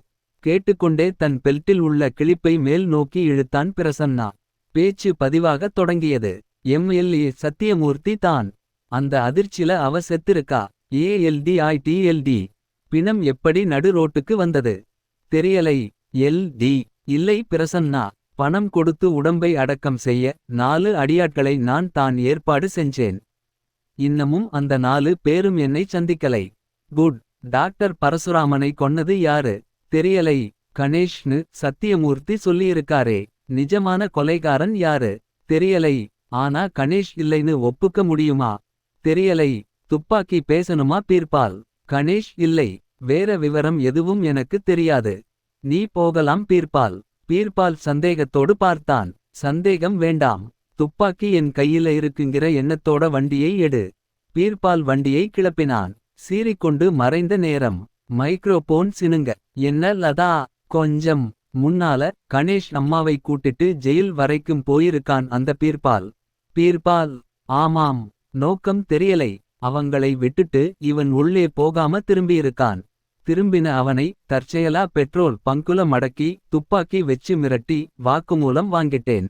கேட்டுக்கொண்டே தன் பெல்ட்டில் உள்ள கிளிப்பை மேல் நோக்கி இழுத்தான் பிரசன்னா. பேச்சு பதிவாகத் தொடங்கியது. எம்எல்ஏ சத்தியமூர்த்தி தான். அந்த அதிர்ச்சில அவ செத்திருக்கா. ALDITLD. பிணம் எப்படி நடு ரோட்டுக்கு வந்தது? தெரியலை. LD. இல்லை பிரசன்னா. பணம் கொடுத்து உடம்பை அடக்கம் செய்ய 4 அடியாட்களை நான் தான் ஏற்பாடு செஞ்சேன். இன்னமும் அந்த 4 பேரும் என்னை சந்திக்கலை. குட். டாக்டர் பரசுராமனை கொன்னது யாரு? தெரியலை. கணேஷ்னு சத்தியமூர்த்தி சொல்லியிருக்காரே. நிஜமான கொலைகாரன் யாரு? தெரியலை. ஆனா கணேஷ் இல்லைன்னு ஒப்புக்க முடியுமா? தெரியலை. துப்பாக்கி பேசணுமா பீர்பால்? கணேஷ் இல்லை. வேற விவரம் எதுவும் எனக்கு தெரியாது. நீ போகலாம் பீர்பால். பீர்பால் சந்தேகத்தோடு பார்த்தான். சந்தேகம் வேண்டாம். துப்பாக்கி என் கையில இருக்குங்கிற எண்ணத்தோட வண்டியை எடு. பீர்பால் வண்டியை கிளப்பினான். சீறிக்கொண்டு மறைந்த நேரம். மைக்ரோபோன் சினுங்க. என்ன லதா? கொஞ்சம் முன்னால கணேஷ் அம்மாவை கூட்டிட்டு ஜெயில் வரைக்கும் போயிருக்கான் அந்த பீர்பால். பீர்பால். ஆமாம். நோக்கம் தெரியலை. அவங்களை விட்டுட்டு இவன் உள்ளே போகாம திரும்பியிருக்கான். திரும்பின அவனை தற்செயலா பெட்ரோல் பங்குல மடக்கி துப்பாக்கி வெச்சு மிரட்டி வாக்குமூலம் வாங்கிட்டேன்.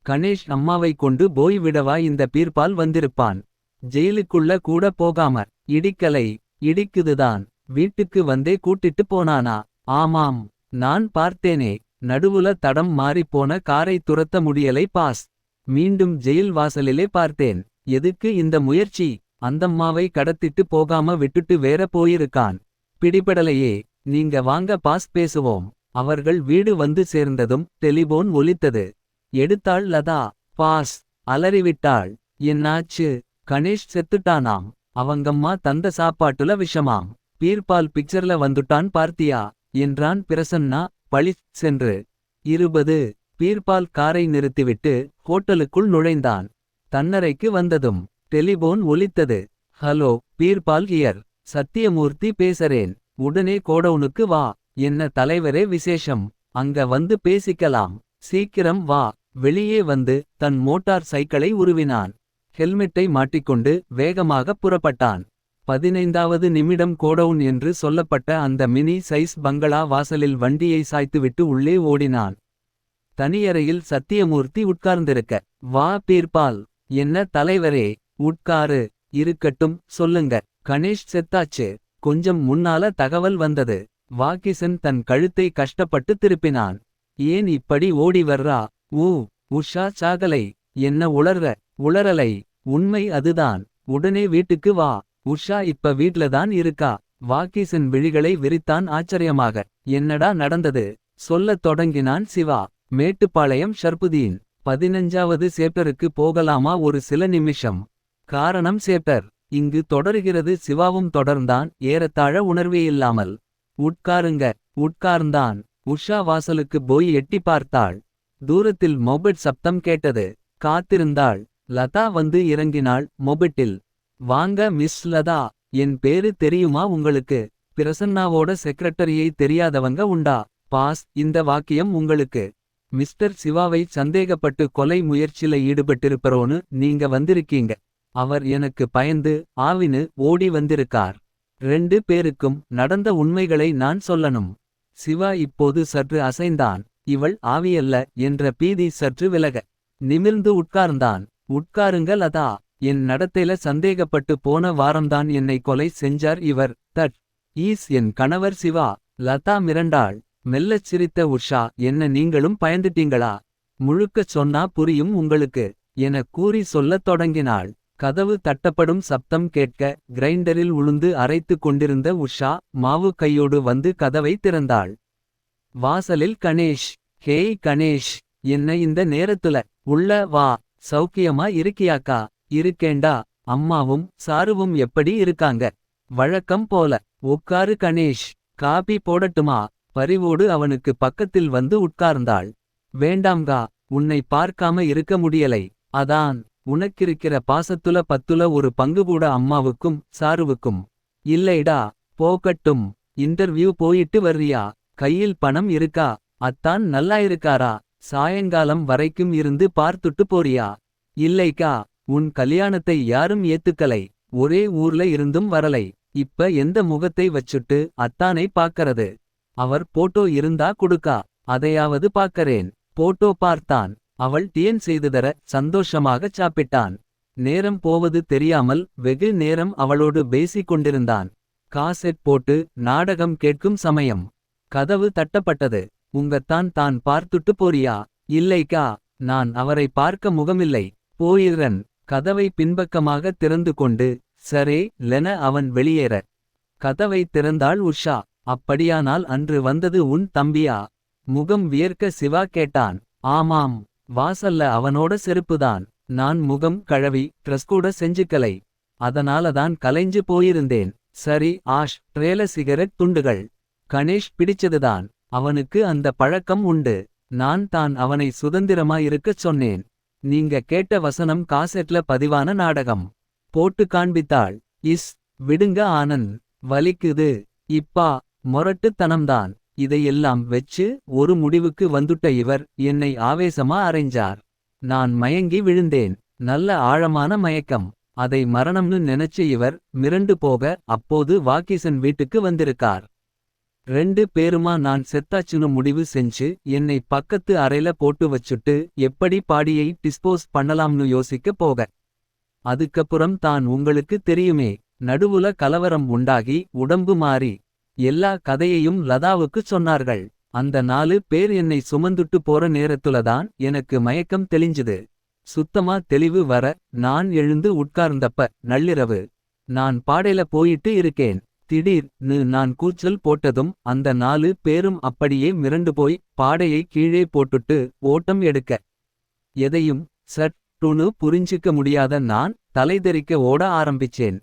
கணேஷ் அம்மாவை கொண்டு போய் விடவா இந்த பீர்பால் வந்திருப்பான். ஜெயிலுக்குள்ள கூட போகாம. இடிக்கலை. இடிக்குதுதான். வீட்டுக்கு வந்தே கூட்டிட்டு போனானா? ஆமாம். நான் பார்த்தேனே. நடுவுல தடம் மாறிப்போன காரை துரத்த முடியலை பாஸ். மீண்டும் ஜெயில் வாசலிலே பார்த்தேன். எதுக்கு இந்த முயற்சி? அந்தம்மாவை கடத்திட்டு போகாம விட்டுட்டு வேற போயிருக்கான். பிடிபடலையே. நீங்க வாங்க பாஸ் பேசுவோம். அவர்கள் வீடு வந்து சேர்ந்ததும் டெலிபோன் ஒலித்தது. எடுத்தாள் லதா. பாஸ். அலறிவிட்டாள். என்னாச்சு? கணேஷ் செத்துட்டானாம். அவங்கம்மா தந்த சாப்பாட்டுல விஷமாம். பீர்பால் பிக்சர்ல வந்துட்டான் பார்த்தியா? என்றான் பிரசன்னா பளிச் சென்று. 20. பீர்பால் காரை நிறுத்திவிட்டு ஹோட்டலுக்குள் நுழைந்தான். தன்னறைக்கு வந்ததும் டெலிபோன் ஒலித்தது. Hello Birbal here. சத்தியமூர்த்தி பேசறேன். உடனே கோடவுனுக்கு வா. என்ன தலைவரே விசேஷம்? அங்க வந்து பேசிக்கலாம். சீக்கிரம் வா. வெளியே வந்து தன் மோட்டார் சைக்கிளை உருவினான். ஹெல்மெட்டை மாட்டிக்கொண்டு வேகமாக புறப்பட்டான். 15வது நிமிடம் கோடவுன் என்று சொல்லப்பட்ட அந்த மினி சைஸ் பங்களா வாசலில் வண்டியை சாய்த்துவிட்டு உள்ளே ஓடினான். தனியறையில் சத்தியமூர்த்தி உட்கார்ந்திருக்க. வா பீர்பால். என்ன தலைவரே? உட்காரு. இருக்கட்டும் சொல்லுங்க. கணேஷ் செத்தாச்சு. கொஞ்சம் முன்னால தகவல் வந்தது. வாகிசன் தன் கழுத்தை கஷ்டப்பட்டு திருப்பினான். ஏன் இப்படி ஓடி வர்றா? உஷா சாகலை. என்ன உளர்ற. உளறலை. உண்மை அதுதான். உடனே வீட்டுக்கு வா. உஷா இப்ப வீட்ல தான் இருக்கா. வாக்கீசன் விழிகளை விரித்தான் ஆச்சரியமாக. என்னடா நடந்தது. சொல்லத் தொடங்கினான் சிவா. மேட்டுப்பாளையம் ஷர்புதீன். 15வது சேப்டருக்கு போகலாமா ஒரு சில நிமிஷம். காரணம் சேப்டர். இங்கு தொடருகிறது. சிவாவும் தொடர்ந்தான் ஏறத்தாழ உணர்வேயில்லாமல். உட்காருங்க. உட்கார்ந்தான். உஷா வாசலுக்கு போய் எட்டி பார்த்தாள். தூரத்தில் மொபெட் சப்தம் கேட்டது. காத்திருந்தாள். லதா வந்து இறங்கினாள் மொபெட்டில். வாங்க மிஸ் லதா. என் பேரு தெரியுமா உங்களுக்கு. பிரசன்னாவோட செக்ரட்டரியை தெரியாதவங்க உண்டா. பாஸ் இந்த வாக்கியம் உங்களுக்கு. மிஸ்டர் சிவாவை சந்தேகப்பட்டு கொலை முயற்சியில ஈடுபட்டிருப்பரோன்னு நீங்க வந்திருக்கீங்க. அவர் எனக்கு பயந்து ஆவினு ஓடி வந்திருக்கார். 2 பேருக்கும் நடந்த உண்மைகளை நான் சொல்லணும். சிவா இப்போது சற்று அசைந்தான். இவள் ஆவியல்ல என்ற பீதி சற்று விலக. நிமிர்ந்து உட்கார்ந்தான். உட்காருங்க லதா. என் நடத்தையில சந்தேகப்பட்டு போன வாரம்தான் என்னை கொலை செஞ்சார் இவர். தட் ஈஸ் என் கணவர் சிவா. லதா மிரண்டாள். மெல்லச் சிரித்த உஷா. என்ன நீங்களும் பயந்துட்டீங்களா. முழுக்கச் சொன்னா புரியும் உங்களுக்கு என கூறி சொல்லத் தொடங்கினாள். கதவு தட்டப்படும் சப்தம் கேட்க கிரைண்டரில் உளுந்து அரைத்து கொண்டிருந்த உஷா மாவு கையோடு வந்து கதவை திறந்தாள். வாசலில் கணேஷ். ஹேய் கணேஷ். என்ன இந்த நேரத்துல. உள்ள வா. சௌக்கியமா இருக்கியாக்கா. இருக்கேண்டா. அம்மாவும் சாருவும் எப்படி இருக்காங்க. வழக்கம் போல. உட்காரு கணேஷ். காபி போடட்டுமா. பரிவோடு அவனுக்கு பக்கத்தில் வந்து உட்கார்ந்தாள். வேண்டாம்கா. உன்னை பார்க்காம இருக்க முடியலை. அதான். உனக்கிருக்கிற பாசத்துல 10ல ஒரு பங்கு கூட அம்மாவுக்கும் சாருவுக்கும் இல்லைடா. போகட்டும். இன்டர்வியூ போயிட்டு வர்றியா. கையில் பணம் இருக்கா. அத்தான் நல்லாயிருக்காரா. சாயங்காலம் வரைக்கும் இருந்து பார்த்துட்டு போறியா. இல்லைக்கா. உன் கல்யாணத்தை யாரும் ஏத்துக்கலை. ஒரே ஊர்ல இருந்தும் வரலை. இப்ப எந்த முகத்தை வச்சுட்டு அத்தானை பாக்கறது. அவர் போட்டோ இருந்தா குடுக்கா. அதையாவது பாக்கறேன். போட்டோ பார்த்தான். அவள் டியன் செய்துதர சந்தோஷமாகச் சாப்பிட்டான். நேரம் போவது தெரியாமல் வெகு நேரம் அவளோடு பேசிக் கொண்டிருந்தான். காசெட் போட்டு நாடகம் கேட்கும் சமயம். கதவு தட்டப்பட்டது. உங்கத்தான் தான் பார்த்துட்டு போறியா. இல்லைக்கா. நான் அவரை பார்க்க முகமில்லை. போயிரன். கதவை பின்பக்கமாக திறந்து கொண்டு சரே லென அவன் வெளியேற. கதவை திறந்தாள் உஷா. அப்படியானால் அன்று வந்தது உன் தம்பியா. முகம் வியர்க்க சிவா கேட்டான். ஆமாம். வாசல்ல அவனோட செருப்புதான். நான் முகம் கழவி ட்ரெஸ் கூட செஞ்சுக்கலை. அதனாலதான் கலைஞ்சு போயிருந்தேன். சரி ஆஷ் ட்ரேல சிகரெட் துண்டுகள். கணேஷ் பிடிச்சதுதான். அவனுக்கு அந்த பழக்கம் உண்டு. நான் தான் அவனை சுதந்திரமா இருக்கச் சொன்னேன். நீங்க கேட்ட வசனம் காசெட்ல பதிவான நாடகம். போட்டு காண்பித்தாள். இஸ். விடுங்க ஆனந்த். வலிக்குது. இப்பா. மொரட்டுத்தனம்தான். இதையெல்லாம் வெச்சு ஒரு முடிவுக்கு வந்துட்ட இவர் என்னை ஆவேசமா அறைஞ்சார். நான் மயங்கி விழுந்தேன். நல்ல ஆழமான மயக்கம். அதை மரணம்னு நினைச்ச இவர் மிரண்டு போக அப்போது வாக்கீசன் வீட்டுக்கு வந்திருக்கார். 2 பேருமா நான் செத்தாச்சுன்னு முடிவு செஞ்சு என்னை பக்கத்து அறையில போட்டு வச்சுட்டு எப்படி பாடியை டிஸ்போஸ் பண்ணலாம்னு யோசிக்க போக. அதுக்கப்புறம் தான் உங்களுக்கு தெரியுமே. நடுவுல கலவரம் உண்டாகி உடம்பு மாறி. எல்லா கதையையும் லதாவுக்குச் சொன்னார்கள். அந்த 4 பேர் என்னை சுமந்துட்டு போற நேரத்துலதான் எனக்கு மயக்கம் தெளிஞ்சுது. சுத்தமா தெளிவு வர நான் எழுந்து உட்கார்ந்தப்ப நள்ளிரவு. நான் பாடையில போயிட்டு இருக்கேன். திடீர்னு நான் கூச்சல் போட்டதும் அந்த 4 பேரும் அப்படியே மிரண்டு போய் பாடையை கீழே போட்டுட்டு ஓட்டம் எடுக்க. எதையும் சட்டுன்னு புரிஞ்சிக்க முடியாத நான் தலைதெறிக்க ஓட ஆரம்பிச்சேன்.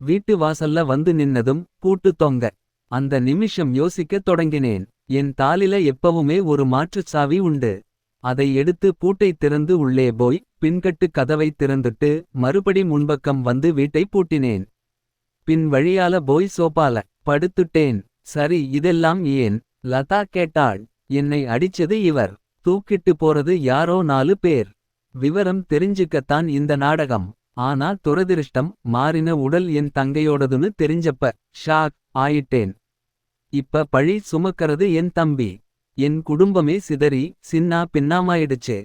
வீட்டு வாசல்ல வந்து நின்னதும் பூட்டு தொங்க. அந்த நிமிஷம் யோசிக்கத் தொடங்கினேன். என் தாலில எப்பவுமே ஒரு மாற்றுச் சாவி உண்டு. அதை எடுத்து பூட்டை திறந்து உள்ளே போய் பின்கட்டு கதவை திறந்துட்டு மறுபடி முன்பக்கம் வந்து வீட்டை பூட்டினேன். பின் வழியால போய் சோபால படுத்துட்டேன். சரி இதெல்லாம் ஏன். லதா கேட்டாள். என்னை அடிச்சது இவர். தூக்கிட்டு போறது யாரோ 4 பேர். விவரம் தெரிஞ்சுக்கத்தான் இந்த நாடகம். ஆனா துரதிருஷ்டம் மாறின உடல் என் தங்கையோடதுன்னு தெரிஞ்சப்ப ஷாக் ஆயிட்டேன். இப்ப பழி சுமக்கறது என் தம்பி. என் குடும்பமே சிதறி சின்னா பின்னாமாயிடுச்சு.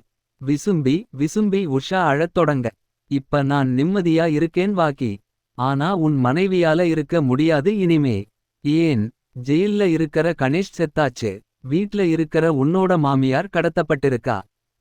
விசும்பி உஷா அழத் தொடங்க. இப்ப நான் நிம்மதியா இருக்கேன் வாக்கி. ஆனா உன் மனைவியால இருக்க முடியாது இனிமே. ஏன். ஜெயில்ல இருக்கற கணேஷ் செத்தாச்சு. வீட்ல இருக்கற உன்னோட மாமியார் கடத்தப்பட்டிருக்கா.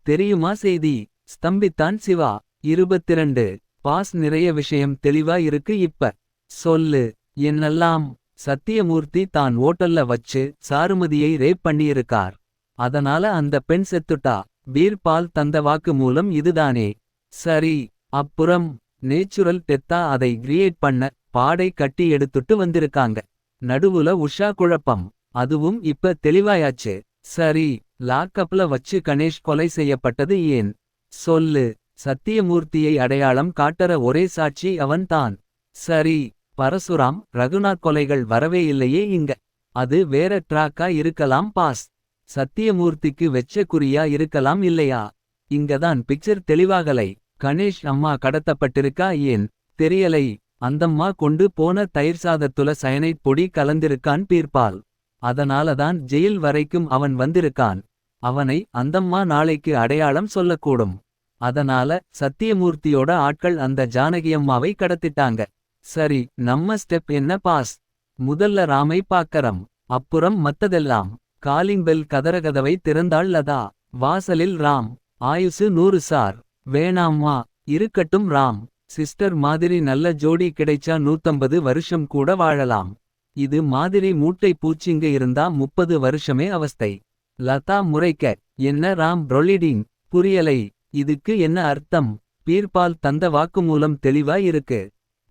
தெரியுமா செய்தி? ஸ்தம்பித்தான் சிவா. 22. பாஸ் நிறைய விஷயம் தெளிவா இருக்கு இப்ப. சொல்லு. என்னெல்லாம்? சத்தியமூர்த்தி தான் ஓட்டல்ல வச்சு சாருமதியை ரேப் பண்ணியிருக்கார். அதனால அந்த பெண் செத்துட்டா. பீர்பால் தந்த வாக்கு மூலம் இதுதானே. சரி. அப்புறம் நேச்சுரல் டெத்தா அதை கிரியேட் பண்ண பாடை கட்டி எடுத்துட்டு வந்திருக்காங்க. நடுவுல உஷா குழப்பம். அதுவும் இப்ப தெளிவாயாச்சு. சரி. லாக்கப்ல வச்சு கணேஷ் கொலை செய்யப்பட்டது ஏன்? சொல்லு. சத்தியமூர்த்தியை அடையாளம் காட்டற ஒரே சாட்சி அவன்தான். சரி. பரசுராம் ரகுநாத் கொலைகள் வரவே இல்லையே இங்க. அது வேற ட்ராக்கா இருக்கலாம் பாஸ். சத்தியமூர்த்திக்கு வெச்ச குறியா இருக்கலாம் இல்லையா? இங்கதான் பிக்சர் தெளிவாகலை. கணேஷ் அம்மா கடத்தப்பட்டிருக்கா ஏன்? தெரியலை. அந்தம்மா கொண்டு போன தயிர் சாதத்துல சயனைட் பொடி கலந்திருக்கான் பீர்பால். அதனாலதான் ஜெயில் வரைக்கும் அவன் வந்திருக்கான். அவனை அந்தம்மா நாளைக்கு அடையாளம் சொல்லக்கூடும். அதனால சத்தியமூர்த்தியோட ஆட்கள் அந்த ஜானகியம்மாவை கடத்திட்டாங்க. சரி. நம்ம ஸ்டெப் என்ன பாஸ்? முதல்ல ராமை பாக்கறம். அப்புறம் மத்ததெல்லாம். காலிங் பெல் கதறகதவை திறந்தாள் லதா. வாசலில் ராம். ஆயுசு 100 சார். வேணாம்மா. இருக்கட்டும் ராம். சிஸ்டர் மாதிரி நல்ல ஜோடி கிடைச்சா 150 வருஷம் கூட வாழலாம். இது மாதிரி மூட்டை பூச்சிங்க இருந்தா 30 வருஷமே அவஸ்தை. லதா முறைக்க. என்ன ராம் ப்ரொலிடிங்? புரியலை. இதுக்கு என்ன அர்த்தம்? பீர்பால் தந்த வாக்குமூலம் தெளிவா இருக்கு.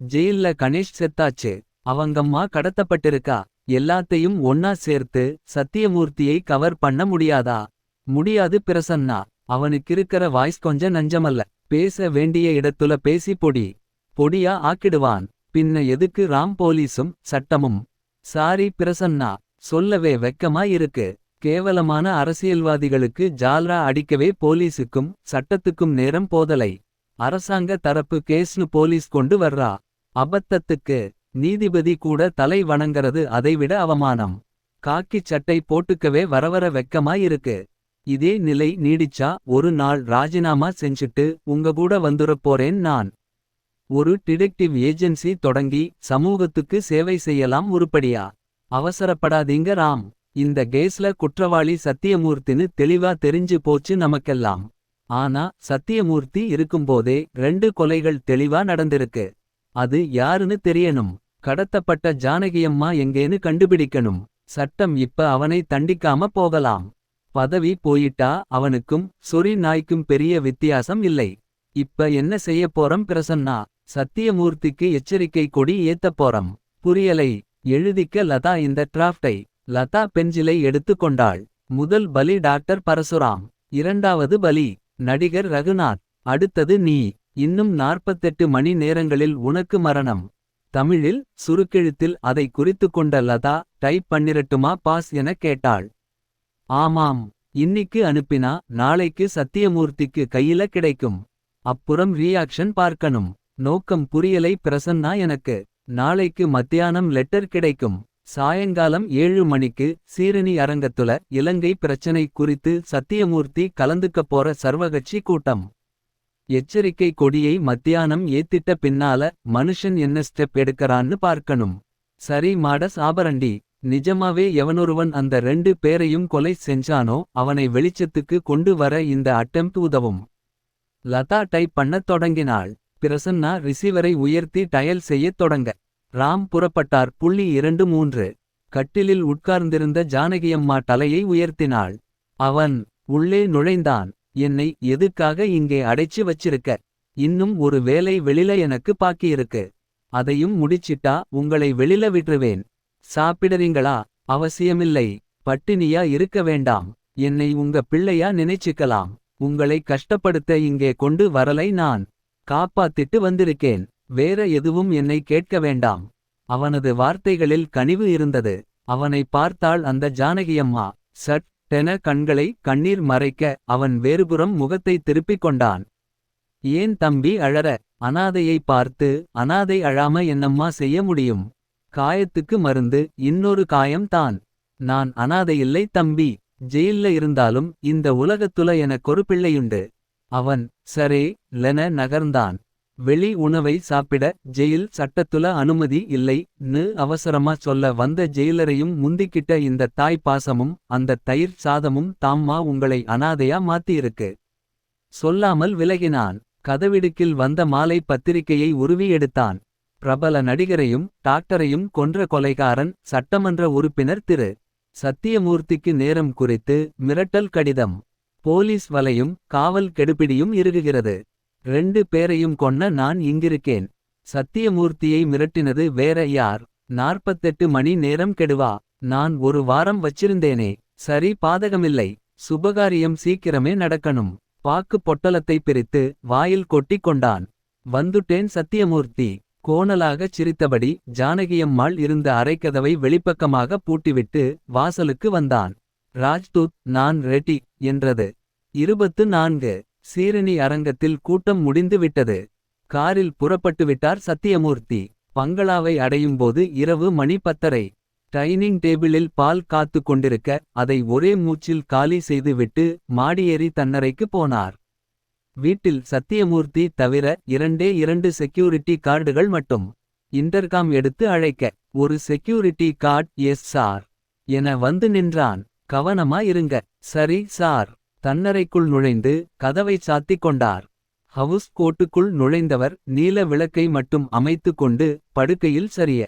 ஜெயில்ல கணேஷ் செத்தாச்சு. அவங்கம்மா கடத்தப்பட்டிருக்கா. எல்லாத்தையும் ஒன்னா சேர்த்து சத்தியமூர்த்தியை கவர் பண்ண முடியாதா? முடியாது பிரசன்னா. அவனுக்கிருக்கிற வாய்ஸ் கொஞ்ச நஞ்சமல்ல. பேச வேண்டிய இடத்துல பேசி பொடியா ஆக்கிடுவான். பின்ன எதுக்கு ராம் போலீஸும் சட்டமும்? சாரி பிரசன்னா. சொல்லவே வெக்கமா இருக்கு. கேவலமான அரசியல்வாதிகளுக்கு ஜால்ரா அடிக்கவே போலீஸுக்கும் சட்டத்துக்கும் நேரம் போதலை. அரசாங்க தரப்பு கேஸ்னு போலீஸ் கொண்டு வர்றா. அபத்தத்துக்கு நீதிபதி கூட தலை வணங்கறது அதைவிட அவமானம். காக்கிச் சட்டை போட்டுக்கவே வரவர வெக்கமா இருக்கு. இதே நிலை நீடிச்சா ஒரு நாள் ராஜினாமா செஞ்சுட்டு உங்க கூட வந்துறப் போறேன் நான். ஒரு டிடெக்டிவ் ஏஜென்சி தொடங்கி சமூகத்துக்கு சேவை செய்யலாம் உருப்படியா. அவசரப்படாதீங்க ராம். இந்த கேஸ்ல குற்றவாளி சத்தியமூர்த்தின்னு தெளிவா தெரிஞ்சு போச்சு நமக்கெல்லாம். ஆனா சத்தியமூர்த்தி இருக்கும்போதே 2 கொலைகள் தெளிவா நடந்திருக்கு. அது யாருன்னு தெரியணும். கடத்தப்பட்ட ஜானகியம்மா எங்கேன்னு கண்டுபிடிக்கணும். சட்டம் இப்ப அவனை தண்டிக்காம போகலாம். பதவி போயிட்டா அவனுக்கும் சொறி நாய்க்கும் பெரிய வித்தியாசம் இல்லை. இப்ப என்ன செய்யப் போறம் பிரசன்னா? சத்தியமூர்த்திக்கு எச்சரிக்கை கொடி ஏத்தப் போறம். புரியலை. எழுதிக்க லதா இந்த டிராஃப்டை. லதா பென்சிலை எடுத்து கொண்டாள். முதல் பலி டாக்டர் பரசுராம். இரண்டாவது பலி நடிகர் ரகுநாத். அடுத்தது நீ. இன்னும் 48 மணி நேரங்களில் உனக்கு மரணம். தமிழில் சுருக்கெழுத்தில் அதை குறித்துக்கொண்ட லதா டைப் பண்ணிரட்டுமா பாஸ் என கேட்டாள். ஆமாம். இன்னிக்கு அனுப்பினா நாளைக்கு சத்தியமூர்த்திக்கு கையில கிடைக்கும். அப்புறம் ரியாக்ஷன் பார்க்கணும். நோக்கம் புரியலை பிரசன்னா எனக்கு. நாளைக்கு மத்தியானம் லெட்டர் கிடைக்கும். சாயங்காலம் 7 மணிக்கு சீரணி அரங்கத்துல இலங்கை பிரச்சனை குறித்து சத்தியமூர்த்தி கலந்துக்கப் போற சர்வகட்சி கூட்டம். எச்சரிக்கை கொடியை மத்தியானம் ஏத்திட்ட பின்னால மனுஷன் என்ன ஸ்டெப் எடுக்கறான்னு பார்க்கணும். சரி மாடஸ் ஆபரண்டி. நிஜமாவே எவனொருவன் அந்த 2 பேரையும் கொலை செஞ்சானோ அவனை வெளிச்சத்துக்கு கொண்டு வர இந்த அட்டெம்ப்ட் உதவும். லதா டைப் பண்ணத் தொடங்கினாள். பிரசன்னா ரிசீவரை உயர்த்தி டயல் செய்யத் தொடங்க. ராம் புறப்பட்டார். 23. கட்டிலில் உட்கார்ந்திருந்த ஜானகியம்மா தலையை உயர்த்தினாள். அவன் உள்ளே நுழைந்தான். என்னை எதுக்காக இங்கே அடைச்சு வச்சிருக்க? இன்னும் ஒரு வேலை வெளில எனக்கு பாக்கியிருக்கு. அதையும் முடிச்சிட்டா உங்களை வெளில விட்டுருவேன். சாப்பிடறீங்களா? அவசியமில்லை. பட்டினியா இருக்க வேண்டாம். என்னை உங்க பிள்ளையா நினைச்சுக்கலாம். உங்களை கஷ்டப்படுத்த இங்கே கொண்டு வரலை நான். காப்பாத்திட்டு வந்திருக்கேன். வேற எதுவும் என்னை கேட்க வேண்டாம். அவனது வார்த்தைகளில் கனிவு இருந்தது. அவனை பார்த்தாள் அந்த ஜானகியம்மா. சட் டென கண்களை கண்ணீர் மறைக்க அவன் வேறுபுறம் முகத்தை திருப்பிக் கொண்டான். ஏன் தம்பி அழற? அனாதையை பார்த்து அனாதை அழாம என்னம்மா செய்ய முடியும்? காயத்துக்கு மருந்து இன்னொரு காயம் தான். நான் அனாதையில்லை தம்பி. ஜெயில்ல இருந்தாலும் இந்த உலகத்துல எனக்கொரு பிள்ளையுண்டு. அவன் சரே லென நகர்ந்தான். வெளி உணவை சாப்பிட ஜெயில் சட்டத்துல அனுமதி இல்லை ன்னு அவசரமா சொல்ல வந்த ஜெயிலரையும் முந்திக்கிட்ட இந்த தாய் பாசமும் அந்த தயிர் சாதமும் தாம்மா உங்களை அனாதையா மாத்தியிருக்கு. சொல்லாமல் விலகினான். கதவிடுக்கில் வந்த மாலை பத்திரிகையை உருவி எடுத்தான். பிரபல நடிகரையும் டாக்டரையும் கொன்ற கொலைகாரன் சட்டமன்ற உறுப்பினர் திரு. சத்தியமூர்த்திக்கு நேரம் குறித்து மிரட்டல் கடிதம். போலீஸ் வலையும் காவல் கெடுபிடியும் இறுகுகிறது. 2 பேரையும் கொன்ன நான் இங்கிருக்கேன். சத்தியமூர்த்தியை மிரட்டினது வேற யார்? 48 மணி நேரம் கெடுவா. நான் ஒரு வாரம் வச்சிருந்தேனே. சரி, பாதகமில்லை. சுபகாரியம் சீக்கிரமே நடக்கணும். பாக்கு பொட்டலத்தை பிரித்து வாயில் கொட்டி கொண்டான். வந்துட்டேன் சத்தியமூர்த்தி. கோணலாகச் சிரித்தபடி ஜானகியம்மாள் இருந்த அறைக்கதவை வெளிப்பக்கமாக பூட்டிவிட்டு வாசலுக்கு வந்தான். ராஜ்தூத், நான் ரெடி என்றது. 24. சீரணி அரங்கத்தில் கூட்டம் முடிந்து விட்டது. காரில் புறப்பட்டுவிட்டார் சத்தியமூர்த்தி. பங்களாவை அடையும்போது இரவு மணி 10:30. டைனிங் டேபிளில் பால் காத்து கொண்டிருக்க அதை ஒரே மூச்சில் காலி செய்துவிட்டு மாடியேறி தன்னறைக்கு போனார். வீட்டில் சத்தியமூர்த்தி தவிர 2 செக்யூரிட்டி கார்டுகள் மட்டும். இன்டர்காம் எடுத்து அழைக்க, ஒரு செக்யூரிட்டி கார்டு எஸ் சார் என வந்து நின்றான். கவனமா இருங்க. சரி சார். தன்னறைக்குள் நுழைந்து கதவை சாத்திக் கொண்டார். ஹவுஸ் கோட்டுக்குள் நுழைந்தவர் நீல விளக்கை மட்டும் அமைத்து கொண்டு படுக்கையில் சரிய.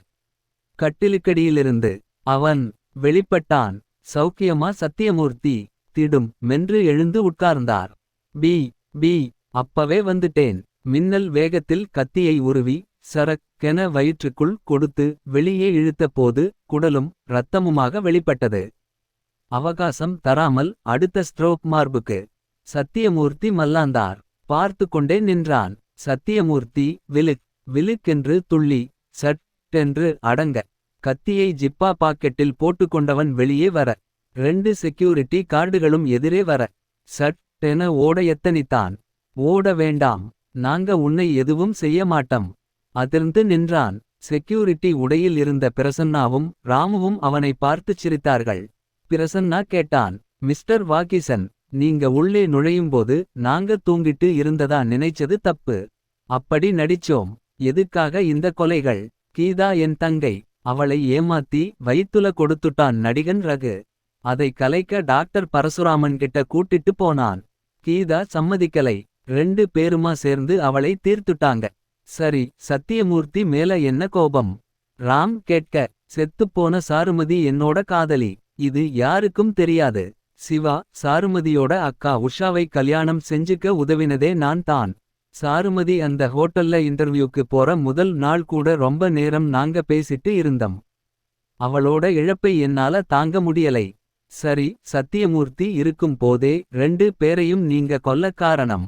கட்டிலுக்கடியிலிருந்து அவன் வெளிப்பட்டான். சௌக்கியமா சத்தியமூர்த்தி? திடும் மென்று எழுந்து உட்கார்ந்தார். பி பி அப்பவே வந்துட்டேன். மின்னல் வேகத்தில் கத்தியை உருவி சரக்கென வயிற்றுக்குள் கொடுத்து வெளியே இழுத்த போது குடலும் இரத்தமுமாக வெளிப்பட்டது. அவகாசம் தராமல் அடுத்த ஸ்ட்ரோக் மார்புக்கு. சத்தியமூர்த்தி மல்லாந்தார். பார்த்து கொண்டே நின்றான். சத்தியமூர்த்தி விலுக் விலுக்கென்று துள்ளி சட்டென்று அடங்க. கத்தியை ஜிப்பா பாக்கெட்டில் போட்டுக்கொண்டவன் வெளியே வர, 2 செக்யூரிட்டி கார்டுகளும் எதிரே வர, சட்டென ஓட எத்தனித்தான். ஓட வேண்டாம், நாங்க உன்னை எதுவும் செய்ய மாட்டோம். அதிர்ந்து நின்றான். செக்யூரிட்டி உடையில் இருந்த பிரசன்னாவும் ராமுவும் அவனை பார்த்துச் சிரித்தார்கள். பிரசன்னா கேட்டான், மிஸ்டர் வாகிசன், நீங்க உள்ளே நுழையும்போது நாங்க தூங்கிட்டு இருந்ததா நினைச்சது தப்பு. அப்படி நடிச்சோம். எதுக்காக இந்த கொலைகள்? கீதா என் தங்கை. அவளை ஏமாத்தி வயித்துல கொடுத்துட்டான் நடிகன் ரகு. அதை கலைக்க டாக்டர் பரசுராமன் கிட்ட கூட்டிட்டு போனான். கீதா சம்மதிக்கலை. 2 பேருமா சேர்ந்து அவளை தீர்த்துட்டாங்க. சரி, சத்தியமூர்த்தி மேல என்ன கோபம்? ராம் கேட்க, செத்துப்போன சாருமதி என்னோட காதலி. இது யாருக்கும் தெரியாது. சிவா சாருமதியோட அக்கா உஷாவை கல்யாணம் செஞ்சுக்க உதவினதே நான் தான். சாருமதி அந்த ஹோட்டல்ல இன்டர்வியூக்கு போற முதல் நாள் கூட ரொம்ப நேரம் நாங்க பேசிட்டு இருந்தோம். அவளோட இழப்பை என்னால தாங்க முடியலை. சரி, சத்தியமூர்த்தி இருக்கும் போதே 2 பேரையும் நீங்க கொல்ல காரணம்.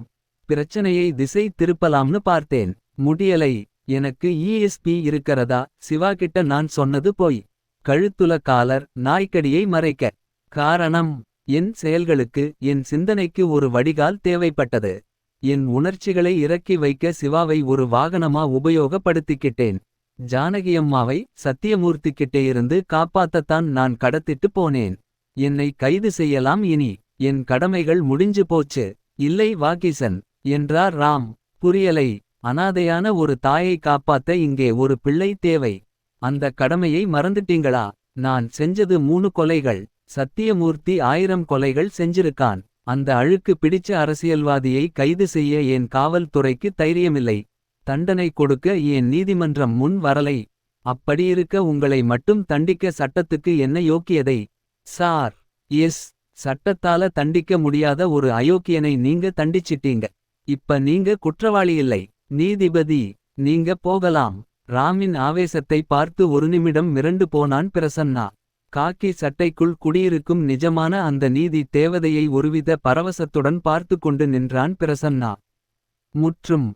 பிரச்சனையை திசை திருப்பலாம்னு பார்த்தேன். முடியலை. எனக்கு ESP இருக்கிறதா? சிவா கிட்ட நான் சொன்னது போய். கழுத்துல காலர் நாய்க்கடியை மறைக்க. காரணம், என் செயல்களுக்கு என் சிந்தனைக்கு ஒரு வடிகால் தேவைப்பட்டது. என் உணர்ச்சிகளை இறக்கி வைக்க சிவாவை ஒரு வாகனமா உபயோகப்படுத்திக்கிட்டேன். ஜானகியம்மாவை சத்தியமூர்த்திக்கிட்டே இருந்து காப்பாத்தத்தான் நான் கடத்திட்டு போனேன். என்னை கைது செய்யலாம் இனி. என் கடமைகள் முடிஞ்சு போச்சு. இல்லை வாகிசன் என்றார் ராம். புரியலை. அனாதையான ஒரு தாயை காப்பாத்த இங்கே ஒரு பிள்ளை தேவை. அந்த கடமையை மறந்துட்டீங்களா? நான் செஞ்சது 3 கொலைகள். சத்தியமூர்த்தி 1000 கொலைகள் செஞ்சிருக்கான். அந்த அழுக்கு பிடிச்ச அரசியல்வாதியை கைது செய்ய என் காவல்துறைக்கு தைரியமில்லை. தண்டனை கொடுக்க ஏன் நீதிமன்றம் முன் வரலை? அப்படியிருக்க உங்களை மட்டும் தண்டிக்க சட்டத்துக்கு என்ன யோக்கியதை? சார். எஸ். சட்டத்தால தண்டிக்க முடியாத ஒரு அயோக்கியனை நீங்க தண்டிச்சிட்டீங்க. இப்ப நீங்க குற்றவாளி இல்லை. நீதிபதி, நீங்க போகலாம். ராமின் ஆவேசத்தை பார்த்து ஒரு நிமிடம் மிரண்டு போனான் பிரசன்னா. காக்கி சட்டைக்குள் குடியிருக்கும் நிஜமான அந்த நீதி தேவதையை ஒருவித பரவசத்துடன் பார்த்து கொண்டு நின்றான் பிரசன்னா. முற்றும்.